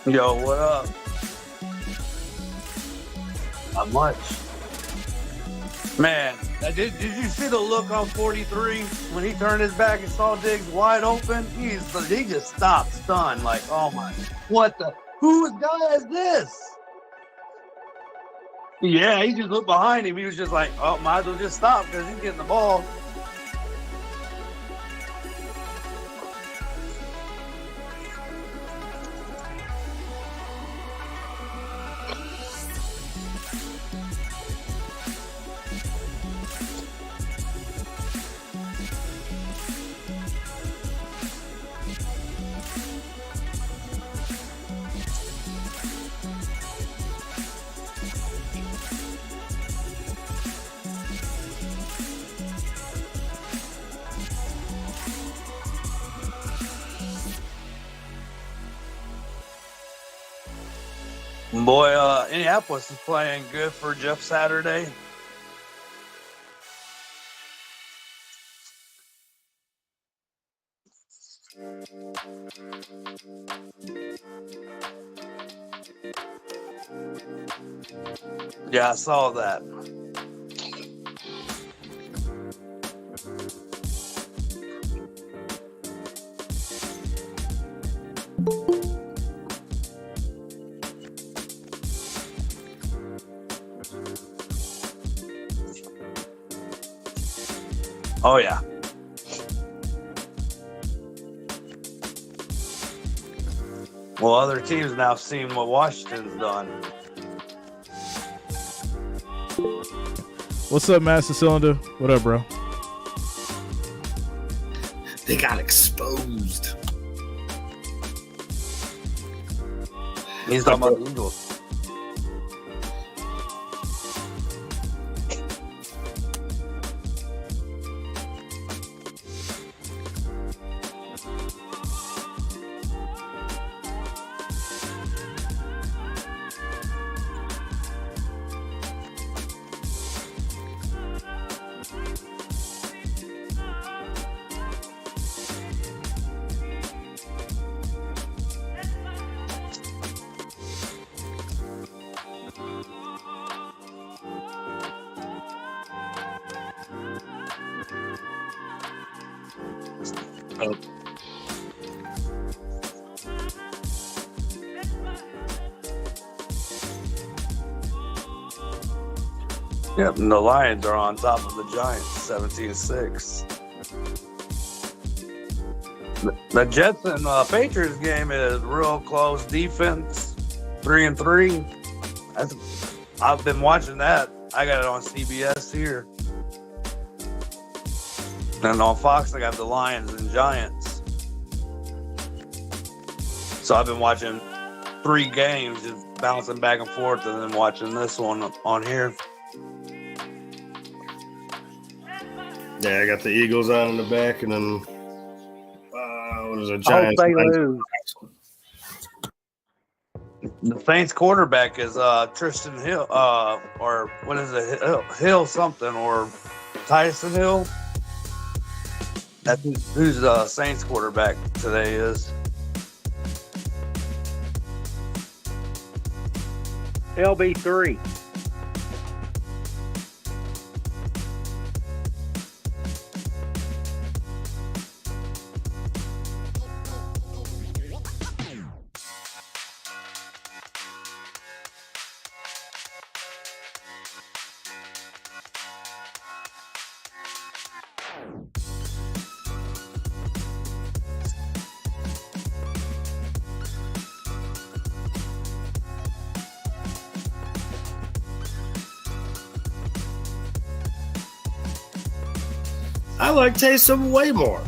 Yo, what up? Not much. Man, did you see the look on 43 when he turned his back and saw Diggs wide open? He just stopped stunned, like, oh my, what the, whose guy is this? Yeah, he just looked behind him. He was just like, oh, might as well just stop because he's getting the ball. Boy, Indianapolis is playing good for Jeff Saturday. Yeah, I saw that. Oh, yeah. Well, other teams now have seen what Washington's done. What's up, Master Cylinder? What up, bro? They got exposed. He's talking about the Eagles. Yep, and the Lions are on top of the Giants, 17-6. The Jets and Patriots game is real close defense, 3-3. I've been watching that. I got it on CBS here. And on Fox, I got the Lions and Giants. So I've been watching 3 games, just bouncing back and forth, and then watching this one on here. Yeah, I got the Eagles on in the back, and then what is it? Giants. Giants. They lose. The Saints quarterback is Tristan Hill, or what is it? Hill something, or Tyson Hill. That's who's the Saints quarterback today is. LB3. I like Taysom way more.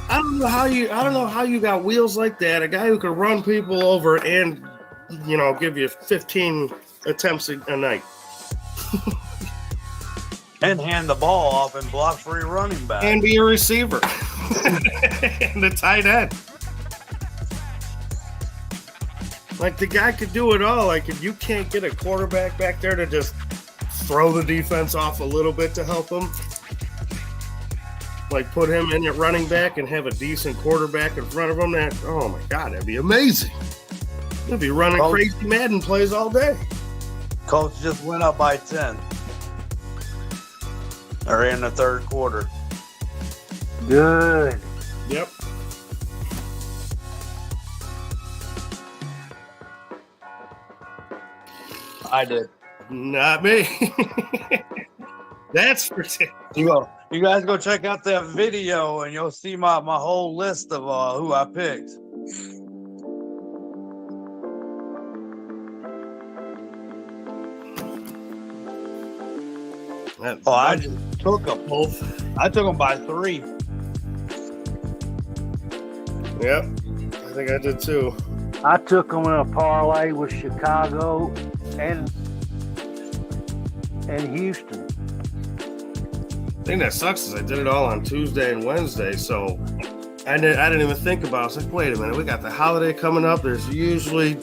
I don't know how you got wheels like that. A guy who can run people over and, give you 15 attempts a night. And hand the ball off and block for your running back. And be a receiver. And the tight end. Like, the guy could do it all. Like, if you can't get a quarterback back there to just throw the defense off a little bit to help him, like put him in at running back and have a decent quarterback in front of him, oh my God, that'd be amazing. They'd be running crazy Madden plays all day. Colts just went up by 10. They're in the third quarter. Good. Yep. I did. Not me. That's for you guys go check out that video and you'll see my whole list of who I picked. I just took them both. I took them by 3. Yep. I think I did too. I took them in a parlay with Chicago and Houston. The thing that sucks is I did it all on Tuesday and Wednesday, so I didn't even think about it. I was like, wait a minute, we got the holiday coming up. There's usually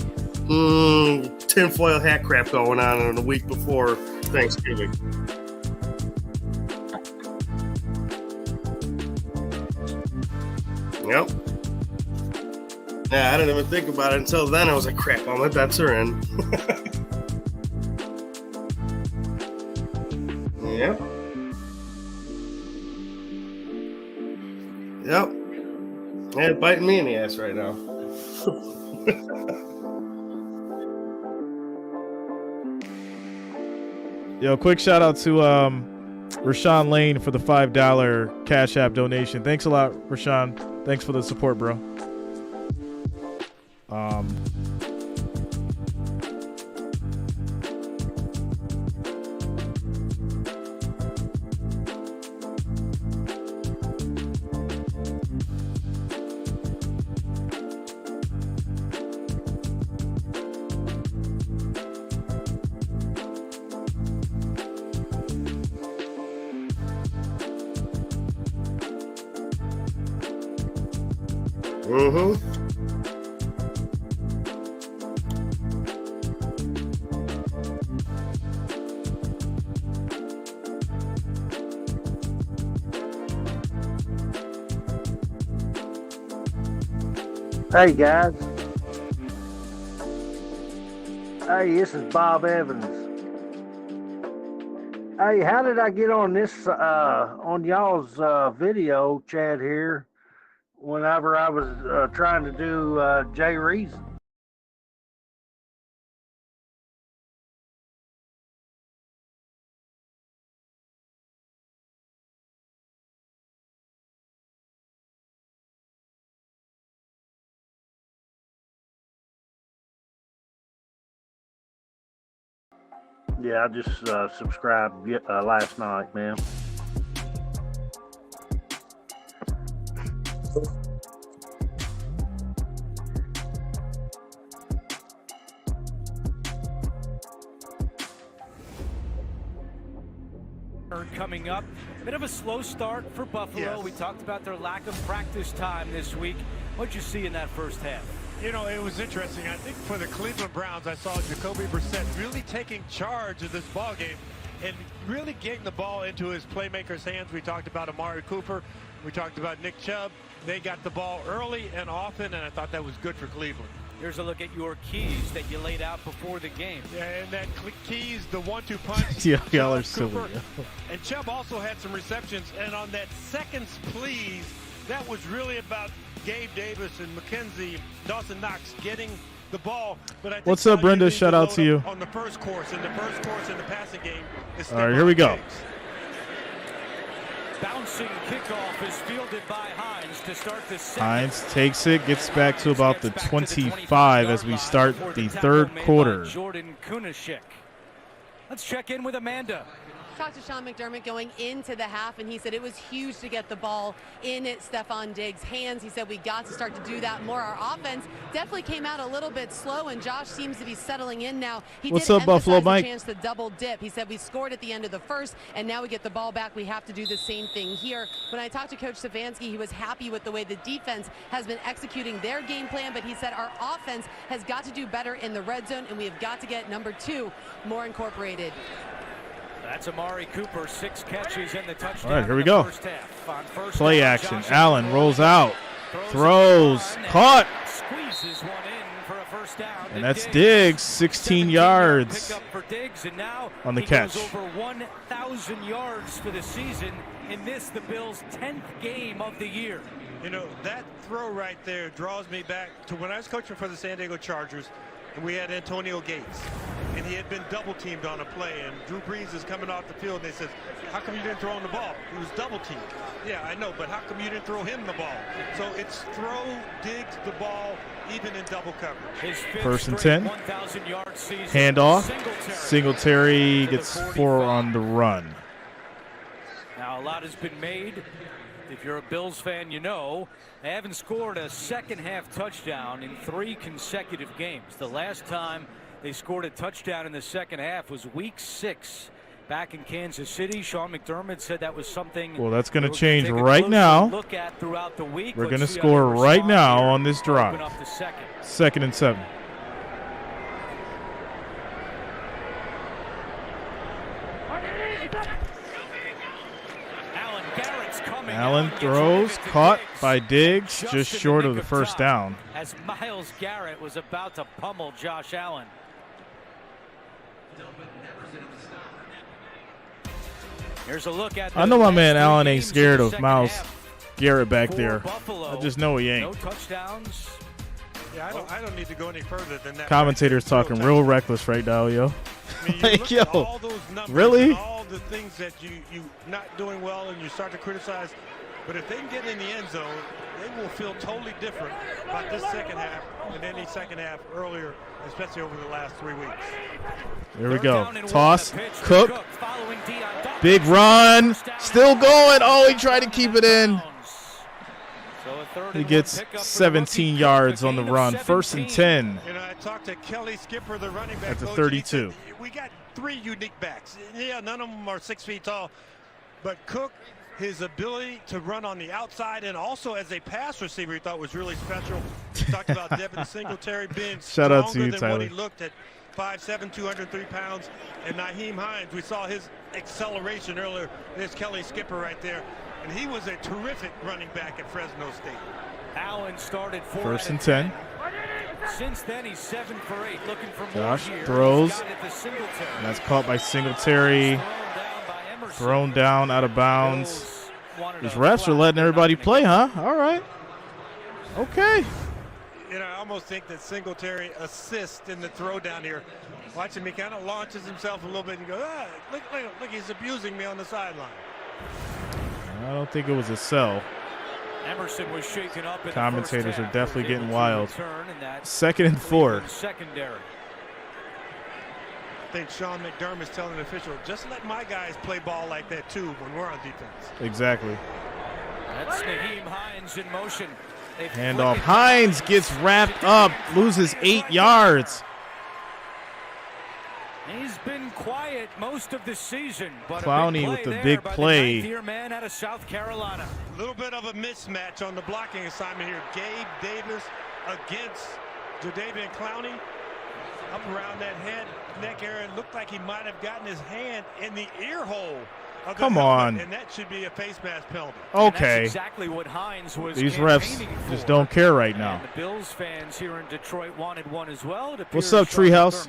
tinfoil hat crap going on the week before Thanksgiving. Yep. Yeah, I didn't even think about it until then. I was like, crap, all my bets are in. Yep. Yep. Yeah, it's biting me in the ass right now. Yo, quick shout out to Rashawn Lane for the $5 Cash App donation. Thanks a lot, Rashawn. Thanks for the support, bro. Hey guys. Hey, this is Bob Evans. Hey, how did I get on this on y'all's video chat here whenever I was trying to do Jay Reason? Yeah, I just subscribed last night, man. Coming up, a bit of a slow start for Buffalo. Yes. We talked about their lack of practice time this week. What'd you see in that first half? You know, it was interesting. I think for the Cleveland Browns, I saw Jacoby Brissett really taking charge of this ball game and really getting the ball into his playmakers' hands. We talked about Amari Cooper. We talked about Nick Chubb. They got the ball early and often, and I thought that was good for Cleveland. Here's a look at your keys that you laid out before the game. Yeah, and that keys, the 1-2 punch. Yeah, y'all are silly. And Chubb also had some receptions. And on that second please, that was really about Gabe Davis and McKenzie, Dawson Knox getting the ball. But I think what's up, Brenda? Shout out to you. On the first course, in the passing game. All right, here we go. Bouncing kickoff is fielded by Hines to start the second. Hines takes it, gets back to about the 25 as we start the third quarter. Jordan Kunashik. Let's check in with Amanda. talked to Sean McDermott going into the half, and he said it was huge to get the ball in Stephon Diggs' hands. He said we got to start to do that more. Our offense definitely came out a little bit slow, and Josh seems to be settling in now. What's up, Buffalo Mike? Chance to double dip. He said we scored at the end of the first, and now we get the ball back. We have to do the same thing here. When I talked to Coach Stefanski, he was happy with the way the defense has been executing their game plan, but he said our offense has got to do better in the red zone, and we have got to get number 2 more incorporated. That's Amari Cooper, 6 catches and the touchdown. All right, here we go. Play action. Josh Allen rolls out, throws, caught. Squeezes one in for a first down. And that's Diggs, 16 yards Pick up for Diggs, and now on the he catch. goes over 1,000 yards for the season in this, the Bills' 10th game of the year. You know, that throw right there draws me back to when I was coaching for the San Diego Chargers, and we had Antonio Gates, and he had been double-teamed on a play, and Drew Brees is coming off the field, and they says, how come you didn't throw him the ball? He was double-teamed. Yeah, I know, but how come you didn't throw him the ball? So it's throw Diggs the ball, even in double coverage. First and 10. Handoff. Singletary gets 4 on the run. Now, a lot has been made. If you're a Bills fan, you know they haven't scored a second-half touchdown in 3 consecutive games. The last time they scored a touchdown in the second half was Week 6 back in Kansas City. Sean McDermott said that was something. Well, that's going to change right now. Look at throughout the week. We're going to score right now on this drive. Up the second. 2nd and 7. Allen throws, caught by Diggs, just short of the first down. As Myles Garrett was about to pummel Josh Allen. Here's a look at. I know my man Allen ain't scared of Myles Garrett back there. I just know he ain't. No touchdowns. Yeah, I don't need to go any further than that. Commentators talking real reckless right now, yo. I mean, like, yo, all those numbers, really? All the things that you not doing well and you start to criticize. But if they can get in the end zone, they will feel totally different about this second half than any second half earlier, especially over the last 3 weeks. Here we go. Toss. Cook. Big run. Still going. Oh, he tried to keep it in. He gets 17 yards on the run. 1st and 10. You know, I talked to Kelly Skipper, the running back. At the 32. We got 3 unique backs. Yeah, none of them are 6 feet tall. But Cook, his ability to run on the outside and also as a pass receiver, he thought was really special. We talked about Devin Singletary being Shout out to stronger you, than Tyler. what he looked at 5'7", 203 pounds. And Nyheim Hines, we saw his acceleration earlier. There's Kelly Skipper right there. And he was a terrific running back at Fresno State. Allen started 1st and 10. Since then, he's 7 for 8, looking for more. Josh here. throws. And that's caught by Singletary. Thrown down out of bounds. These refs are letting everybody play, huh? All right. Okay. You know, I almost think that Singletary assists in the throw down here. Watch him, he kind of launches himself a little bit and goes, look, he's abusing me on the sideline. I don't think it was a sell. Emerson was shaken up. Commentators are definitely getting wild. 2nd and 4. Secondary. I think Sean McDermott's telling the official, just let my guys play ball like that too when we're on defense. Exactly. That's Nyheim Hines in motion. Handoff. Hines gets wrapped up, loses 8 yards. He's been quiet most of the season, but Clowney with the big play. The man out of South Carolina. A little bit of a mismatch on the blocking assignment here. Gabe Davis against Jadeveon Clowney. Up around that head, neck area. It looked like he might have gotten his hand in the ear hole. Come on. And that should be a face mask penalty. Okay. That's exactly what Hines was. These refs just don't care right now. And the Bills fans here in Detroit wanted one as well. What's up, Treehouse?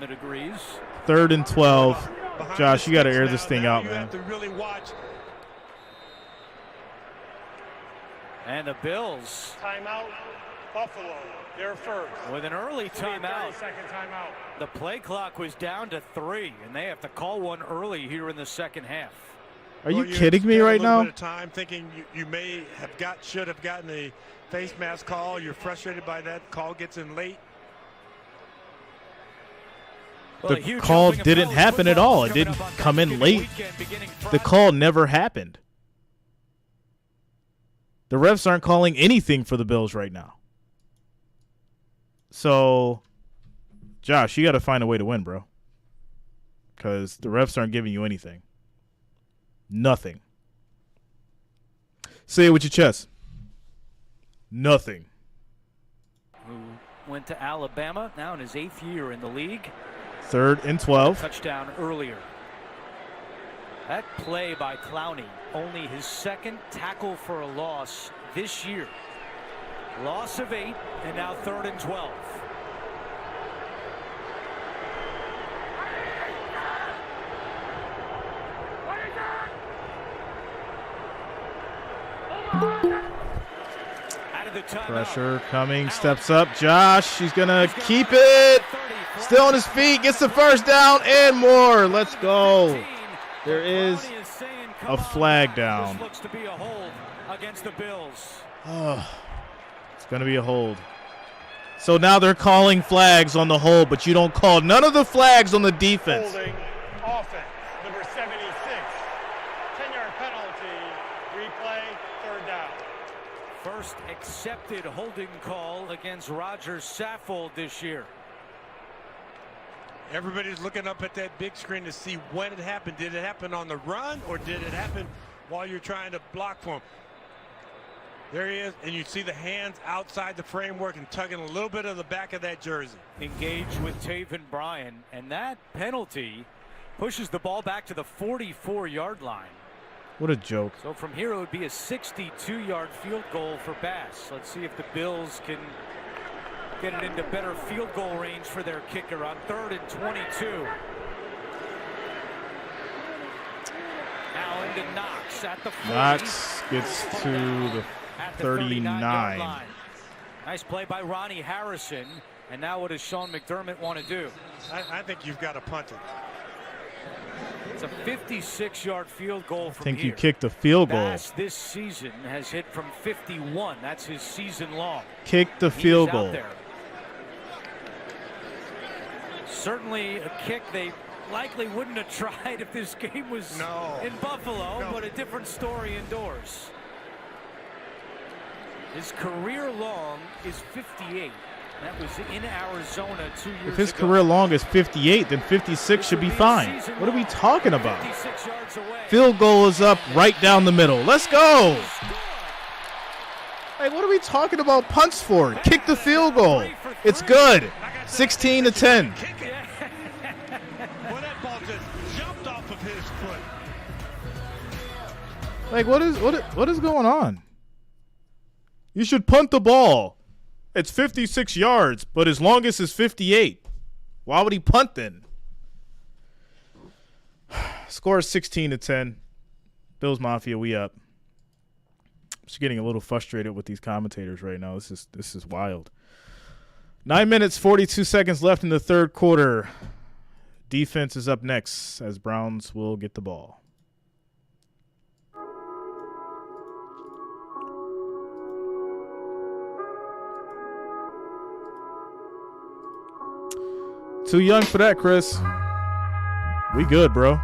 3rd and 12. Behind Josh, you got to air now, this thing now out, you man. have to really watch. And the Bills. Timeout, Buffalo. They're first. With an early timeout. 30-second timeout. The play clock was down to 3, and they have to call one early here in the second half. Are you kidding me right now? A little bit of time thinking you may have should have gotten a face mask call. You're frustrated by that. Call gets in late. The call didn't happen at all. It didn't come in late. The call never happened. The refs aren't calling anything for the Bills right now. So, Josh, you got to find a way to win, bro. Because the refs aren't giving you anything. Nothing. Say it with your chest. Nothing. Who went to Alabama, now in his 8th year in the league. 3rd and 12. Touchdown earlier. That play by Clowney, only his 2nd tackle for a loss this year. Loss of 8, and now 3rd and 12. Pressure coming, steps up. Josh, he's going to keep it. Still on his feet, gets the first down and more. Let's go. There is a flag down. This looks to be a hold against the Bills. Oh, it's going to be a hold. So now they're calling flags on the hold, but you don't call none of the flags on the defense. Holding offense, number 76. 10-yard penalty, replay, 3rd down. First accepted holding call against Roger Saffold this year. Everybody's looking up at that big screen to see when it happened. Did it happen on the run, or did it happen while you're trying to block for him? There he is, and you see the hands outside the framework and tugging a little bit of the back of that jersey. Engaged with Taven Bryan, and that penalty pushes the ball back to the 44-yard line. What a joke. So from here, it would be a 62-yard field goal for Bass. Let's see if the Bills can get it into better field goal range for their kicker on 3rd and 22. Now into Knox at the 40. Knox gets to the 39. Line. Nice play by Ronnie Harrison. And now what does Sean McDermott want to do? I think you've got to punt it. It's a 56-yard field goal from I think here. you kicked the field goal. Bass this season has hit from 51. That's his season long. Kick the field goal. Certainly a kick they likely wouldn't have tried if this game was in Buffalo, but a different story indoors. His career long is 58. That was in Arizona 2 years ago. If his career long is 58, then 56 should be fine. What are we talking about? Field goal is up right down the middle. Let's go. Hey, what are we talking about punts for? Kick the field goal. It's good. 16-10. Well, that ball just jumped off of his foot. Like, what is going on? You should punt the ball. It's 56 yards, but his longest is 58. Why would he punt then? Score is 16-10. Bills Mafia, we up. I'm just getting a little frustrated with these commentators right now. This is wild. 9 minutes, 42 seconds left in the third quarter. Defense is up next as Browns will get the ball. Too young for that, Chris. We good, bro.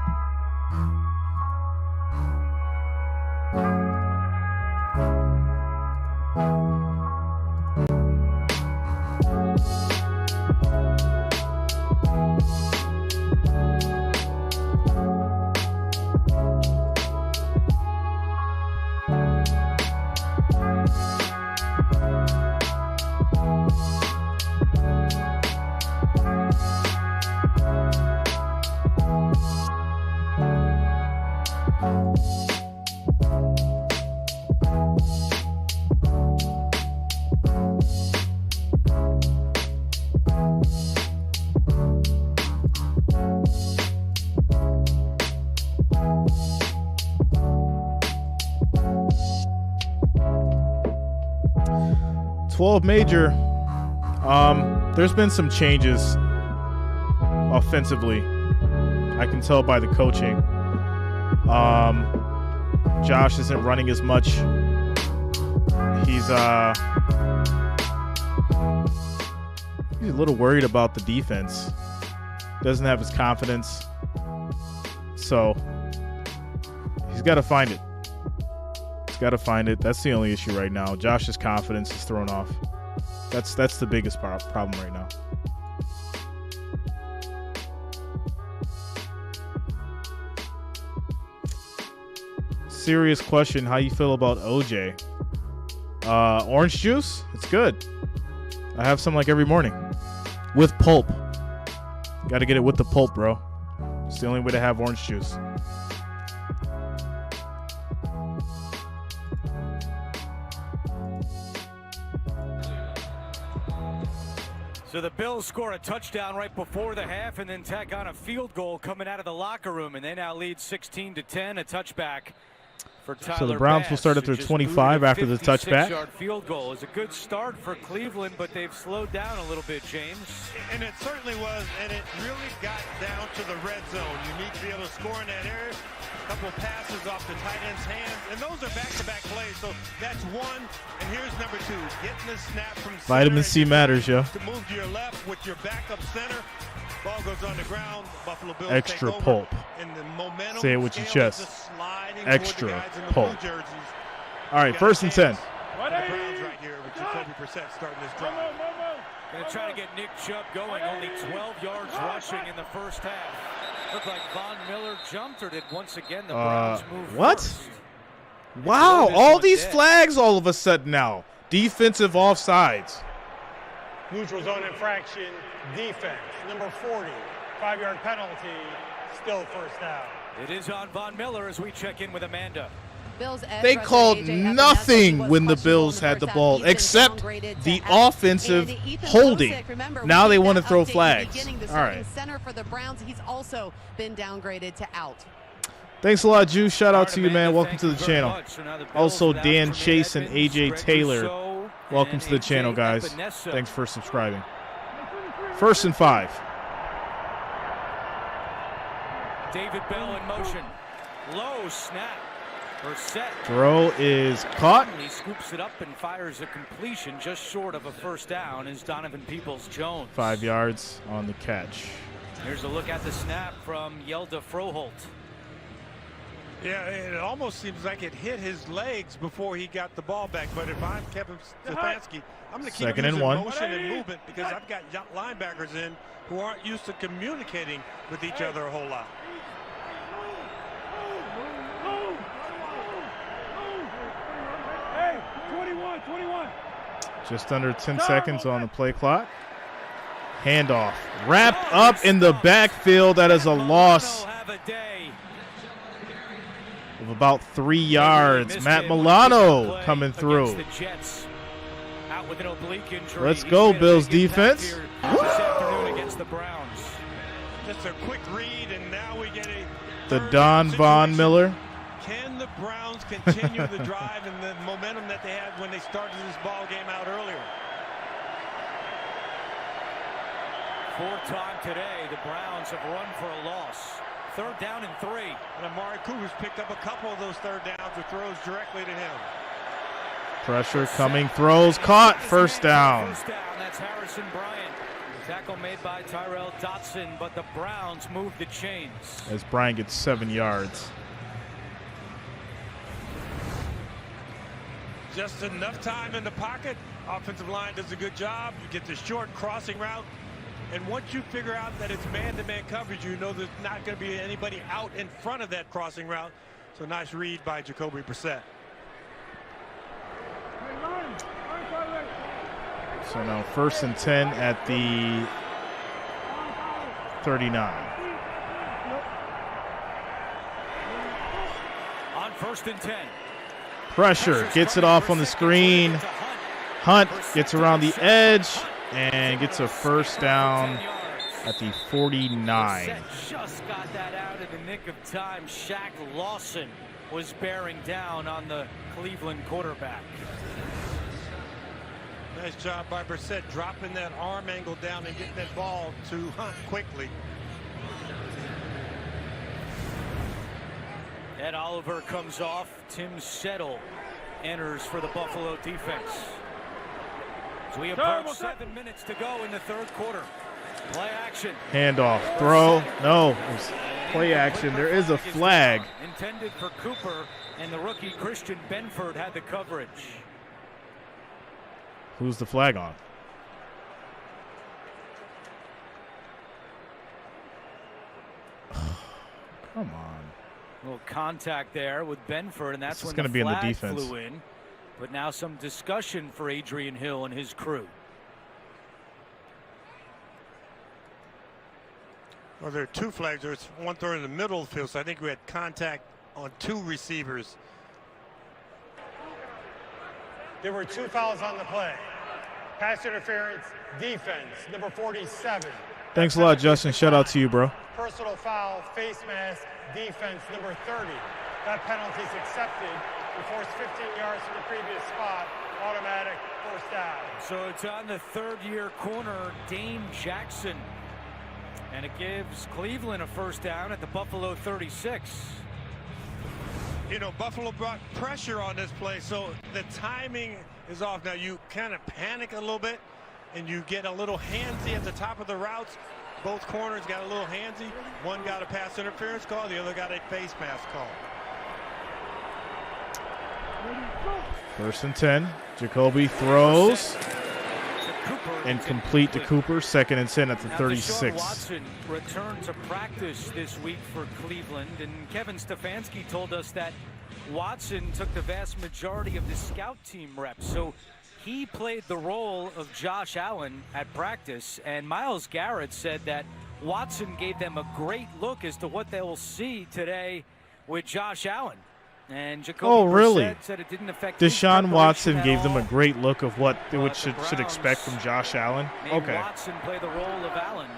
Major. There's been some changes offensively. I can tell by the coaching. Josh isn't running as much. He's a little worried about the defense. Doesn't have his confidence. So he's got to find it. He's got to find it. That's the only issue right now. Josh's confidence is thrown off. That's the biggest problem right now. Serious question. How you feel about OJ? Orange juice? It's good. I have some like every morning. With pulp. Got to get it with the pulp, bro. It's the only way to have orange juice. So the Bills score a touchdown right before the half and then tack on a field goal coming out of the locker room, and they now lead 16-10, a touchback for Tyler So the Browns Bass, will start at their who just 25 booted a after the touchback. 56-yard field goal is a good start for Cleveland, but they've slowed down a little bit, James. And it certainly was, and it really got down to the red zone. You need to be able to score in that area. A couple of passes off the tight end's hands, and those are back-to-back plays. So that's one, and here's number two. Getting the snap from Vitamin C matters, yo. to move to your left with your backup center. Ball goes on the ground. Bravo Bills Extra take over, pulp. and the momentum Say it with your scale is chest. just sliding toward Extra the guys in the pulp. blue jerseys. All right, first and 10. The Browns right here with Jacoby Brissett starting this drive. Going to try to get Nick Chubb going. Only 12 yards rushing in the first half. Looked like Von Miller jumped, or did once again the Browns move What? first? Wow, this all one these dead. flags all of a sudden now. Defensive offsides. Neutral zone infraction, defense, number 40, 5-yard penalty, still first down. It is on Von Miller as we check in with Amanda. Bills edge They rusher called AJ Epinesa nothing was when the questionable Bills in the had the first ball, half. He's been except downgraded the to out. offensive And Ethan holding. Bosick, remember, Now we they did want to that throw update in the flags. beginning. The All starting right. center for the Browns, he's also been downgraded to out. Thanks a lot, Juice. Shout out to you, Amanda, man. Welcome thank to you the very channel. much. So now the Bills Also, without Dan Tremaine Chase and Edmonds, AJ Greg Taylor. Rousseau, Welcome and to the AJ channel, guys. Epinesa. Thanks for subscribing. First and 5. David Bell in motion. Low snap. Brissett. Throw is caught. He scoops it up and fires a completion just short of a first down is Donovan Peoples-Jones. 5 yards on the catch. Here's a look at the snap from Yelda Froholt. Yeah, it almost seems like it hit his legs before he got the ball back. But if I'm Kevin Stefanski, I'm going to keep Second and using 1. motion and movement because I've got linebackers in who aren't used to communicating with each other a whole lot. Hey, 21. Just under 10 seconds on the play clock. Handoff. Wrapped up in the backfield. That is a loss of about 3 yards. Matt Milano coming through. Let's go, Bills defense. Against the Browns. Just a quick read, and now we get a The Don Von Miller. Can the Browns continue the drive and the momentum that they had when they started this ball game out earlier? Fourth time today, the Browns have run for a loss. Third down and 3. And Amari Cooper's picked up a couple of those third downs with throws directly to him. Pressure coming. Throws caught. First down. First down, that's Harrison Bryant. Tackle made by Tyrell Dotson, but the Browns move the chains. As Bryant gets 7 yards. Just enough time in the pocket. Offensive line does a good job. You get the short crossing route. And once you figure out that it's man-to-man coverage, you know there's not going to be anybody out in front of that crossing route. So nice read by Jacoby Brissett. So now first and 10 at the 39. On first and 10. Pressure. Gets it off on the screen. Hunt gets around the edge and gets a first down at the 49. Just got that out in the nick of time. Shaq Lawson was bearing down on the Cleveland quarterback. Nice job by Brissett dropping that arm angle down and getting that ball to Hunt quickly. Ed Oliver comes off. Tim Settle enters for the Buffalo defense. As we approach 7 minutes to go in the third quarter. Play action. Handoff. Throw. No. There's play action. There is a flag. Intended for Cooper, and the rookie Christian Benford had the coverage. Who's the flag on? Come on. A little contact there with Benford, and that's This is when gonna the be in the flag defense. flew in. But now some discussion for Adrian Hill and his crew. Well, there are two flags. There's one thrown in the middle of the field, so I think we had contact on two receivers. There were 2 fouls on the play. Pass interference, defense, number 47. Thanks a lot, Justin. Shout out to you, bro. Personal foul, face mask, defense, number 30. That penalty is accepted. We force 15 yards from the previous spot. Automatic first down. So it's on the third-year corner, Dane Jackson. And it gives Cleveland a first down at the Buffalo 36. You know, Buffalo brought pressure on this play, so the timing is off. Now, you kind of panic a little bit, and you get a little handsy at the top of the routes. Both corners got a little handsy. One got a pass interference call. The other got a face mask call. 1st and 10. Jacoby throws. Incomplete to Cooper. 2nd and 10 at the 36. Watson returned to practice this week for Cleveland, and Kevin Stefanski told us that Watson took the vast majority of the scout team reps. So he played the role of Josh Allen at practice, and Myles Garrett said that Watson gave them a great look as to what they will see today with Josh Allen. And Jacoby Brissett said it didn't affect Deshaun Watson gave them a great look of what they should expect from Josh Allen. Okay. Watson played the role of Allen.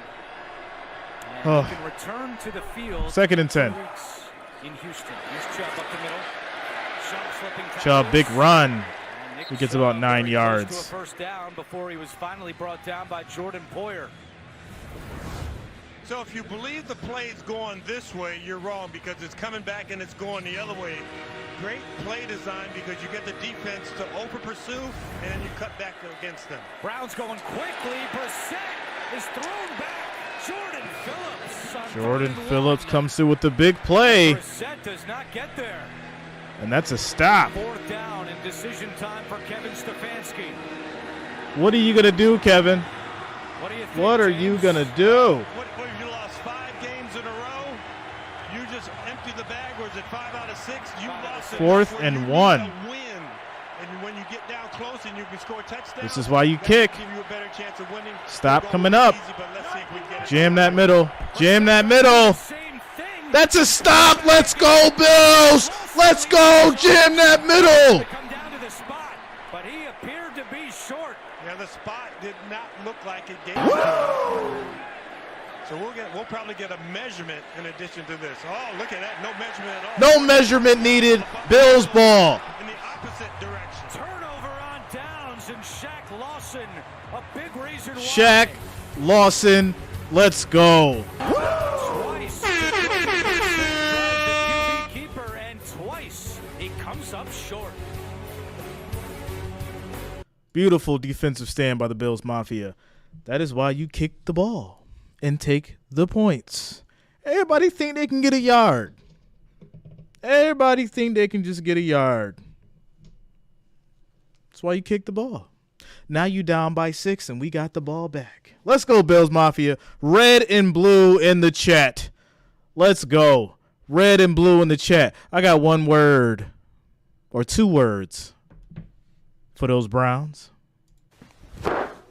And he can return to the field. 2nd and 10. In Houston. Here's Chubb up the middle. Chubb, big run. He gets about 9 yards. To a first down before he was finally brought down by Jordan Poyer. So if you believe the play's going this way, you're wrong, because it's coming back and it's going the other way. Great play design, because you get the defense to over-pursue, and then you cut back against them. Browns going quickly. Brissett is thrown back. Jordan Phillips. Jordan Phillips comes through with the big play. Brissett does not get there. And that's a stop. 4th down and decision time for Kevin Stefanski. What are you going to do, Kevin? What do you think, What are you going to do? What if you lost 5 games in a row? You just empty the bag, or is it 5 out of 6? You lost it. 4th and 1. Win. And when you get down close and you can score a touchdown, This is why you kick. give you a better chance of winning. Stop coming up. Easy, but let's see if we can get it. Jam that middle. Jam that middle. That's a stop. Let's go, Bills. Let's go. Jam that middle. Come down to the spot, but he appeared to be short. Yeah, the spot did not look like it gave it to him. So we'll probably get a measurement in addition to this. Oh, look at that. No measurement at all. No measurement needed. Bills ball. In the opposite direction. Turnover on downs, and Shaq Lawson, a big reason why. Shaq Lawson. Let's go. Twice. The QB keeper, and twice he comes up short. Beautiful defensive stand by the Bills Mafia. That is why you kick the ball and take the points. Everybody think they can get a yard. Everybody think they can just get a yard. That's why you kick the ball. Now you down by 6 and we got the ball back. Let's go, Bills Mafia. Red and blue in the chat. Let's go. Red and blue in the chat. I got 1 word or 2 words for those Browns.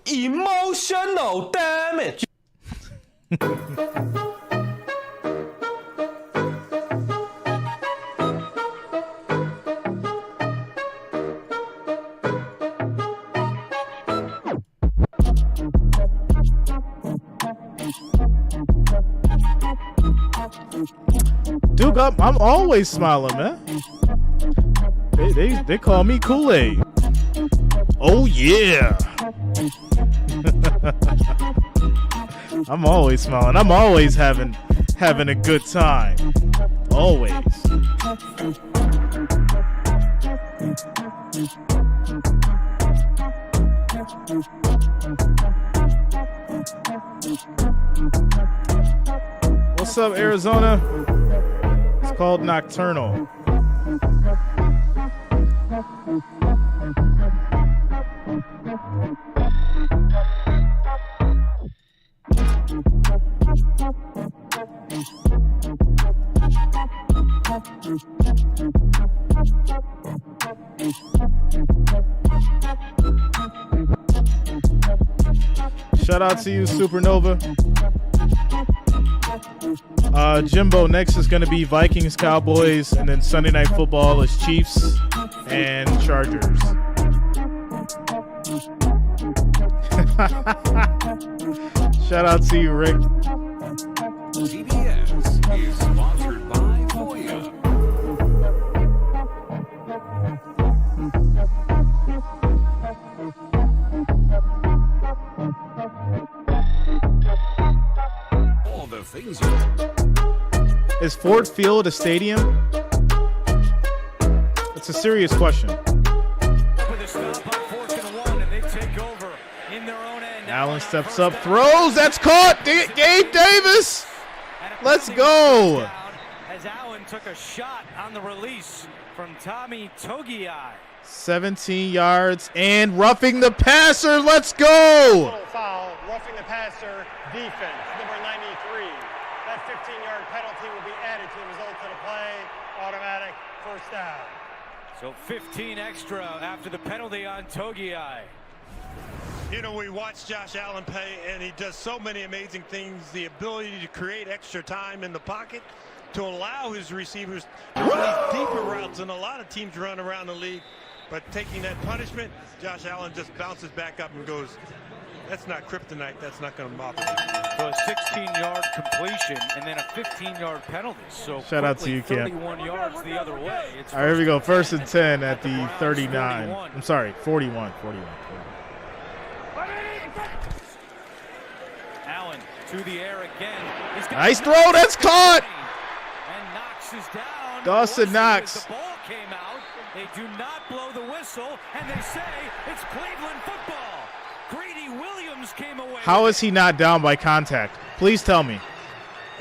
Emotional damage. Duke, I'm always smiling, man. They call me Kool-Aid. Oh yeah. I'm always smiling. I'm always having a good time. Always. What's up, Arizona? It's called Nocturnal. Shout out to you, Supernova. Jimbo, next is going to be Vikings, Cowboys, and then Sunday Night Football is Chiefs and Chargers. Shout out to you, Rick. CBS is sponsored by Voya. All the things Is Ford Field a stadium? It's a serious question. Allen steps up, throws, that's caught. Gabe Davis. Let's go. As Allen took a shot on the release from Tommy Togiai. 17 yards and roughing the passer. Let's go. Total foul, roughing the passer, defense, number 93. That 15-yard penalty will be added to the results of the play. Automatic first down. So 15 extra after the penalty on Togiai. You know, we watch Josh Allen play, and he does so many amazing things. The ability to create extra time in the pocket to allow his receivers to run these deeper routes than a lot of teams run around the league. But taking that punishment, Josh Allen just bounces back up and goes, that's not kryptonite. That's not going to mop it. So a 16-yard completion and then a 15-yard penalty. So shout out to you, Cam. 31 yards the other way. It's all right, here we go. First and 10 at the 39. I'm sorry, 41. Allen to the air again. Nice throw. That's caught. And Knox is down. Dawson Knox. The ball came out. They do not blow the whistle, and they say it's Cleveland football. Greedy Williams came away. How is he not down by contact? Please tell me.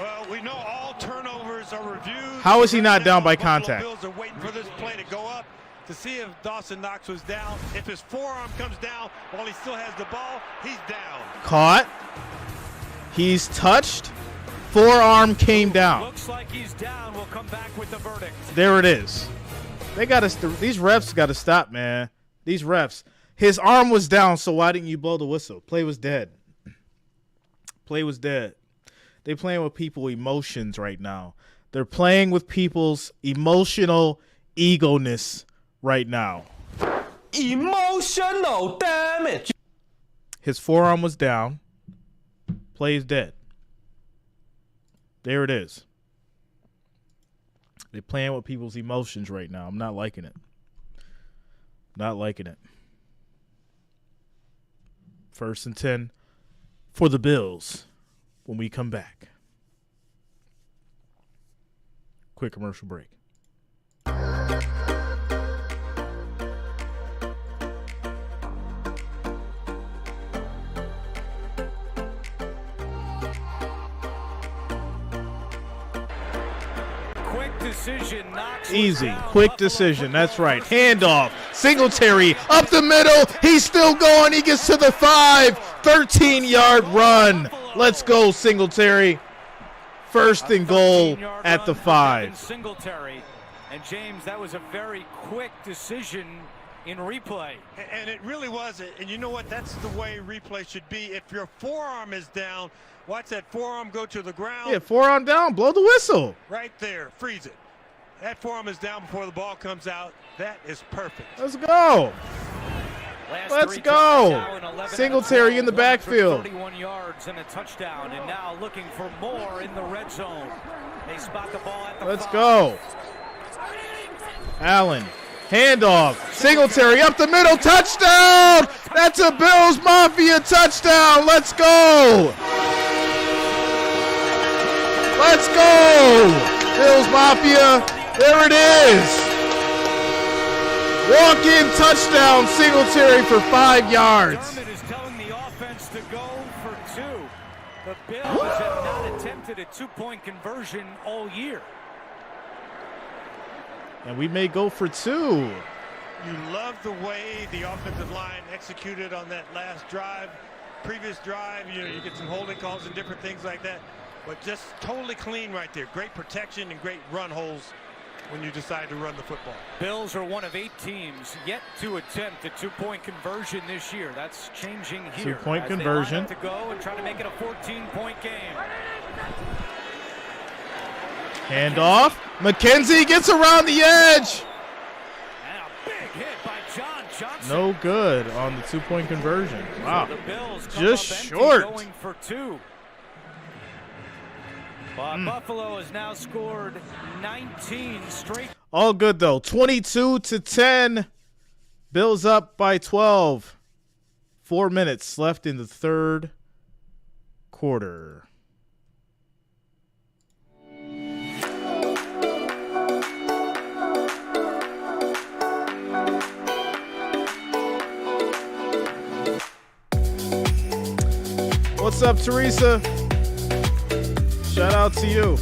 Well, we know all turnovers are reviewed. How is he not down by contact? Bills are waiting for this play to go up to see if Dawson Knox was down. If his forearm comes down while he still has the ball, he's down. Caught. He's touched. Forearm came down. Looks like he's down. We'll come back with the verdict. There it is. They got to. These refs got to stop, man. These refs. His arm was down, so why didn't you blow the whistle? Play was dead. Play was dead. They playing with people's emotions right now. They're playing with people's emotional ego-ness right now. Emotional damage. His forearm was down. Play is dead. There it is. They're playing with people's emotions right now. I'm not liking it. Not liking it. First and 10 for the Bills when we come back. Quick commercial break. Decision, Knox easy, quick decision. That's right. Handoff. Singletary up the middle. He's still going. He gets to the 5. 13-yard run. Let's go, Singletary. First and goal at the 5. Singletary. And James, that was a very quick decision in replay. And it really was. And you know what? That's the way replay should be. If your forearm is down, watch that forearm go to the ground. Yeah, forearm down. Blow the whistle. Right there. Freeze it. That forearm is down before the ball comes out. That is perfect. Let's go. Let's go. Singletary in the backfield. 31 yards and a touchdown, and now looking for more in the red zone. They spot the ball at the 5. Let's go. Allen. Handoff. Singletary up the middle. Touchdown. That's a Bills Mafia touchdown. Let's go. Let's go. Bills Mafia. There it is. Walk-in touchdown, Singletary for 5 yards. Is telling the offense to go for 2. The Bills have not attempted attempted a 2-point conversion all year. And we may go for 2. You love the way the offensive line executed on that last drive. Previous drive, you get some holding calls and different things like that. But just totally clean right there. Great protection and great run holes when you decide to run the football. Bills are one of 8 teams yet to attempt a 2-point conversion this year. That's changing here. 2-point conversion. They line up to go and try to make it a 14-point game. Hand off. McKenzie gets around the edge. And a big hit by John Johnson. No good on the 2-point conversion. Wow. So the Bills come just up empty, short. Going for 2. But Buffalo has now scored 19 straight. All good, though. 22-10. Bills up by 12. 4 minutes left in the third quarter. What's up, Teresa? Shout out to you.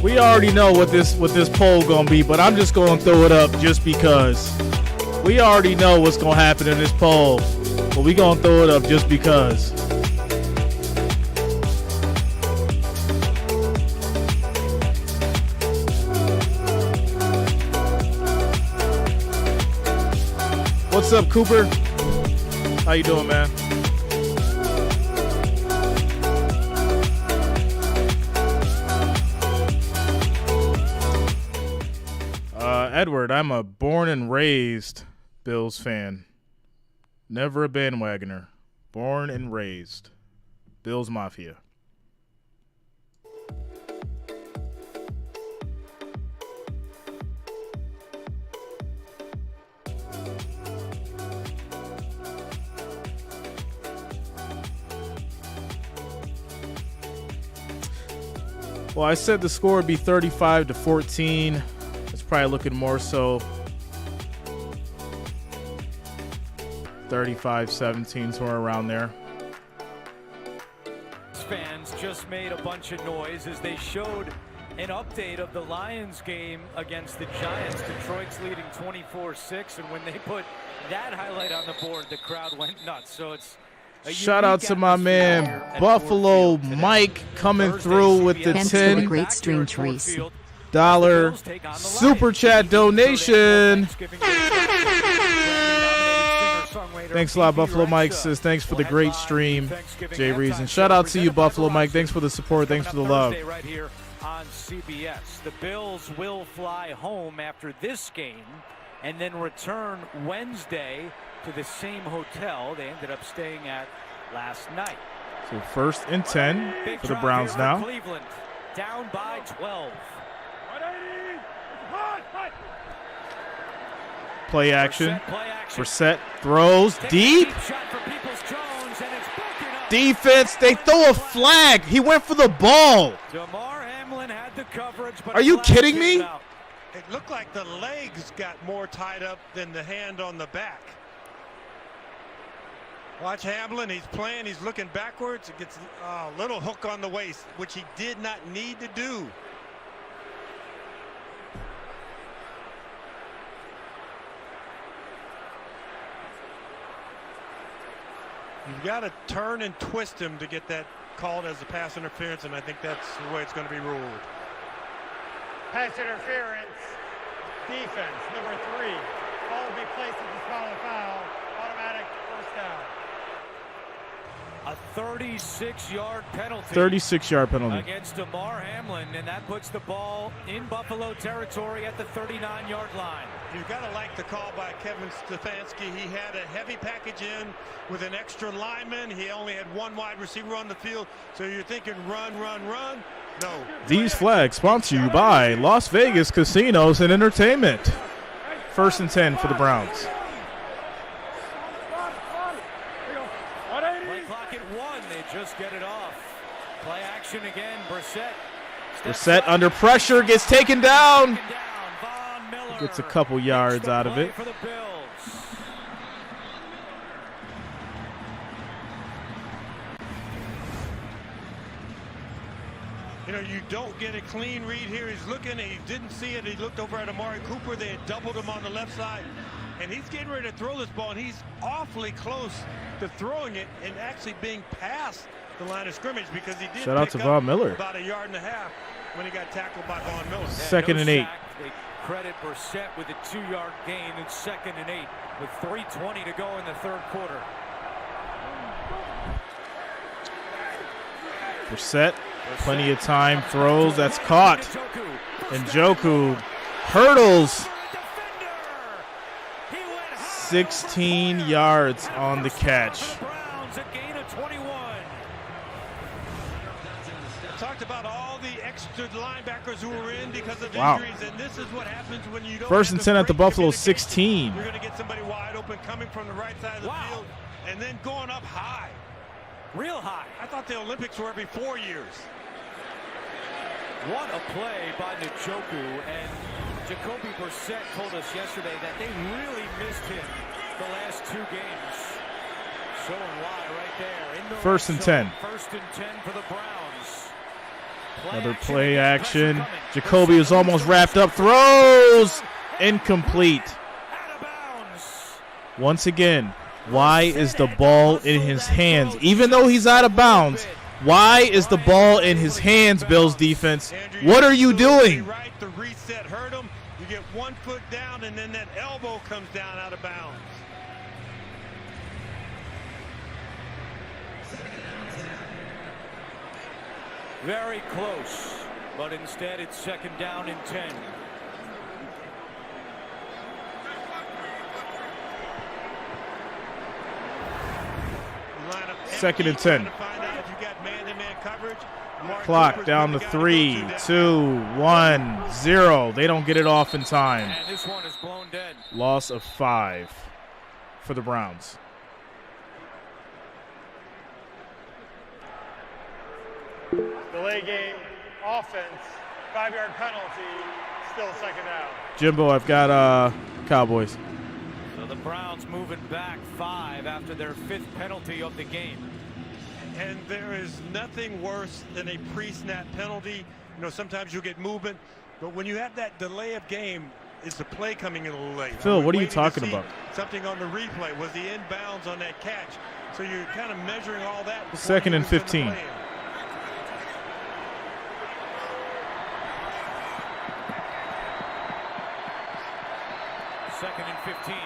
We already know what this poll gonna be, but I'm just gonna throw it up just because. We already know what's gonna happen in this poll, but we gonna throw it up just because. What's up, Cooper? How you doing, man? Edward, I'm a born and raised Bills fan. Never a bandwagoner. Born and raised. Bills Mafia. Well, I said the score would be 35-14. It's probably looking more so 35-17, somewhere around there. Fans just made a bunch of noise as they showed an update of the Lions game against the Giants. Detroit's leading 24-6, and when they put that highlight on the board, the crowd went nuts. So it's a shout out to my man Buffalo Mike coming through with the $10 great stream trees. Super chat donation. Thanks a lot, Buffalo Mike says thanks for the great stream. Jay Reason. Shout out to you, Buffalo Mike. Thanks for the support. Thanks for the love. Right here on CBS. The Bills will fly home after this game and then return Wednesday to the same hotel they ended up staying at last night. So 1st and 10 for the Browns now. Cleveland down by 12. Play action. Brissett throws deep. Defense, they throw a flag. He went for the ball. Are you kidding me? It looked like the legs got more tied up than the hand on the back. Watch Hamlin. He's playing. He's looking backwards. It gets a little hook on the waist, which he did not need to do. You've got to turn and twist him to get that called as a pass interference, and I think that's the way it's going to be ruled. Pass interference, defense, number 3. Ball will be placed at the spot of the foul. Automatic first down. A 36-yard penalty. 36-yard penalty Against DeMar Hamlin, and that puts the ball in Buffalo territory at the 39-yard line. You've got to like the call by Kevin Stefanski. He had a heavy package in with an extra lineman. He only had one wide receiver on the field. So you're thinking run, run, run. No. These flags sponsor you by Las Vegas Casinos and Entertainment. 1st and 10 for the Browns. Play clock at 1. They just get it off. Play action again. Brissett under pressure, gets taken down. Gets a couple yards out of it. For the Bills. You know, you don't get a clean read here. He's looking, he didn't see it. He looked over at Amari Cooper. They had doubled him on the left side. And he's getting ready to throw this ball, and he's awfully close to throwing it and actually being past the line of scrimmage, because he did Shout out to Von Miller. About 1.5 yards when he got tackled by Von Miller. 2nd and 8. They credit Brissett with a 2-yard gain. It's 2nd and 8 with 3:20 to go in the third quarter. Brissett, plenty of time, throws, that's caught. Njoku hurdles 16 yards on the catch. Browns, a gain of 21. Talked about all the extra linebackers who were in because of Wow. injuries, and this is what happens when you don't 1st have and 10 at the great Buffalo communication. 16. You're going to get somebody wide open coming from the right side of the field and then going up high. Real high. I thought the Olympics were every 4 years. What a play by Njoku, and Jacoby Brissett told us yesterday that they really missed him the last 2 games. Showing why right there. In the 1st and 10. 1st and 10 for the Browns. Another play action. Jacoby is almost wrapped up. Throws incomplete. Once again, why is the ball in his hands? Even though he's out of bounds, why is the ball in his hands, Bills defense? What are you doing? Right, the reset hurt him. You get 1 foot down, and then that elbow comes down out of bounds. Very close, but instead it's 2nd down and 10. Second and 10. Clock down to 3, 2, 1, 0. They don't get it off in time. And this one is blown dead. Loss of 5 for the Browns. Delay game, offense, 5-yard penalty, still 2nd down. Jimbo, I've got Cowboys. So the Browns moving back 5 after their 5th penalty of the game. And there is nothing worse than a pre-snap penalty. You know, sometimes you'll get movement, but when you have that delay of game, is the play coming in a little late? Phil, what are you talking about? Something on the replay. Was he inbounds on that catch? So you're kind of measuring all that. 2nd and 15. 2nd and 15.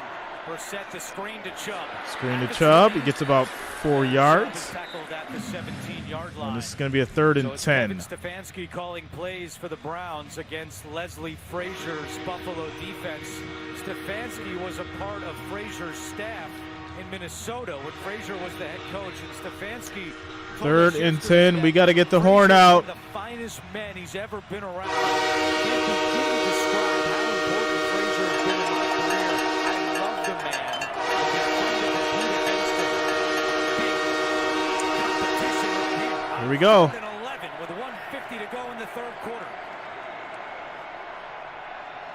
Brissett the screen to Chubb. Screen to Chubb. He gets about 4 yards. Tackled at the 17-yard line. And this is going to be a 3rd and 10. Kevin Stefanski calling plays for the Browns against Leslie Frazier's Buffalo defense. Stefanski was a part of Frazier's staff in Minnesota when Frazier was the head coach, and Stefanski. 3rd and 10. We got to get the horn out. The finest men he's ever been around. Can't begin to describe how important Frazier has been in my career. I love the man. Here we go. 11 with 1:50 to go in the third quarter.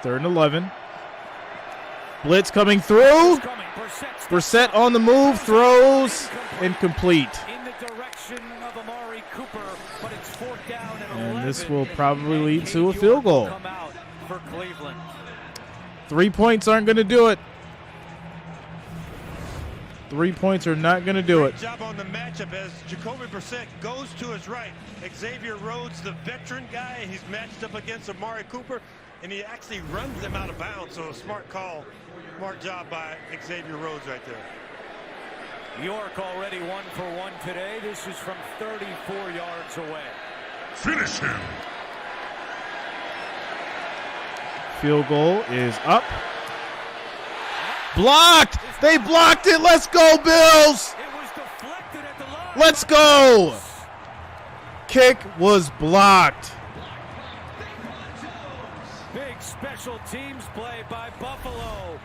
3rd and 11. Blitz coming through. Brissett on the move, throws incomplete. In the direction of Amari Cooper, but it's 4th down and 11. And this will probably lead to a field goal. Come out for Cleveland. 3 points aren't going to do it. 3 points are not going to do it. Great job on the matchup as Jacoby Brissett goes to his right. Xavier Rhodes, the veteran guy, he's matched up against Amari Cooper, and he actually runs him out of bounds. So a smart call, smart job by Xavier Rhodes right there. York already 1 for 1 today. This is from 34 yards away. Finish him. Field goal is up. Blocked! They blocked it! Let's go, Bills! Let's go! Kick was blocked. Big special teams play by Buffalo.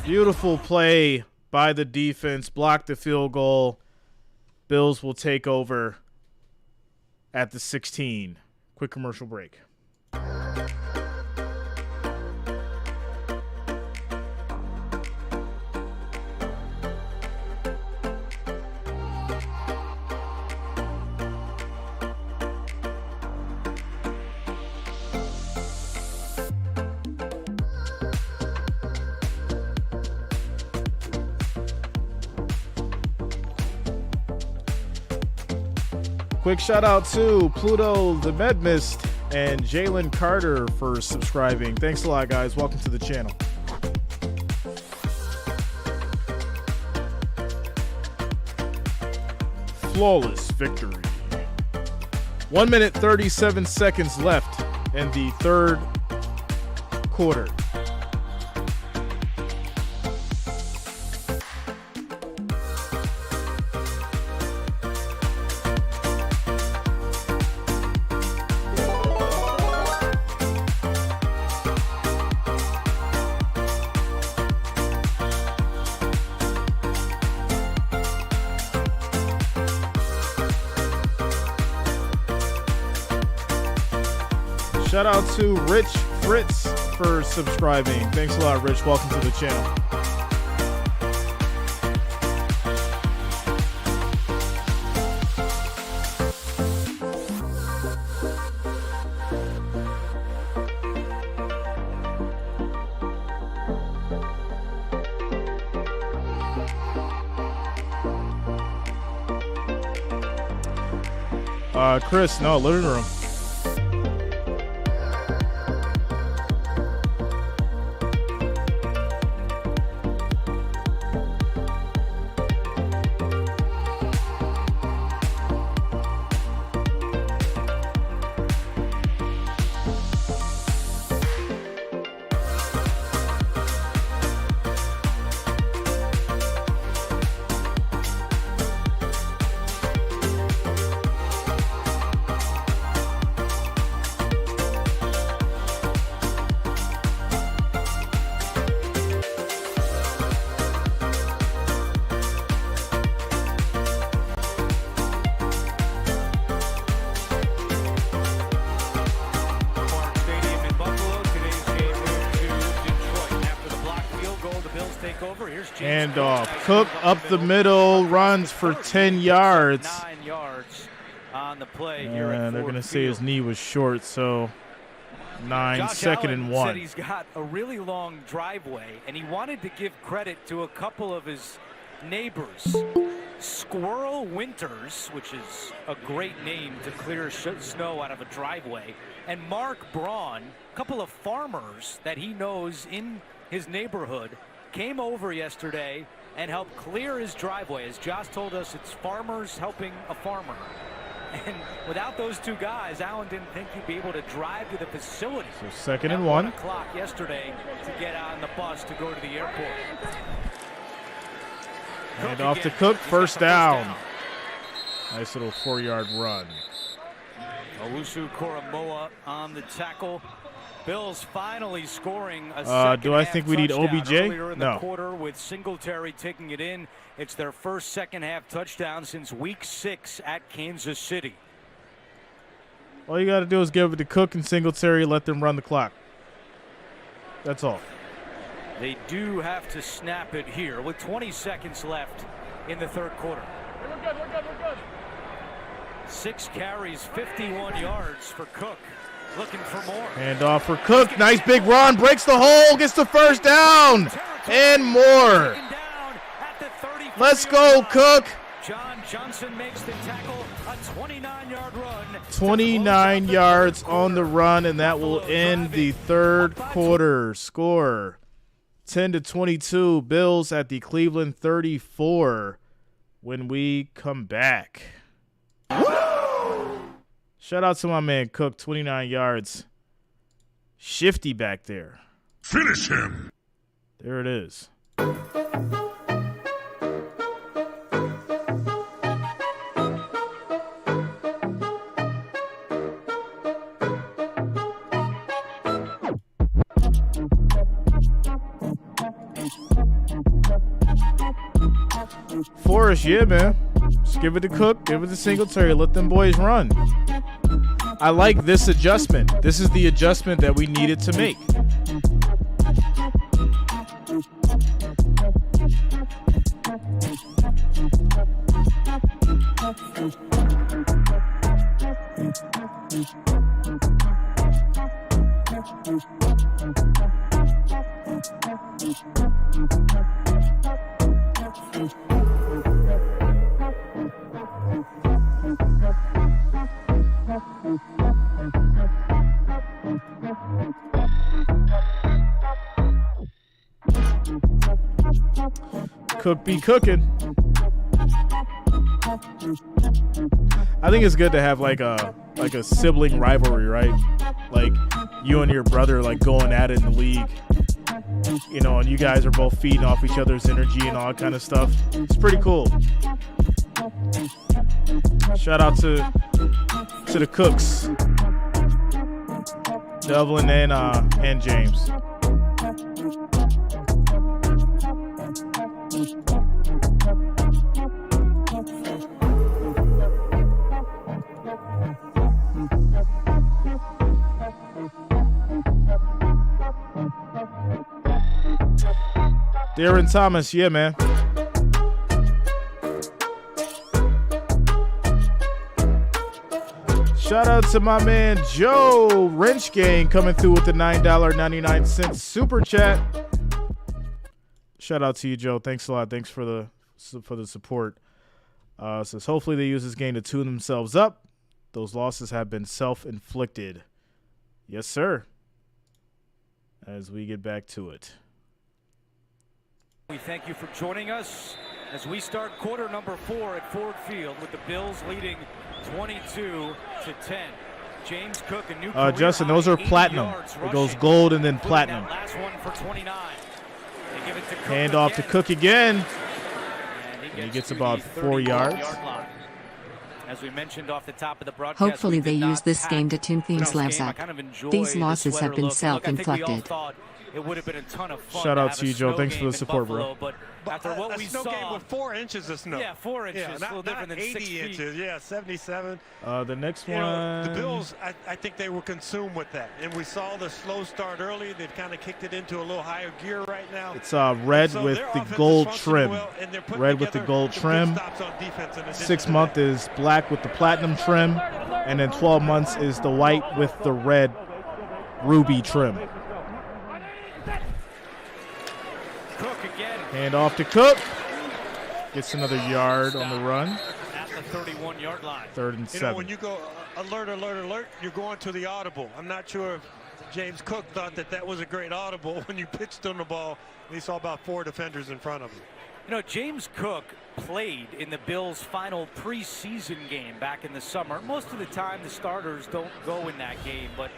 Beautiful play by the defense. Blocked the field goal. Bills will take over at the 16. Quick commercial break. Quick shout out to Pluto the Medmist and Jalen Carter for subscribing. Thanks a lot, guys. Welcome to the channel. Flawless victory. 1 minute 37 seconds left in the third quarter. Shout out to Rich Fritz for subscribing. Thanks a lot, Rich. Welcome to the channel. Chris, no, living room. Handoff. Cook up the middle, runs for 10 yards. 9 yards on the play. And they're going to say his knee was short, so 9, Josh 2nd Allen and 1. said he's got a really long driveway, and he wanted to give credit to a couple of his neighbors. Squirrel Winters, which is a great name to clear snow out of a driveway, and Mark Braun, a couple of farmers that he knows in his neighborhood, came over yesterday and helped clear his driveway. As Josh told us, it's farmers helping a farmer. And without those two guys, Allen didn't think he'd be able to drive to the facility. So 2nd and 1. 1 o'clock yesterday to get on the bus to go to the airport. And off to Cook, first down. Nice little 4-yard run. Owusu Koromoa on the tackle. Bills finally scoring a do I think we need OBJ? Earlier in the No. quarter with Singletary taking it in. It's their first second-half touchdown since Week 6 at Kansas City. All you got to do is give it to Cook and Singletary, let them run the clock. That's all. They do have to snap it here with 20 seconds left in the third quarter. We're good. 6 carries, 51 yards for Cook. Looking for more. Hand off for Cook. Nice big run. Breaks the hole. Gets the first down. and more. Let's go, Cook. John Johnson makes the tackle, a 29-yard run. 29 yards on the run, and that will end the third quarter. Score 10-22. Bills at the Cleveland 34 when we come back. Shout out to my man Cook, 29 yards. Shifty back there. Finish him. There it is. Forrest, yeah, man. Just give it to Cook, give it to Singletary, let them boys run. I like this adjustment. This is the adjustment that we needed to make. Cook be cooking. I think it's good to have like a sibling rivalry, right? Like you and your brother like going at it in the league, you know, and you guys are both feeding off each other's energy and all that kind of stuff. It's pretty cool. Shout out to the Cooks, Devlin and James. Darren Thomas, yeah, man. Shout out to my man Joe Wrench Gang coming through with the $9.99 super chat. Shout out to you, Joe. Thanks a lot. Thanks for the support. Says hopefully they use this game to tune themselves up. Those losses have been self-inflicted. Yes, sir. As we get back to it. We thank you for joining us as we start quarter number 4 at Ford Field with the Bills leading 22-10. James Cook, a new Justin, those are platinum. It goes gold and then platinum. Last one for 29. They give it to Cook Hand off to Cook again. And he gets about 4 yards. As we mentioned off the top of the broadcast, hopefully they use this game to tune things lives up. These losses have been self-inflicted. It would have been a ton of fun. Shout out to you, Joe. Thanks for the support, Buffalo, bro. But after what we snow saw, game with 4 inches of snow. Yeah, 4 inches. Yeah, a little different than 80 6 feet. inches. Yeah, 77. The next one. Know, the Bills, I think they were consumed with that, and we saw the slow start early. They've kind of kicked it into a little higher gear right now. It's red so with the gold trim. Well, red with the gold trim. 6 months is black with the platinum trim, and then 12 months is the white with the red ruby trim. Cook again. Hand off to Cook. Gets another yard on the run. At the 31-yard line. 3rd and 7. You know, when you go alert, alert, alert, you're going to the audible. I'm not sure if James Cook thought that was a great audible when you pitched on the ball and he saw about 4 defenders in front of him. You know, James Cook played in the Bills' final preseason game back in the summer. Most of the time, the starters don't go in that game, but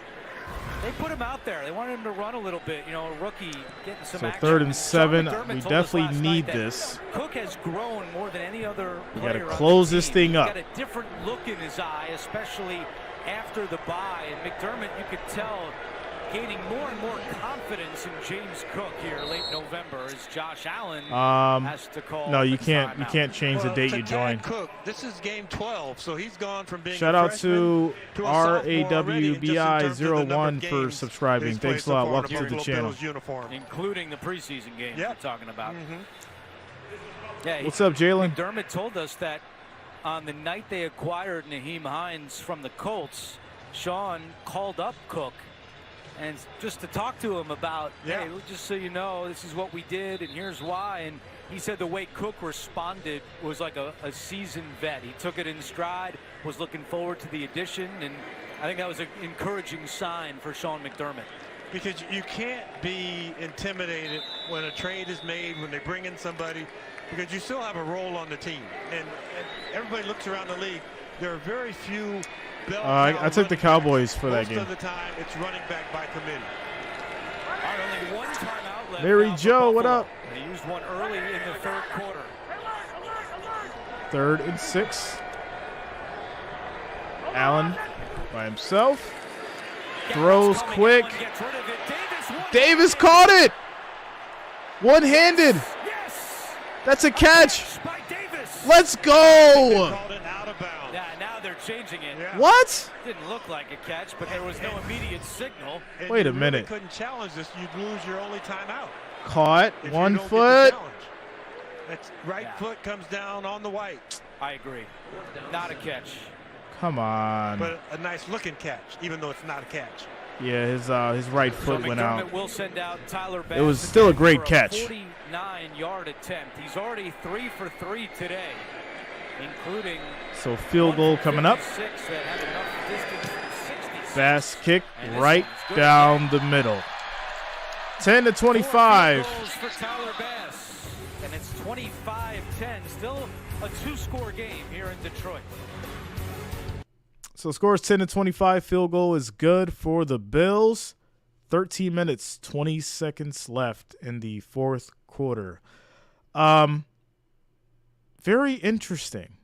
they put him out there. They wanted him to run a little bit. You know, a rookie getting some action. 3rd and 7. We definitely need this. Cook has grown more than any other player. We got to close this thing up. He's got a different look in his eye, especially after the bye. And McDermott, you could tell, gaining more and more confidence in James Cook here late November as Josh Allen has to call. No, you can't change the date you joined. Cook, this is game 12, so he's gone from being Shout out to RAWBI01 for subscribing. Thanks a lot. Welcome to the channel. Including the preseason games we're talking about. Yeah, what's up, Jalen? McDermott told us that on the night they acquired Nyheim Hines from the Colts, Sean called up Cook and just to talk to him about, hey, just so you know, this is what we did and here's why. And he said the way Cook responded was like a seasoned vet. He took it in stride, was looking forward to the addition, and I think that was an encouraging sign for Sean McDermott. Because you can't be intimidated when a trade is made, when they bring in somebody, because you still have a role on the team. And everybody looks around the league. There are very few. I took the Cowboys for that game. Most of the time, it's running back by committee. Only one timeout left. Mary Jo, what up? They used one early in the third quarter. 3rd and 6. Allen by himself. Throws quick. Davis caught it. One-handed. Yes. That's a catch. By Davis. Let's go. Yeah, now they're changing it. Yeah. What? Didn't look like a catch, but there was no immediate signal. And wait a you minute. Really couldn't challenge this. You'd lose your only timeout. Caught. If 1 you don't foot. get the challenge. That's right foot comes down on the white. I agree. Not a catch. Come on. But a nice looking catch, even though it's not a catch. Yeah, his right foot went out. Will send out Tyler Bass. It was still a great catch. 49-yard attempt. He's already 3 for 3 today, including so field goal coming up. Bass kick right down the middle. 10-25. For Tyler Bass, and it's 25-10. Still a 2-score game here in Detroit. So score is 10-25. Field goal is good for the Bills. 13 minutes, 20 seconds left in the fourth quarter. Very interesting.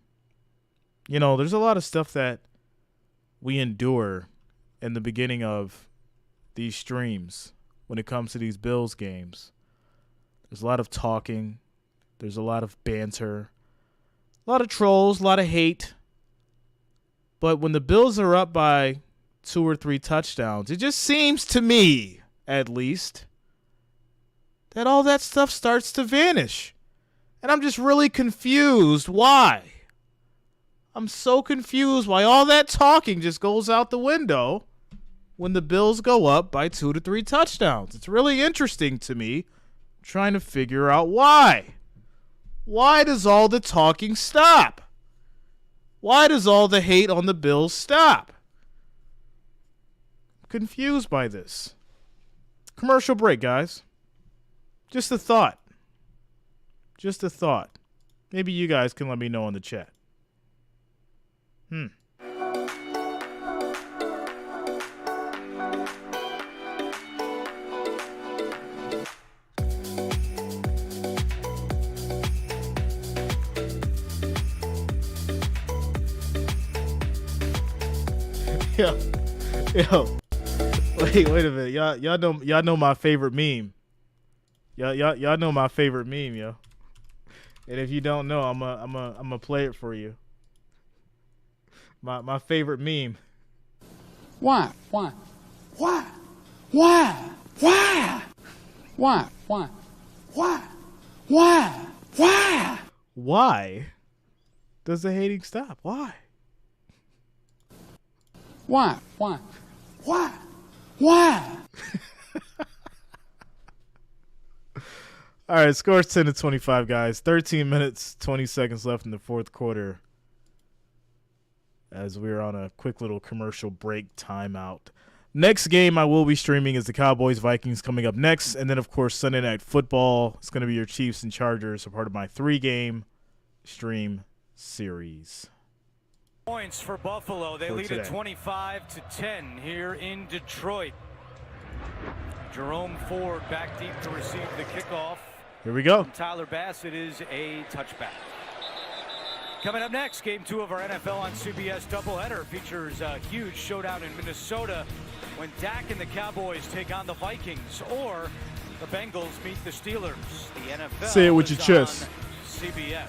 You know, there's a lot of stuff that we endure in the beginning of these streams when it comes to these Bills games. There's a lot of talking. There's a lot of banter. A lot of trolls, a lot of hate. But when the Bills are up by 2 or 3 touchdowns, it just seems to me, at least, that all that stuff starts to vanish. And I'm just really confused why. I'm so confused why all that talking just goes out the window when the Bills go up by 2 to 3 touchdowns. It's really interesting to me. I'm trying to figure out why. Why does all the talking stop? Why does all the hate on the Bills stop? I'm confused by this. Commercial break, guys. Just a thought. Just a thought. Maybe you guys can let me know in the chat. Yo, wait a minute, y'all know my favorite meme. Y'all know my favorite meme, yo. And if you don't know, I'm a play it for you. My favorite meme. Why? Why does the hating stop? Why? Why? All right, score is 10-25, guys. 13 minutes, 20 seconds left in the fourth quarter as we're on a quick little commercial break timeout. Next game I will be streaming is the Cowboys-Vikings coming up next. And then, of course, Sunday Night Football. It's going to be your Chiefs and Chargers, a part of my 3-game stream series. Points for Buffalo. They lead at 25-10 here in Detroit. Jerome Ford back deep to receive the kickoff. Here we go. From Tyler Bass, it is a touchback. Coming up next, game 2 of our NFL on CBS doubleheader features a huge showdown in Minnesota when Dak and the Cowboys take on the Vikings, or the Bengals meet the Steelers. The NFL Say it with your chest. CBS.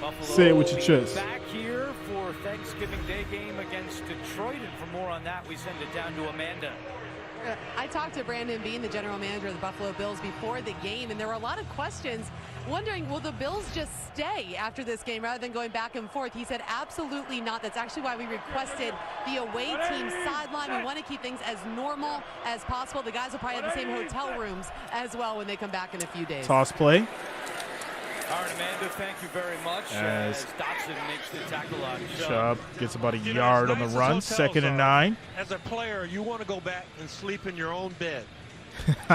Buffalo Say it with your chest. Back here for Thanksgiving Day game against Detroit, and for more on that, we send it down to Amanda. I talked to Brandon Beane, the general manager of the Buffalo Bills, before the game, and there were a lot of questions wondering, will the Bills just stay after this game rather than going back and forth? He said, absolutely not. That's actually why we requested the away team sideline. We want to keep things as normal as possible. The guys will probably have the same hotel rooms as well when they come back in a few days. Toss play. All right, Amanda, thank you very much. As Dotson makes the tackle on Chubb gets about a yard on the run, 2nd and 9. As a player, you want to go back and sleep in your own bed.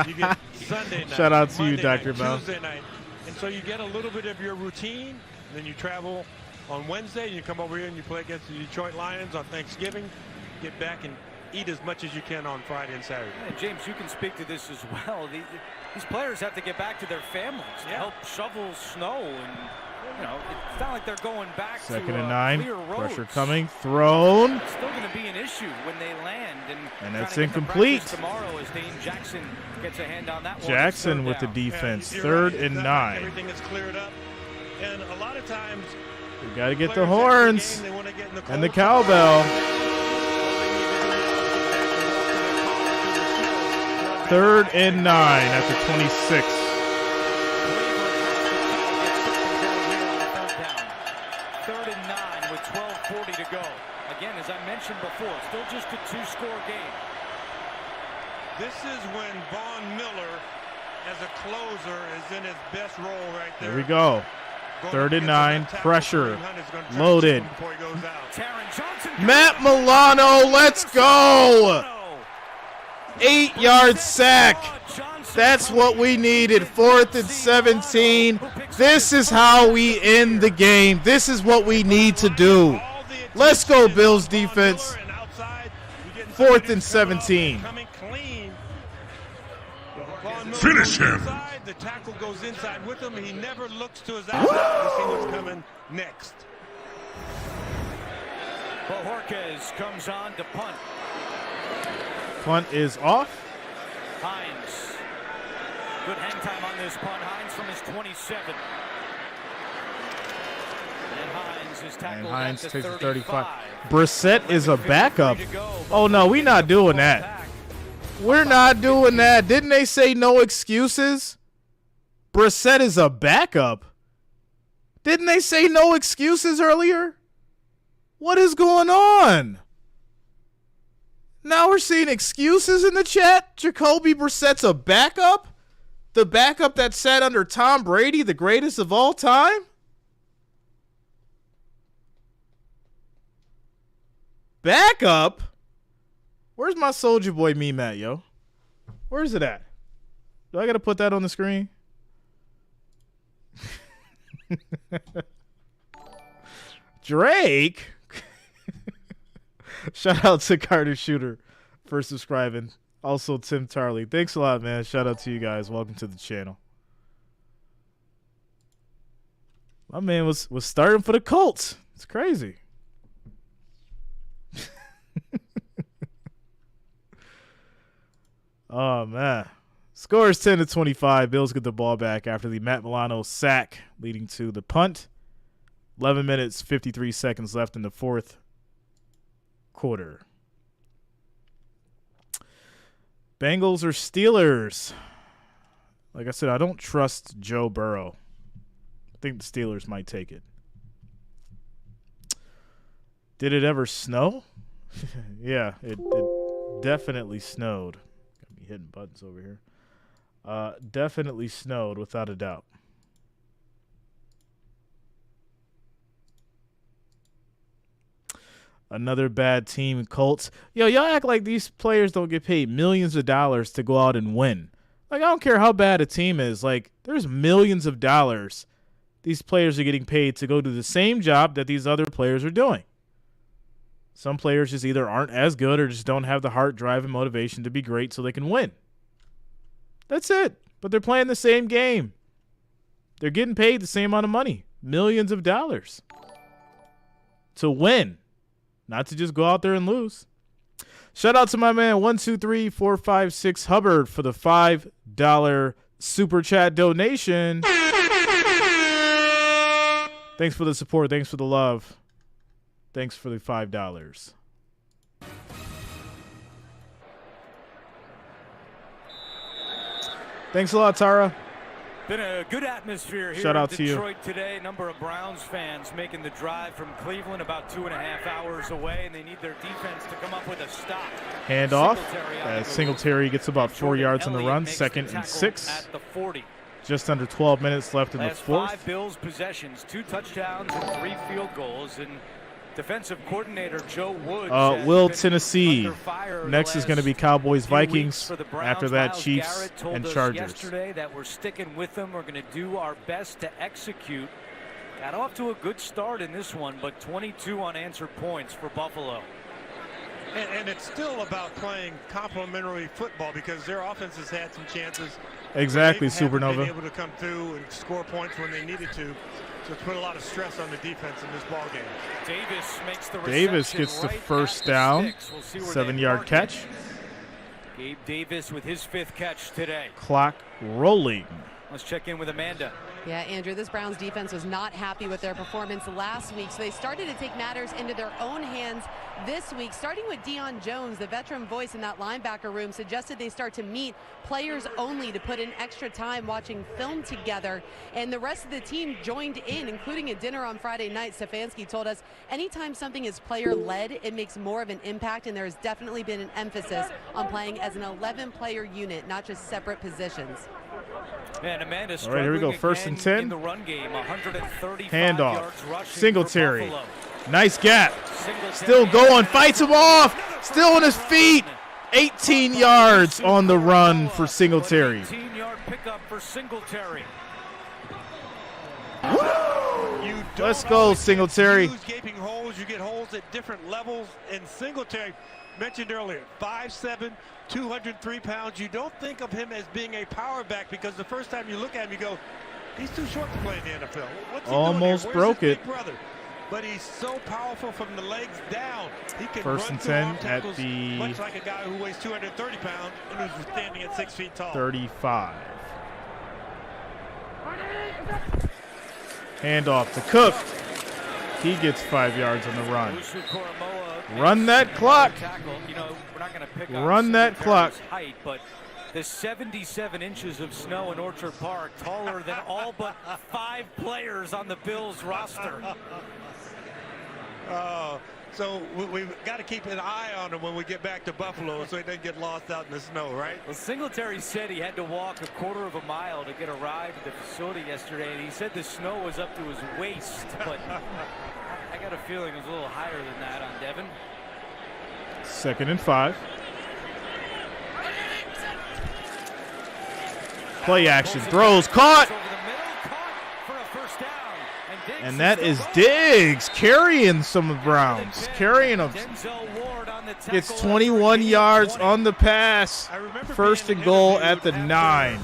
You get Sunday night. Shout out to Monday you, Dr. night, Bell. Tuesday night. And so you get a little bit of your routine, then you travel on Wednesday, and you come over here and you play against the Detroit Lions on Thanksgiving, get back and eat as much as you can on Friday and Saturday. Yeah, James, you can speak to this as well. These players have to get back to their families to help shovel snow, and it's not like they're going back 2nd to and 9. clear roads. Pressure coming, thrown. It's still going to be an issue when they land, and that's incomplete. Tomorrow as Dane Jackson gets a hand on that one. Jackson with the defense, 3rd and 9. Everything is cleared up, and a lot of times we got to get the horns and the cowbell. 3rd and 9 at the 26. Third and 9 with 12:40 to go. Again, as I mentioned before, still just a 2-score game. This is when Von Miller, as a closer, is in his best role right there. Here we go. 3rd and 9, pressure, loaded. Matt Milano, let's go. 8-yard sack. That's what we needed. 4th and 17. This is how we end the game. This is what we need to do. Let's go, Bills defense. 4th and 17. Finish him. The tackle goes inside with him. He never looks to his outside to see what's coming next. Bojorquez comes on to punt. Punt is off. Hines. Good hang time on this punt. Hines from his 27. And Hines is tackled. And Hines at takes the the 35. 35. Brissett is a backup. Oh, no, we're not doing that. We're not doing that. Didn't they say no excuses? Brissett is a backup. Didn't they say no excuses earlier? What is going on? Now we're seeing excuses in the chat. Jacoby Brissett's a backup? The backup that sat under Tom Brady, the greatest of all time? Backup? Where's my Soldier Boy meme at, yo? Where's it at? Do I got to put that on the screen? Drake? Shout out to Carter Shooter for subscribing. Also, Tim Tarley. Thanks a lot, man. Shout out to you guys. Welcome to the channel. My man was starting for the Colts. It's crazy. Oh, man. Score is 10-25. Bills get the ball back after the Matt Milano sack, leading to the punt. 11 minutes, 53 seconds left in the fourth quarter. Bengals or Steelers? Like I said, I don't trust Joe Burrow. I think the Steelers might take it. Did it ever snow? Yeah, it definitely snowed. Got me hitting buttons over here. Definitely snowed, without a doubt. Another bad team, Colts. Yo, y'all act like these players don't get paid millions of dollars to go out and win. Like, I don't care how bad a team is. Like, there's millions of dollars these players are getting paid to go do the same job that these other players are doing. Some players just either aren't as good or just don't have the heart, drive, and motivation to be great so they can win. That's it. But they're playing the same game. They're getting paid the same amount of money. Millions of dollars. To win. Not to just go out there and lose. Shout out to my man 123456 Hubbard for the $5 super chat donation. Thanks for the support. Thanks for the love. Thanks for the $5. Thanks a lot, Tara. Been a good atmosphere here Shout out in to you. Detroit today. A number of Browns fans making the drive from Cleveland, about 2.5 hours away, and they need their defense to come up with a stop. Handoff as Singletary gets about 4 yards on the run, 2nd and 6. At the 40. Just under 12 minutes left in the Last 4th. 5 Bills possessions, 2 touchdowns and 3 field goals. And defensive coordinator Joe Woods Will Tennessee. Next is going to be Cowboys Vikings. After that, Myles Chiefs Garrett told and us Chargers. yesterday that we're sticking with them. We're going to do our best to execute. Got off to a good start in this one, but 22 unanswered points for Buffalo. And it's still about playing complementary football because their offense has had some chances. Exactly, They haven't Supernova. been able to come through and score points when they needed to. So it's put a lot of stress on the defense in this ball game. Davis makes the Davis reception gets the right first at the down. sticks. We'll see where 7-yard they catch. Gabe Davis with his 5th catch today. Clock rolling. Let's check in with Amanda. Yeah, Andrew, this Browns defense was not happy with their performance last week, so they started to take matters into their own hands this week, starting with Deion Jones, the veteran voice in that linebacker room, suggested they start to meet players only to put in extra time watching film together, and the rest of the team joined in, including a dinner on Friday night. Stefanski told us anytime something is player-led, it makes more of an impact, and there has definitely been an emphasis on playing as an 11-player unit, not just separate positions. And Amanda All right, here we go. 1st and 10. in the run game, 135 Handoff. yards rushing Singletary. for Buffalo. Nice gap. Singletary Still going. Fights him off. Still on his feet. 18 yards on the run for Singletary. 18-yard pickup for Singletary. Let's go, Singletary. Use gaping holes. You get holes at different levels. And Singletary, mentioned earlier, 5'7", 203 pounds. You don't think of him as being a power back because the first time you look at him, you go, he's too short to play in the NFL. What's he Almost doing here? broke Where's his it. big brother? But he's so powerful from the legs down. He can 1st run and through 10 arm at tackles the much like a guy who weighs 230 pounds and who's standing at 6 feet tall. 35. Handoff to Cook. He gets 5 yards on the run. Run that clock. You know, we're not going to pick Run that clock. height, but the 77 inches of snow in Orchard Park, taller than all but 5 players on the Bills roster. So we've got to keep an eye on him when we get back to Buffalo so he doesn't get lost out in the snow, right? Well, Singletary said he had to walk a quarter of a mile to get a ride to the facility yesterday, and he said the snow was up to his waist, but I got a feeling it was a little higher than that on Devin. 2nd and 5. Play action. Throws. Caught. And that is Diggs carrying some of the Browns. Carrying them. Gets 21 yards on the pass. 1st and goal at the 9.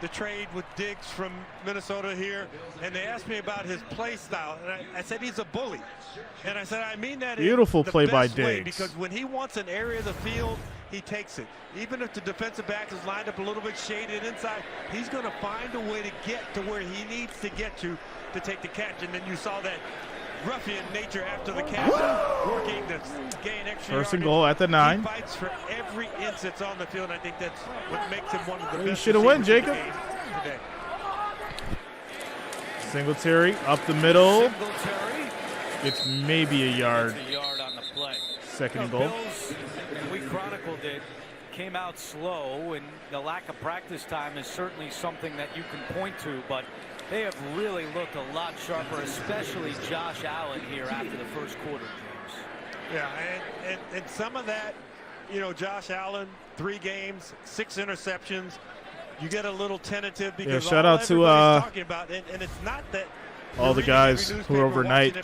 The trade with Diggs from Minnesota here, and they asked me about his play style, and I said he's a bully. And I said I mean that Beautiful in the play by best way, Diggs. because when he wants an area of the field, he takes it. Even if the defensive back is lined up a little bit shaded inside, he's going to find a way to get to where he needs to get to take the catch. And then you saw that ruffian nature after the catch, working to gain extra 1st and yardage. goal at the 9. He fights for every inch that's on the field, and I think that's what makes him one of the You best should have won, receivers in Jacob. the game today. Singletary up the middle. Singletary Gets maybe a yard. gets a yard on the play. 2nd and The goal. Bills, and we chronicled it, came out slow, and the lack of practice time is certainly something that you can point to, but they have really looked a lot sharper, especially Josh Allen here after the first quarter, James. Yeah, and some of that, you know, Josh Allen, 3 games, 6 interceptions. You get a little tentative because shout all out to, everybody's talking about, and it's not that all the guys who are overnight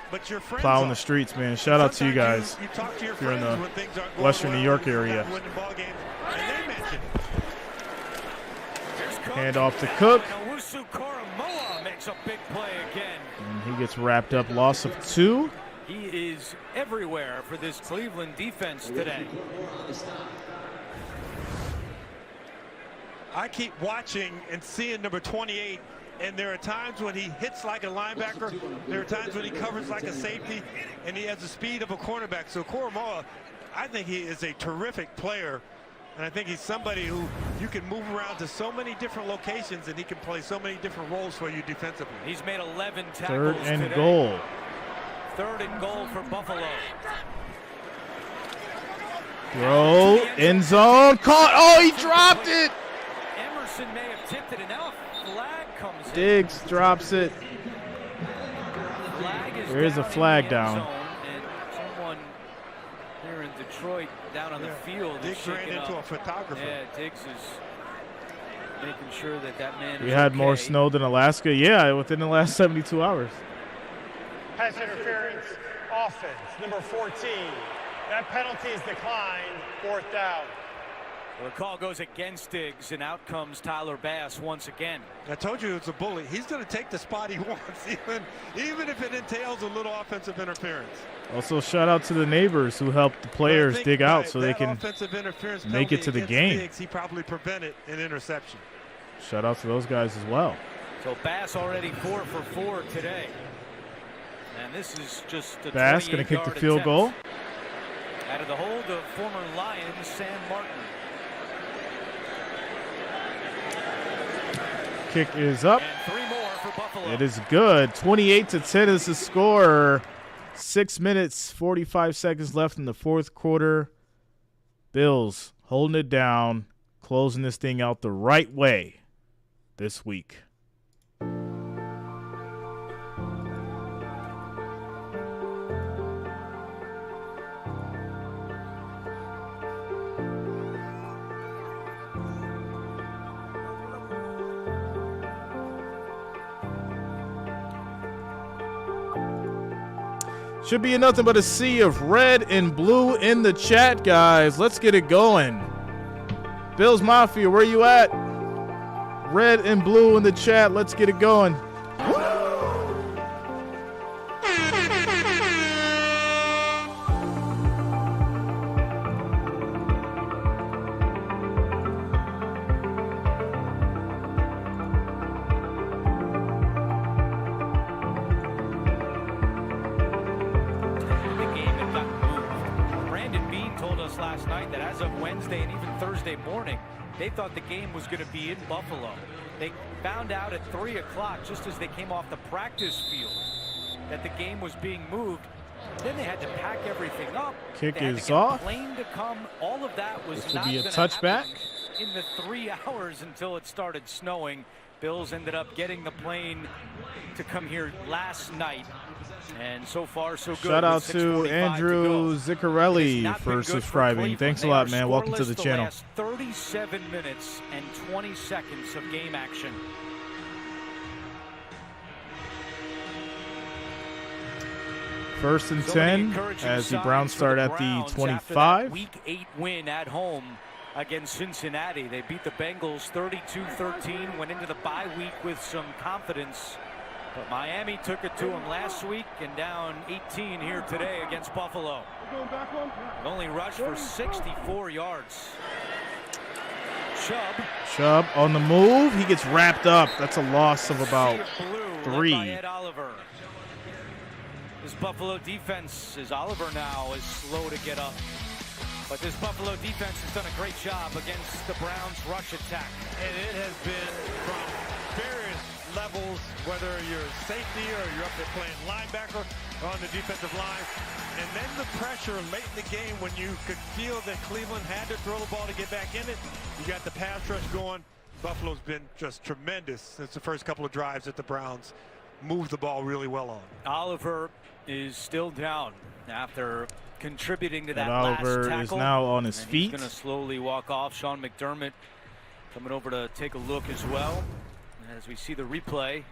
but your friends plowing are. the streets, man. Shout out to you guys. You talk to your if you're in friends the when things aren't going Western well, New York you're not area. winning ball games, and they mention it. Handoff to Cook. And Owusu Koramoah makes a big play again. And he gets wrapped up. Loss of 2. He is everywhere for this Cleveland defense today. I keep watching and seeing number 28, and there are times when he hits like a linebacker, there are times when he covers like a safety, and he has the speed of a cornerback. So Koramoah, I think he is a terrific player, And I think he's somebody who you can move around to so many different locations, and he can play so many different roles for you defensively. He's made 11 tackles Third and today. goal. Third and goal for Buffalo. Throw, end zone, caught. Oh, he dropped it. Emerson may have tipped it, and now a flag comes in. Diggs drops it. Flag is There is a flag down. And someone here in Detroit down on the field. Diggs ran into a photographer. Yeah, Diggs is making sure that man We is had okay. more snow than Alaska. Yeah, within the last 72 hours. Pass interference, offense, number 14. That penalty is declined, 4th down. Well, the call goes against Diggs, and out comes Tyler Bass once again. I told you it's a bully. He's going to take the spot he wants, even if it entails a little offensive interference. Also, shout out to the neighbors who helped the players dig out so they can offensive interference make it to the penalty game. against Diggs, he probably prevented an interception. Shout out to those guys as well. So Bass already 4 for 4 today. And this is just a Bass going to kick the field goal. Out of the hold of former Lion Sam Martin. Kick is up. And 3 more for Buffalo. It is good. 28-10 is the score. 6 minutes, 45 seconds left in the fourth quarter. Bills holding it down, closing this thing out the right way this week. Should be nothing but a sea of red and blue in the chat, guys. Let's get it going. Bills Mafia, where you at? Red and blue in the chat. Let's get it going. Morning, they thought the game was going to be in Buffalo. They found out at 3 o'clock, just as they came off the practice field, that the game was being moved. Then they had to pack everything up. Kick they had is to get off. a plane to come. All of that was This will not be a gonna touchback. happen in the 3 hours until it started snowing. Bills ended up getting the plane to come here last night. And so far, so good. Shout out to Andrew Ziccarelli for subscribing. Thanks a lot, man. Welcome to the channel. Last 37 minutes and 20 seconds of game action. First and 10 as the Browns start at the 25. Week 8 win at home against Cincinnati. They beat the Bengals 32-13, went into the bye week with some confidence. But Miami took it to them last week and down 18 here today against Buffalo. Only rushed for 64 yards. Chubb on the move. He gets wrapped up. That's a loss of about 3. Ed Oliver. This Buffalo defense is Oliver now is slow to get up. But this Buffalo defense has done a great job against the Browns' rush attack. And it has been from various levels, whether you're safety or you're up there playing linebacker or on the defensive line. And then the pressure late in the game when you could feel that Cleveland had to throw the ball to get back in it. You got the pass rush going. Buffalo's been just tremendous since the first couple of drives that the Browns moved the ball really well on. Oliver is still down after contributing to that Oliver last tackle. is now on his and feet. He's going to slowly walk off. Sean McDermott coming over to take a look as well. As we see the replay.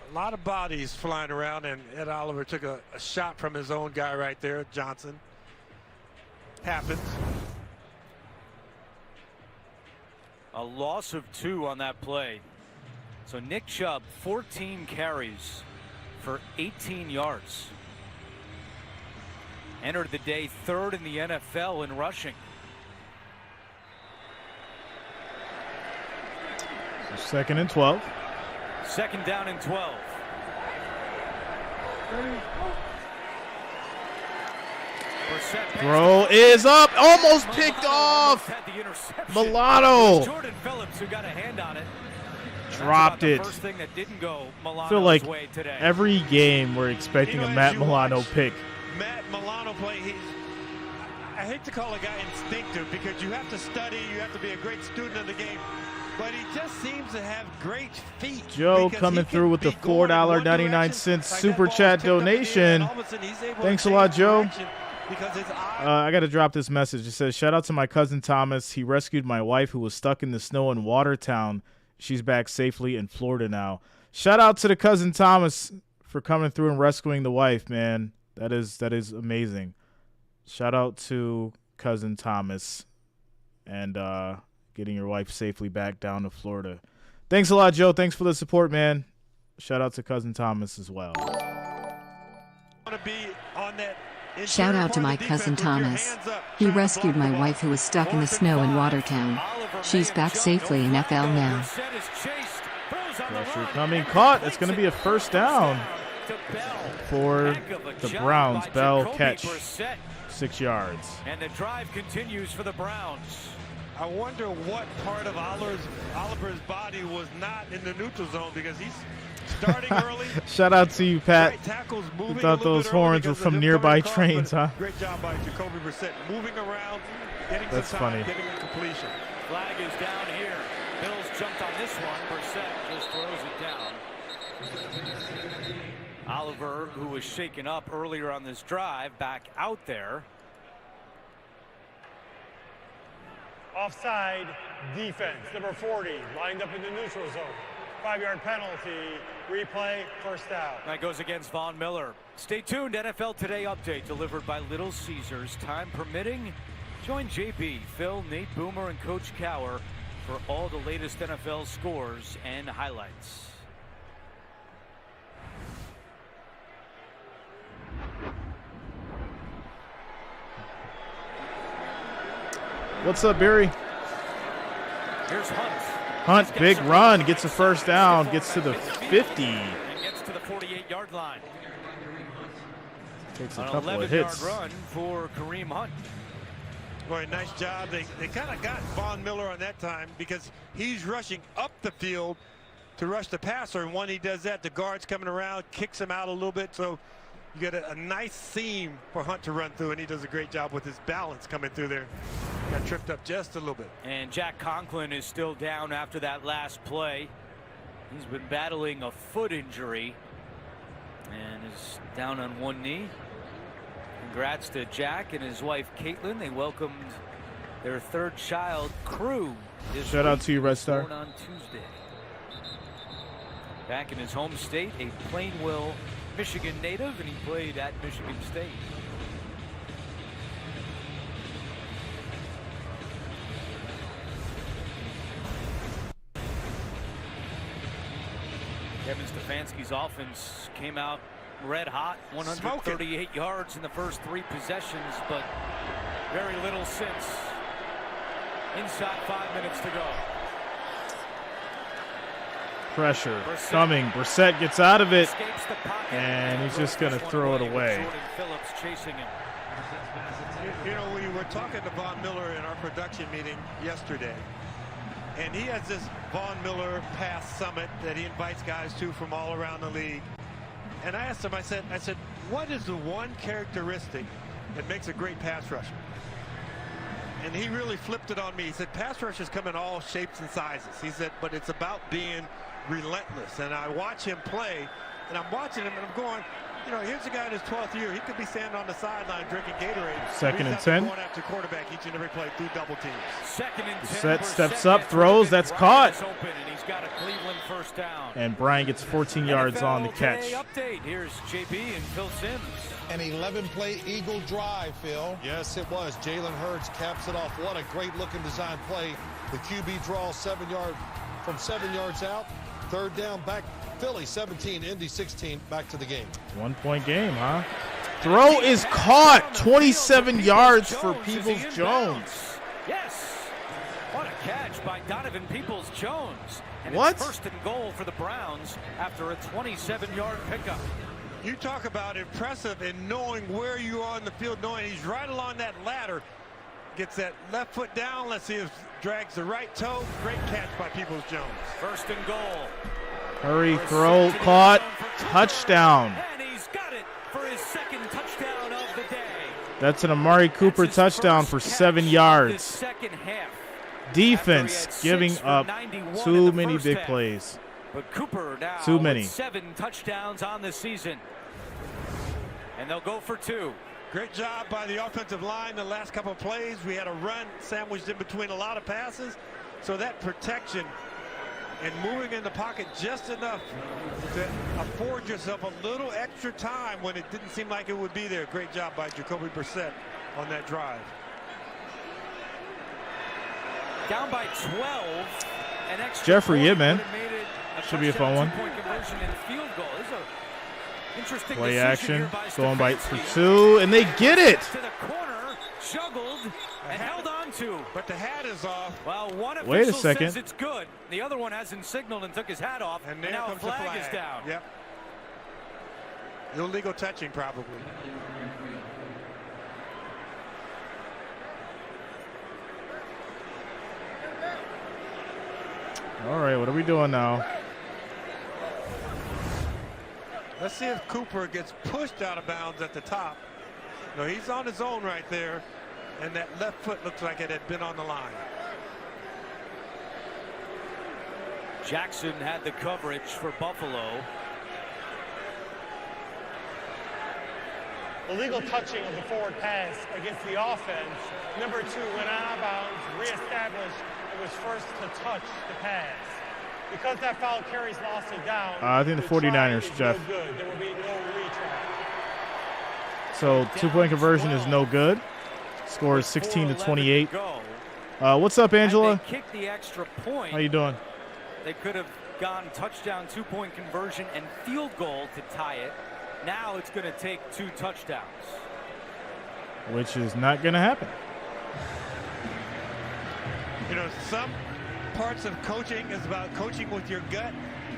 A lot of bodies flying around, and Ed Oliver took a shot from his own guy right there, Johnson. Happens. A loss of 2 on that play. So Nick Chubb, 14 carries for 18 yards. Entered the day 3rd in the NFL in rushing. So 2nd and 12. 2nd down and 12. Throw is up. Almost picked off. Milano. Jordan Phillips who got a hand on it. Dropped it. First thing that didn't go Milano's I feel like way today. every game we're expecting a Matt Milano pick. Matt Milano play, I hate to call a guy instinctive because you have to study, you have to be a great student of the game, but he just seems to have great feet. Joe coming through with the $4.99 super chat donation. Thanks a lot, Joe. I got to drop this message. It says, shout out to my cousin Thomas. He rescued my wife who was stuck in the snow in Watertown. She's back safely in Florida now. Shout out to the cousin Thomas for coming through and rescuing the wife, man. That is amazing. Shout out to cousin Thomas and getting your wife safely back down to Florida. Thanks a lot, Joe. Thanks for the support, man. Shout out to cousin Thomas as well. Shout out to my cousin Thomas. He rescued my wife who was stuck in the snow in Watertown. She's back safely in FL now. Pressure coming, caught. It's going to be a first down for the Browns. Bell catch, 6 yards. And the drive continues for the Browns. I wonder what part of Oliver's body was not in the neutral zone because he's starting early. Shout out to you, Pat. You thought those horns were from nearby trains, huh? Great job by Jacoby Brissett moving around, getting That's some time, funny. getting a completion. Flag is down here. Bills jumped on this one. Brissett just throws it down. Oliver, who was shaken up earlier on this drive, back out there. Offside defense, number 40, lined up in the neutral zone. 5-yard penalty, replay, first down. That goes against Von Miller. Stay tuned, NFL Today update delivered by Little Caesars. Time permitting, join JB, Phil, Nate Boomer, and Coach Cower for all the latest NFL scores and highlights. What's up, Barry? Here's Hunt. Hunt, big run, gets a first down, gets to the 50. And gets to the 48-yard line. Takes a An couple of hits. 11-yard run for Kareem Hunt. Boy, nice job. They kind of got Von Miller on that time because he's rushing up the field to rush the passer. And when he does that, the guard's coming around, kicks him out a little bit. So you get a nice seam for Hunt to run through, and he does a great job with his balance coming through there. Got tripped up just a little bit. And Jack Conklin is still down after that last play. He's been battling a foot injury and is down on one knee. Congrats to Jack and his wife Caitlin. They welcomed their third child, Crew. Shout out to you, Red Star. Born on Tuesday. Back in his home state, a Plainville, Michigan native, and he played at Michigan State. Kevin Stefanski's offense came out red hot, 138 yards in the first 3 possessions, but very little since. Inside 5 minutes to go. Pressure coming. Brissett gets out of it, and he's just going to throw it away. Jordan Phillips chasing him. You know, we were talking to Von Miller in our production meeting yesterday, and he has this Von Miller Pass Summit that he invites guys to from all around the league. And I asked him, I said, what is the one characteristic that makes a great pass rusher? And he really flipped it on me. He said, pass rushers come in all shapes and sizes. He said, but it's about being relentless. And I watch him play, and I'm watching him, and I'm going, you know, here's a guy in his 12th year. He could be standing on the sideline drinking Gatorade. Second and 10. Going after quarterback each and every play through double teams. Second and 10. Brissett steps up, throws. That's caught. Open, and he's got a Cleveland first down. And Brian gets 14 yards on the catch. Update. Here's JB and Phil Simms. An 11-play Eagle drive, Phil. Yes, it was. Jalen Hurts caps it off. What a great-looking design play. The QB draw 7 yards from 7 yards out. Third down, back Philly 17, Indy 16, back to the game. 1-point game, huh? Throw is caught. 27 yards for Peoples-Jones. Yes. What a catch by Donovan Peoples-Jones. And What? It's first and goal for the Browns after a 27-yard pickup. You talk about impressive in knowing where you are in the field, knowing he's right along that ladder. Gets that left foot down. Let's see if drags the right toe. Great catch by Peoples-Jones. First and goal. Hurry, throw, caught, touchdown. And he's got it for his second touchdown of the day. That's an Amari Cooper touchdown for 7 yards. Second half. Defense giving up too many big plays. But Cooper now too many. With 7 touchdowns on the season. And they'll go for 2. Great job by the offensive line the last couple of plays. We had a run sandwiched in between a lot of passes. So that protection and moving in the pocket just enough to afford yourself a little extra time when it didn't seem like it would be there. Great job by Jacoby Brissett on that drive. Down by 12. An extra Jeffrey, yeah, point man. would have made it a Should be a fun one. two-point conversion and field goal. This is a interesting Play decision action, here by going by Stefanski. for 2, and they get it. To the corner, juggled, and held on to. But the hat is off. Well, one official Wait a second. says it's good. The other one hasn't signaled and took his hat off, and there now a comes flag, the flag is down. Yep. Illegal touching, probably. All right, what are we doing now? Let's see if Cooper gets pushed out of bounds at the top. No, he's on his own right there, and that left foot looks like it had been on the line. Jackson had the coverage for Buffalo. Illegal touching of the forward pass against the offense. Number 2 went out of bounds, reestablished. It was first to touch the pass. Because that foul carries lost it down. I think the 49ers, Jeff. No good. There will be no retry. So 2-point conversion is no good. Score is 16-28. What's up, Angela? They kicked the extra point. How you doing? They could have gone touchdown, 2-point conversion, and field goal to tie it. Now it's going to take 2 touchdowns. Which is not going to happen. You know, some parts of coaching is about coaching with your gut.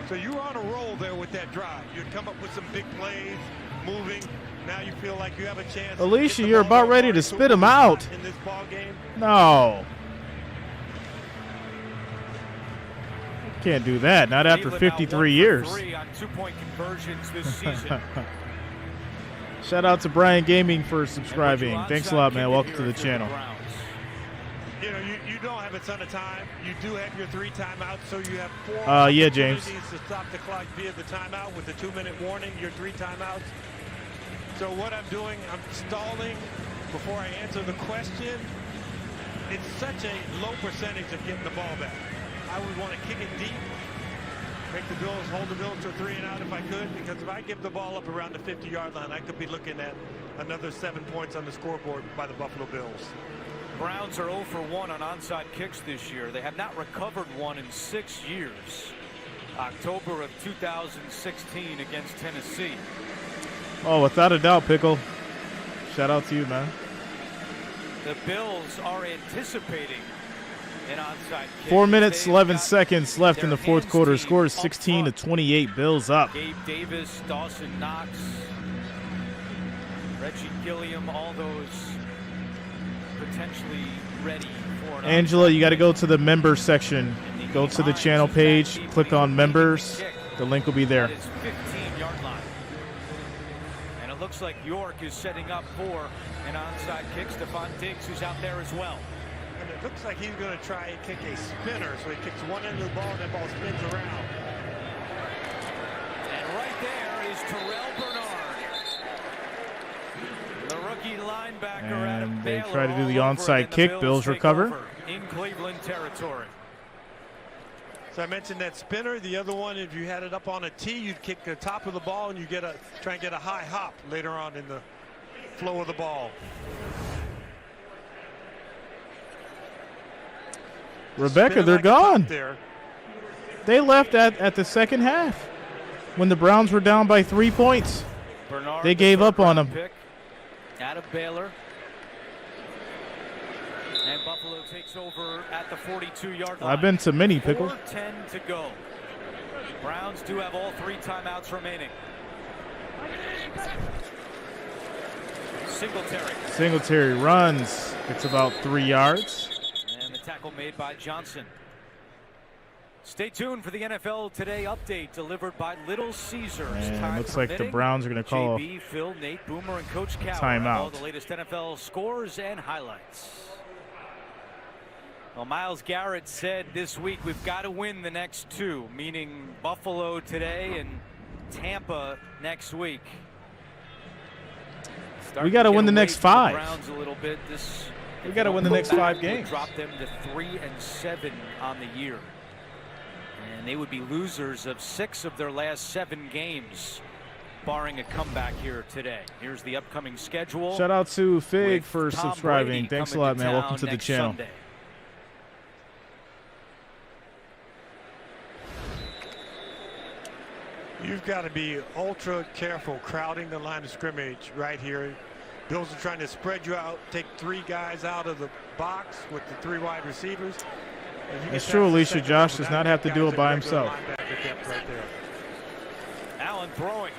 So you were on a roll there with that drive. You'd come up with some big plays, moving. Now you feel like you have a chance. Alicia, you're about ready to spit him out. In this ball game. No. Can't do that. Not after 53 years. 3 on 2-point conversions this season. Shout out to Brian Gaming for subscribing. Thanks a lot, man. Welcome to the channel. You know, you don't have a ton of time. You do have your 3 timeouts, so you have 4 yeah, James. opportunities to stop the clock via the timeout with the 2-minute warning, your 3 timeouts. So what I'm doing, I'm stalling before I answer the question. It's such a low percentage of getting the ball back. I would want to kick it deep, make the Bills, hold the Bills to a 3-and-out if I could, because if I give the ball up around the 50-yard line, I could be looking at another 7 points on the scoreboard by the Buffalo Bills. Browns are 0 for 1 on onside kicks this year. They have not recovered one in 6 years. October of 2016 against Tennessee. Oh, without a doubt, Pickle. Shout out to you, man. The Bills are anticipating an onside kick. 4 minutes, 11 seconds left in the fourth quarter. Score is 16-28. Bills up. Gabe Davis, Dawson Knox, Reggie Gilliam, all those potentially ready for an Angela, you got to go to the member section. Go to the channel page, click on members. The link will be there. That is 15-yard line. And it looks like York is setting up for an onside kick. Stephon Diggs, who's out there as well. And it looks like he's going to try and kick a spinner. So he kicks one end of the ball and that ball spins around. And right there is Terrell Bernard. The rookie linebacker out of And they Baylor. try to do the all over it, onside and the kick. Bills take recover. over in Cleveland territory. So I mentioned that spinner. The other one, if you had it up on a tee, you'd kick the top of the ball and you try and get a high hop later on in the flow of the ball. Rebecca, they're gone. They left at the second half when the Browns were down by 3 points. Bernard, They gave up on them. pick out of Baylor. And Buffalo takes over at the 42-yard line. I've been to many, Pickle. 4:10 to go. Browns do have all 3 timeouts remaining. Singletary runs. It's about 3 yards. And the tackle made by Johnson. Stay tuned for the NFL Today update delivered by Little Caesars. And looks like the Browns are going to call JB, Phil, Nate, Boomer, and Coach Cower. timeout. All the latest NFL scores and highlights. Well, Myles Garrett said this week we've got to win the next 2, meaning Buffalo today and Tampa next week. We got to win the next 5. Browns a little bit. We got to win the next 5 games. Drop them to 3-7 on the year. And they would be losers of 6 of their last 7 games, barring a comeback here today. Here's the upcoming schedule. Shout out to Fig for Tom subscribing. Brady Thanks a coming lot, man. Welcome to the next channel. Sunday. You've got to be ultra careful crowding the line of scrimmage right here. Bills are trying to spread you out, take 3 guys out of the box with the 3 wide receivers. It's true, Alicia. Josh does not have to do it by himself. Right there. Allen throwing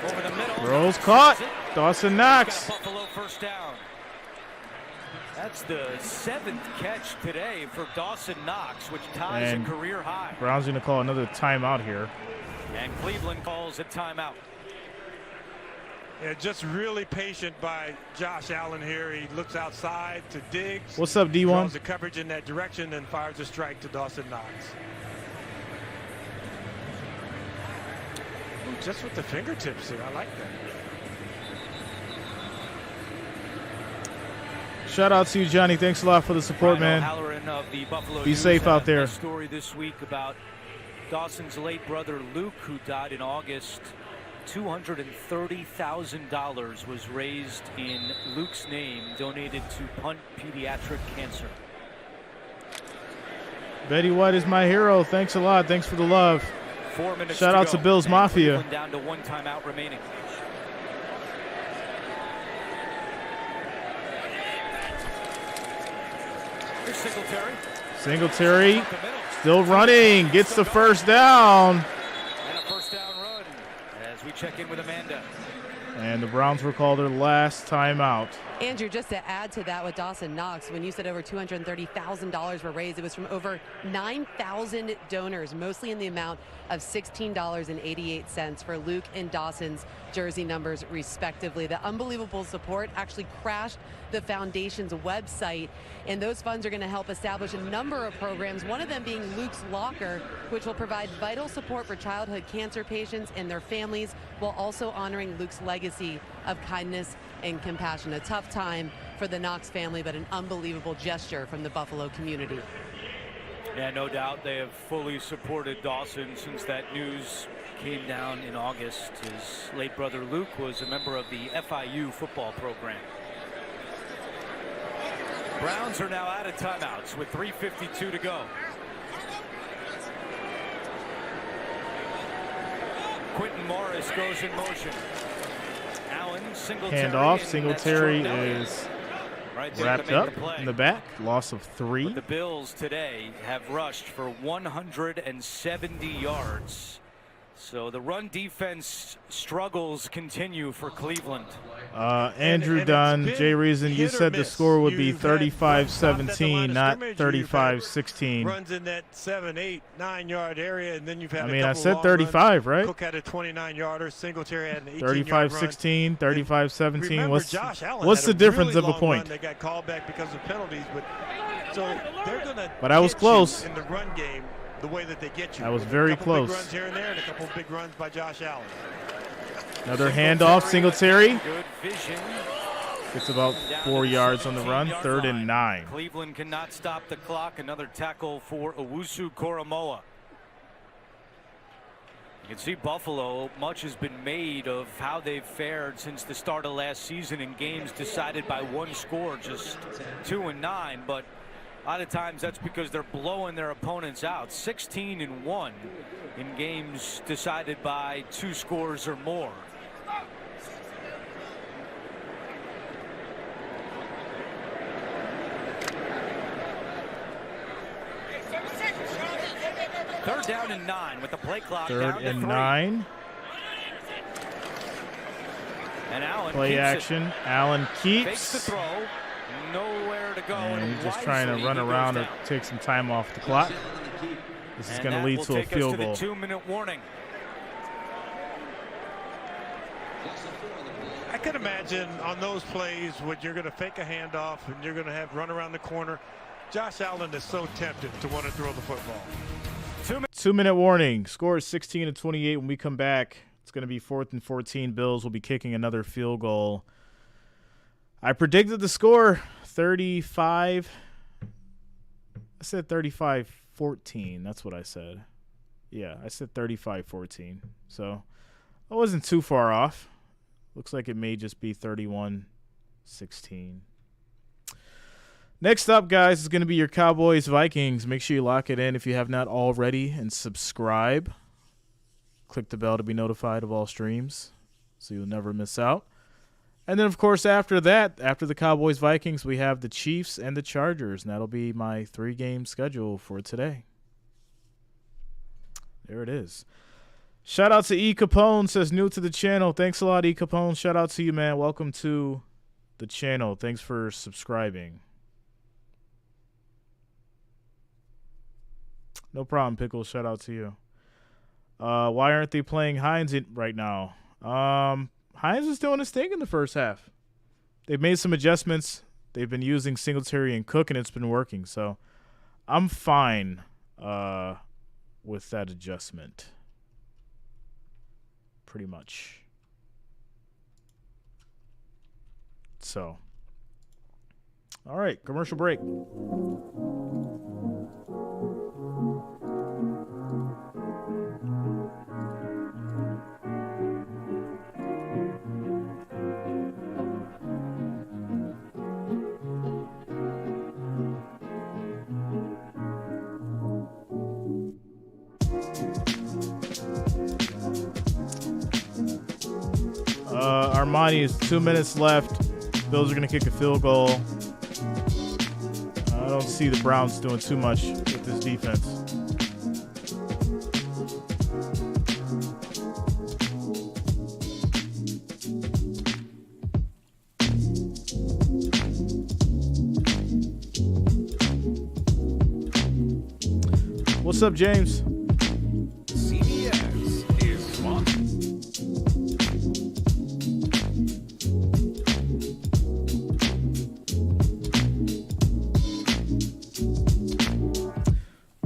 over the middle. Throws caught. Dawson Knox. Buffalo first down. That's the 7th catch today for Dawson Knox, which ties And a career high. Browns going to call another timeout here. And Cleveland calls a timeout. Yeah, just really patient by Josh Allen here. He looks outside to Diggs. What's up, D1? Draws the coverage in that direction and fires a strike to Dawson Knox. Ooh, just with the fingertips here. I like that. Shout out to you, Johnny. Thanks a lot for the support, man. Of the Buffalo Be News safe out there. A story this week about Dawson's late brother Luke, who died in August. $230,000 was raised in Luke's name, donated to Punt Pediatric Cancer. Betty White is my hero. Thanks a lot. Thanks for the love. 4 minutes Shout out to Bills Mafia. Cleveland down to 1 timeout remaining. Here's Singletary. Singletary still running. Gets the first down. And a first down run as we check in with Amanda. And the Browns will call their last timeout. Andrew, just to add to that with Dawson Knox, when you said over $230,000 were raised, it was from over 9,000 donors, mostly in the amount of $16.88 for Luke and Dawson's jersey numbers, respectively. The unbelievable support actually crashed the foundation's website, and those funds are going to help establish a number of programs, one of them being Luke's Locker, which will provide vital support for childhood cancer patients and their families, while also honoring Luke's legacy of kindness and compassion. A tough time for the Knox family, but an unbelievable gesture from the Buffalo community. Yeah, no doubt they have fully supported Dawson since that news came down in August. His late brother Luke was a member of the FIU football program. Browns are now out of timeouts with 3:52 to go. Quentin Morris goes in motion. Allen, Singletary. Handoff. Singletary is wrapped up in the back. Loss of 3. But the Bills today have rushed for 170 yards. So the run defense struggles continue for Cleveland. Andrew Dunn, Jay Reason, you said the score would be 35-17, not 35-16. Runs in that 7, 8, 9 yard area, and then you've had I said 35, right? Cook had a 29-yarder. Singletary had an 35-16, 35-17. What's the difference of a point? They got called back because of penalties, but so they're going to. But I was close in the run game. The way that they get you. I was very close. Big runs here and there, and a couple big runs by Josh Allen. Another handoff, Singletary. Good vision. Gets about 4 yards on the run, 3rd and 9. Cleveland cannot stop the clock. Another tackle for Owusu Koromoa. You can see Buffalo, much has been made of how they've fared since the start of last season in games decided by 1 score, just 2-9, but a lot of times that's because they're blowing their opponents out. 16-1 in games decided by 2 scores or more. Third down and 9 with the play clock down to 3. 3rd and 9. And Allen Play action. Allen keeps. Fakes the throw. Nowhere to go. And he's just trying to run around or take some time off the clock. This is going to lead to a field goal. 2-minute warning. I can imagine on those plays when you're going to fake a handoff and you're going to have run around the corner. Josh Allen is so tempted to want to throw the football. 2-minute warning. Score is 16-28. When we come back, it's going to be 4th and 14. Bills will be kicking another field goal. I predicted the score 35. I said 35-14. That's what I said. Yeah, I said 35-14. So I wasn't too far off. Looks like it may just be 31-16. Next up, guys, is going to be your Cowboys-Vikings. Make sure you lock it in if you have not already and subscribe. Click the bell to be notified of all streams so you'll never miss out. And then, of course, after that, after the Cowboys-Vikings, we have the Chiefs and the Chargers, and that'll be my 3-game schedule for today. There it is. Shout out to E. Capone, says new to the channel. Thanks a lot, E. Capone. Shout out to you, man. Welcome to the channel. Thanks for subscribing. No problem, Pickles. Shout out to you. Why aren't they playing Hines right now? Hines was doing his thing in the first half. They've made some adjustments. They've been using Singletary and Cook, and it's been working. So I'm fine with that adjustment. Pretty much. So, all right, commercial break. Armani is 2 minutes left. Bills are going to kick a field goal. I don't see the Browns doing too much with this defense. What's up, James? CBS is sponsored.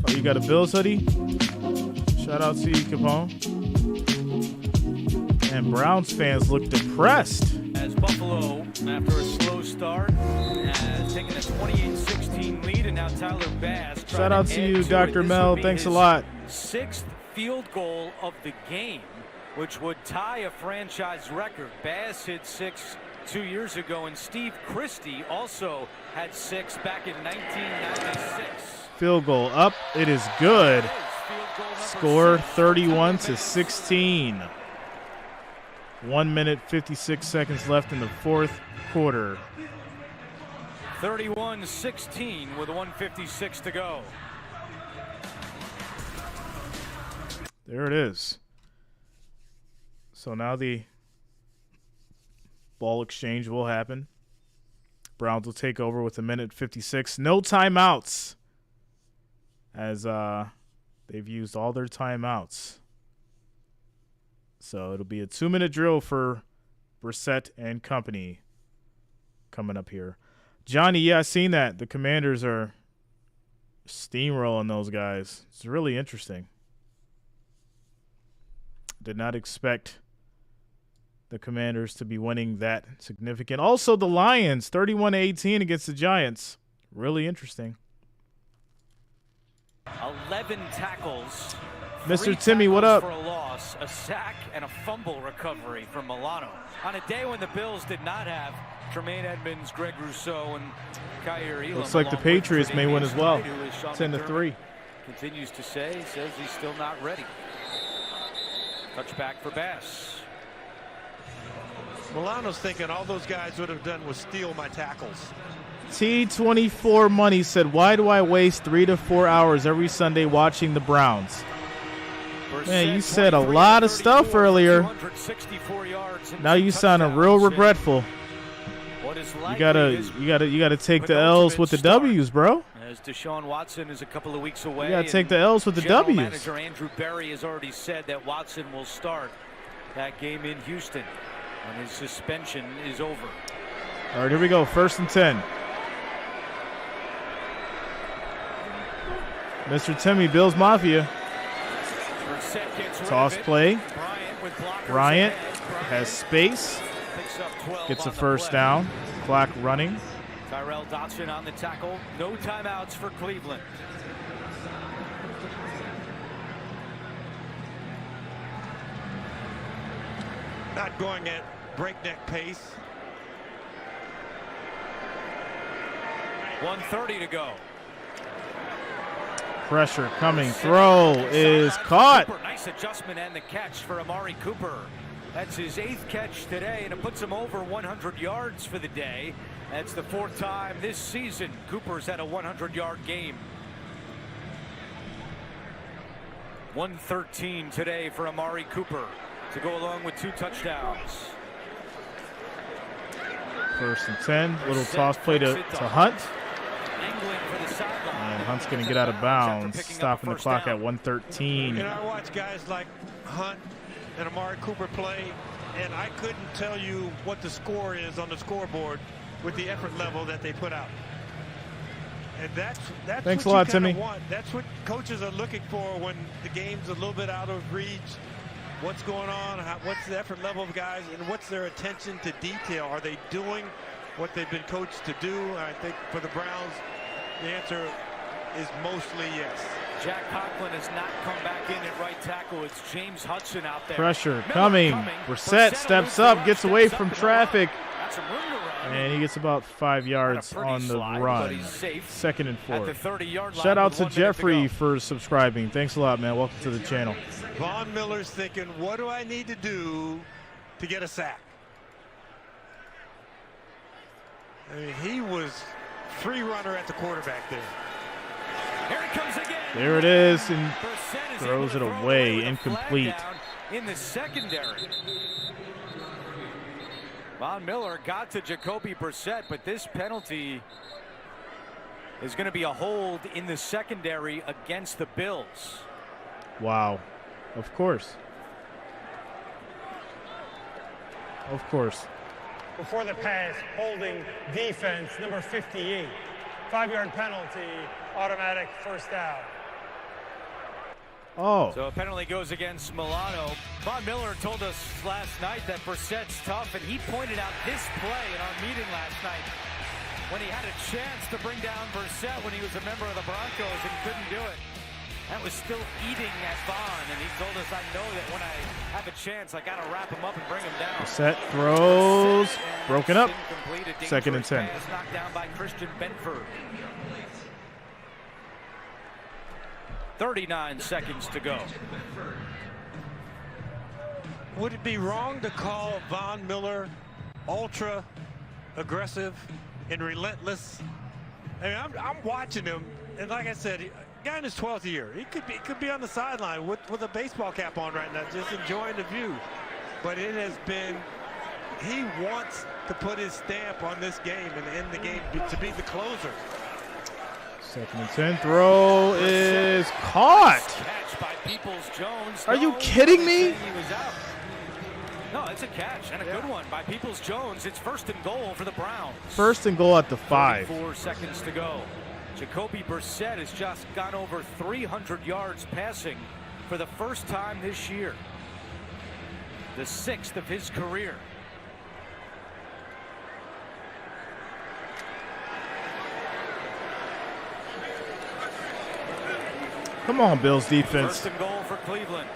Oh, you got a Bills hoodie? Shout out to you, Capone. And Browns fans look depressed. As Buffalo, after a slow start, has taken a 28-16 lead, and now Tyler Bass. Shout out to you, Dr. Mel. Thanks a lot. 6th field goal of the game, which would tie a franchise record. Bass hit 6 2 years ago, and Steve Christie also had 6 back in 1996. Field goal up. It is good. Score 31-16. 1 minute, 56 seconds left in the fourth quarter. 31-16 with 1:56 to go. There it is. So now the ball exchange will happen. Browns will take over with 1:56. No timeouts, as they've used all their timeouts. So it'll be a 2-minute drill for Brissett and company coming up here. Johnny, yeah, I've seen that. The Commanders are steamrolling those guys. It's really interesting. Did not expect the Commanders to be winning that significant. Also, the Lions, 31-18 against the Giants. Really interesting. 11 tackles. Mr. Timmy, what up? For a loss, a sack, and a fumble recovery from Milano. On a day when the Bills did not have Tremaine Edmonds, Greg Rousseau, and Kyer Elam. Looks like the Patriots may win as well. 10-3. Continues to say, says he's still not ready. Touchback for Bass. Milano's thinking all those guys would have done was steal my tackles. T24 Money said, why do I waste 3 to 4 hours every Sunday watching the Browns? Man, you said a lot of stuff earlier. 264 yards. Now you sounding real regretful. You gotta take the L's with the W's, bro. As Deshaun Watson is a couple of weeks away. You gotta take the L's with the General W's. Manager Andrew Berry has already said that Watson will start that game in Houston when his suspension is over. All right, here we go. 1st and 10. Mr. Timmy, Bills Mafia. Toss play. Bryant has space. Gets a first down. Clock running. Tyrell Dodson on the tackle. No timeouts for Cleveland. Not going at breakneck pace. 1:30 to go. Pressure coming. Throw is caught. Nice adjustment and the catch for Amari Cooper. That's his 8th catch today, and it puts him over 100 yards for the day. That's the 4th time this season Cooper's had a 100-yard game. 113 today for Amari Cooper to go along with 2 touchdowns. 1st and 10. Little toss play to Hunt. And Hunt's going to get out of bounds, stopping the clock at 1:13. You know, I watch guys like Hunt and Amari Cooper play, and I couldn't tell you what the score is on the scoreboard with the effort level that they put out. And that's Thanks what a lot, you Timmy. want. That's what coaches are looking for when the game's a little bit out of reach. What's going on? What's the effort level of guys, and what's their attention to detail? Are they doing what they've been coached to do? I think for the Browns, the answer is mostly yes. Jack Conklin has not come back in at right tackle. It's James Hudson out there. Pressure coming. Brissett steps up, gets away from traffic. And he gets about 5 yards on the run. 2nd and 4. Shout out to Jeffrey for subscribing. Thanks a lot, man. Welcome to the channel. Von Miller's thinking, what do I need to do to get a sack? I mean, he was free runner at the quarterback there. Here it comes again. There it is, and throws it away, incomplete. In the secondary. Von Miller got to Jacoby Brissett, but this penalty is going to be a hold in the secondary against the Bills. Wow. Of course. Of course. Before the pass, holding defense, number 58. 5-yard penalty, automatic first down. Oh. So a penalty goes against Milano. Von Miller told us last night that Brissett's tough, and he pointed out this play in our meeting last night when he had a chance to bring down Brissett when he was a member of the Broncos and couldn't do it. That was still eating at Von, and he told us, I know that when I have a chance, I got to wrap him up and bring him down. Brissett throws, broken up. 2nd and 10. Pass knocked down by Christian Benford. 39 seconds to go. Would it be wrong to call Von Miller ultra aggressive and relentless? I mean, I'm watching him, and like I said, guy in his 12th year, he could be on the sideline with a baseball cap on right now, just enjoying the view. But it has been, he wants to put his stamp on this game and end the game to be the closer. 2nd and 10. Throw is caught. Catch by Peoples-Jones. Are you kidding me? No, it's a catch and a good one by Peoples-Jones. It's 1st and goal for the Browns. 1st and goal at the 5. 4 seconds to go. Jacoby Brissett has just gone over 300 yards passing for the first time this year. The 6th of his career. Come on, Bills defense. 1st and goal for Cleveland.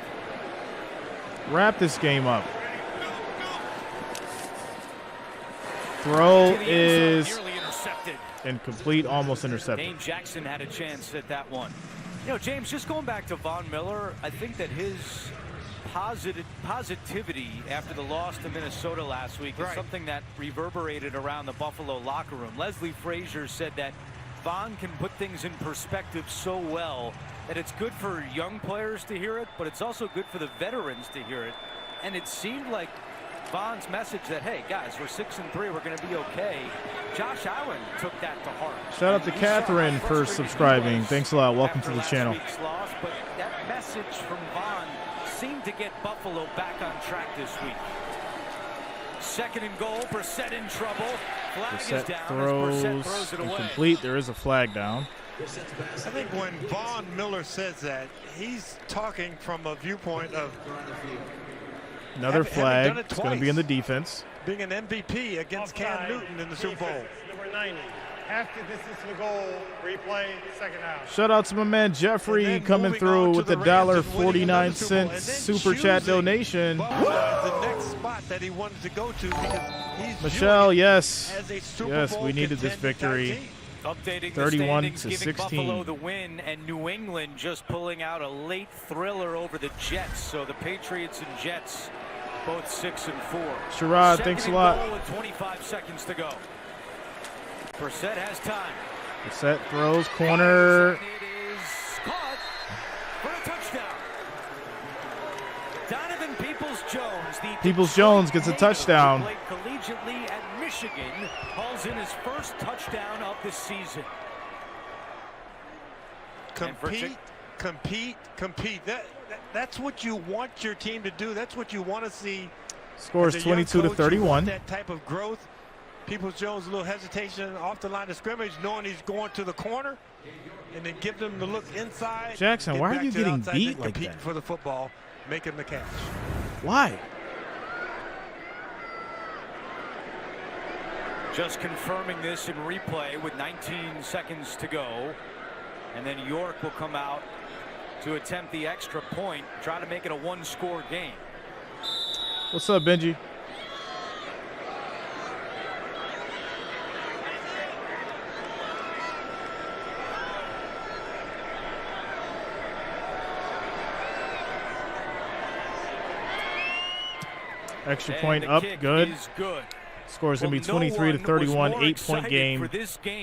Wrap this game up. Throw is incomplete, almost intercepted. Dane Jackson had a chance at that one. You know, James, just going back to Von Miller, I think that his positivity after the loss to Minnesota last week is something that reverberated around the Buffalo locker room. Leslie Frazier said that Vaughn can put things in perspective so well that it's good for young players to hear it, but it's also good for the veterans to hear it. And it seemed like Vaughn's message that, hey, guys, we're 6-3, we're going to be okay. Josh Allen took that to heart. Shout out to Catherine for subscribing. Thanks a lot. Welcome to the channel. Loss, but that message from Vaughn seemed to get Buffalo back on track this week. 2nd and goal, Brissett in trouble. Flag is down. Brissett throws it away. Incomplete. There is a flag down. I think when Von Miller says that, he's talking from a viewpoint of another flag. It's going to be in the defense. Being an MVP against Cam Newton in the Super Bowl. Number 90. Half the distance to the goal. Replay, second out. Shout out to my man Jeffrey coming through with the $1.49 super chat donation. The next spot that he wanted to go to because he's Michelle, yes. Yes, we needed this victory. Updating 31 the to giving 16. Buffalo the win, and New England just pulling out a late thriller over the Jets. So the Patriots and Jets both 6-4. Sherrod, thanks a lot. 25 seconds to go. Brissett has time. Brissett throws corner. It is caught for a touchdown. Donovan Peoples-Jones. Peoples-Jones gets a touchdown. Played collegiately at Michigan, hauls in his first touchdown of the season. Compete. That's what you want your team to do. That's what you want to see. Scores 22 to 31. That type of growth. Peoples-Jones, a little hesitation off the line of scrimmage, knowing he's going to the corner, and then give them the look inside. Jackson, why are you getting beat like competing that? For the football, making the catch. Why? Just confirming this in replay with 19 seconds to go. And then York will come out to attempt the extra point, try to make it a one-score game. What's up, Benji? Extra point up, good. Score is going to be 23 to 31, 8-point game,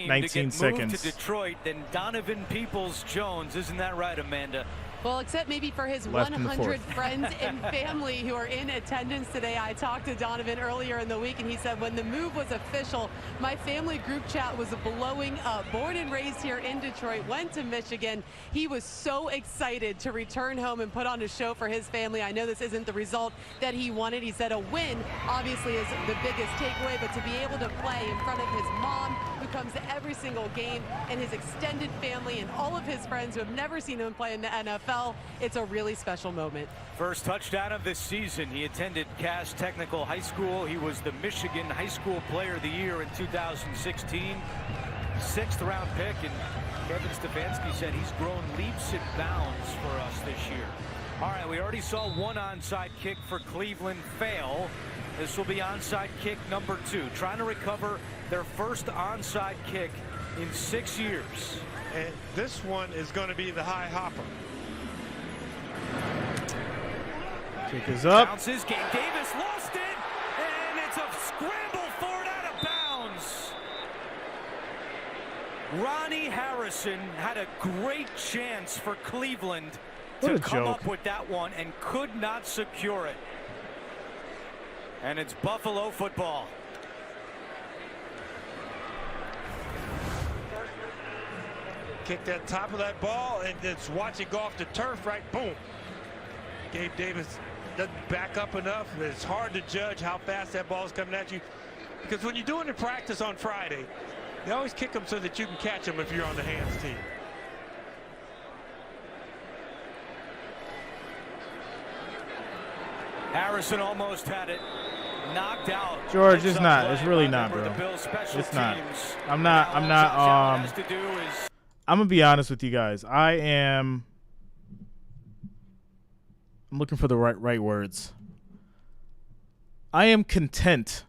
19 seconds. To Detroit than Donovan Peoples-Jones. Isn't that right, Amanda? Well, except maybe for his 100 friends and family who are in attendance today. I talked to Donovan earlier in the week, and he said when the move was official, my family group chat was blowing up. Born and raised here in Detroit, went to Michigan. He was so excited to return home and put on a show for his family. I know this isn't the result that he wanted. He said a win, obviously, is the biggest takeaway, but to be able to play in front of his mom, who comes to every single game, and his extended family and all of his friends who have never seen him play in the NFL, it's a really special moment. First touchdown of this season. He attended Cass Technical High School. He was the Michigan High School Player of the Year in 2016. 6th round pick, and Kevin Stefanski said he's grown leaps and bounds for us this year. All right, we already saw one onside kick for Cleveland fail. This will be onside kick number 2. Trying to recover their first onside kick in 6 years. And this one is going to be the high hopper. Kick is up. Bounces. Gabe Davis lost it, and it's a scramble for it out of bounds. Ronnie Harrison had a great chance for Cleveland to come up with that one and could not secure it. And it's Buffalo football. Kick that top of that ball and just watch it go off the turf, right? Boom. Gabe Davis doesn't back up enough. It's hard to judge how fast that ball is coming at you, because when you're doing the practice on Friday, they always kick them so that you can catch them if you're on the hands team. Harrison almost had it knocked out. George, it's not. It's really not, bro. It's not. I'm gonna be honest with you guys. I'm looking for the right words. I am content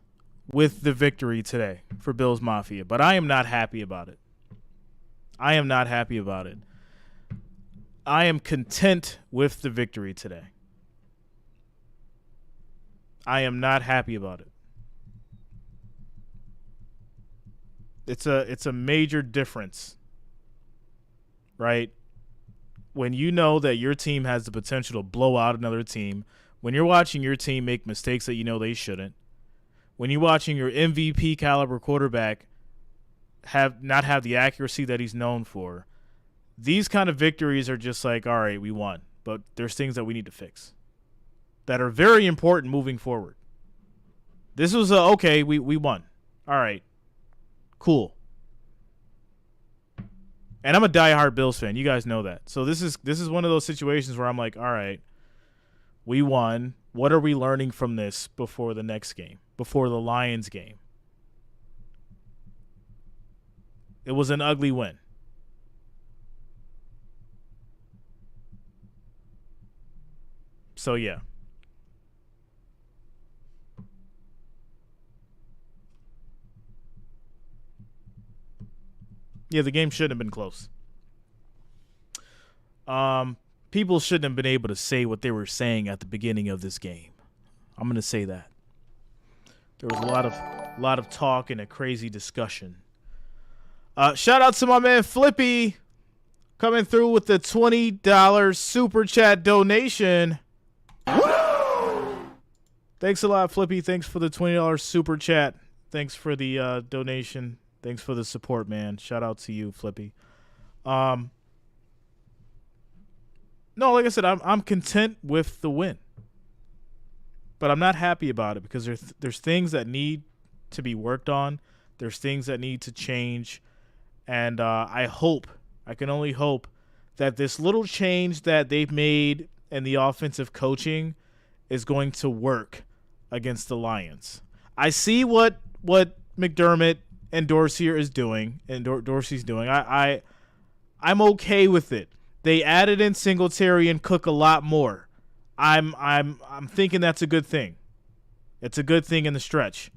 with the victory today for Bills Mafia, but I am not happy about it. I am not happy about it. I am content with the victory today. I am not happy about it. It's a major difference right? When you know that your team has the potential to blow out another team, when you're watching your team make mistakes that you know they shouldn't, when you're watching your MVP caliber quarterback not have the accuracy that he's known for, these kind of victories are just like, all right, we won. But there's things that we need to fix that are very important moving forward. This was okay, we won. All right, cool. And I'm a diehard Bills fan. You guys know that. So this is one of those situations where I'm like, all right, we won. What are we learning from this before the next game, before the Lions game? It was an ugly win. So, yeah. Yeah, the game shouldn't have been close. People shouldn't have been able to say what they were saying at the beginning of this game. I'm going to say that. There was a lot of talk and a crazy discussion. Shout out to my man Flippy coming through with the $20 super chat donation. Thanks a lot, Flippy. Thanks for the $20 super chat. Thanks for the donation. Thanks for the support, man. Shout out to you, Flippy. No, like I said, I'm content with the win, but I'm not happy about it because there's things that need to be worked on. There's things that need to change, and I can only hope that this little change that they've made in the offensive coaching is going to work against the Lions. I see what McDermott and Dorsey is doing, and Dorsey's doing. I'm okay with it. They added in Singletary and Cook a lot more. I'm thinking that's a good thing. It's a good thing in the stretch.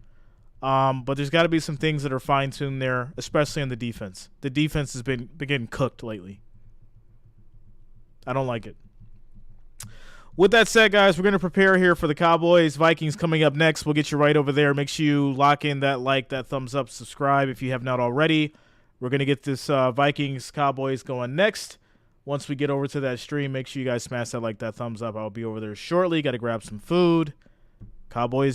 But there's got to be some things that are fine-tuned there, especially on the defense. The defense has been getting cooked lately. I don't like it. With that said, guys, we're going to prepare here for the Cowboys-Vikings coming up next. We'll get you right over there. Make sure you lock in that like, that thumbs up, subscribe if you have not already. We're going to get this Vikings-Cowboys going next. Once we get over to that stream, make sure you guys smash that like, that thumbs up. I'll be over there shortly. Got to grab some food. Cowboys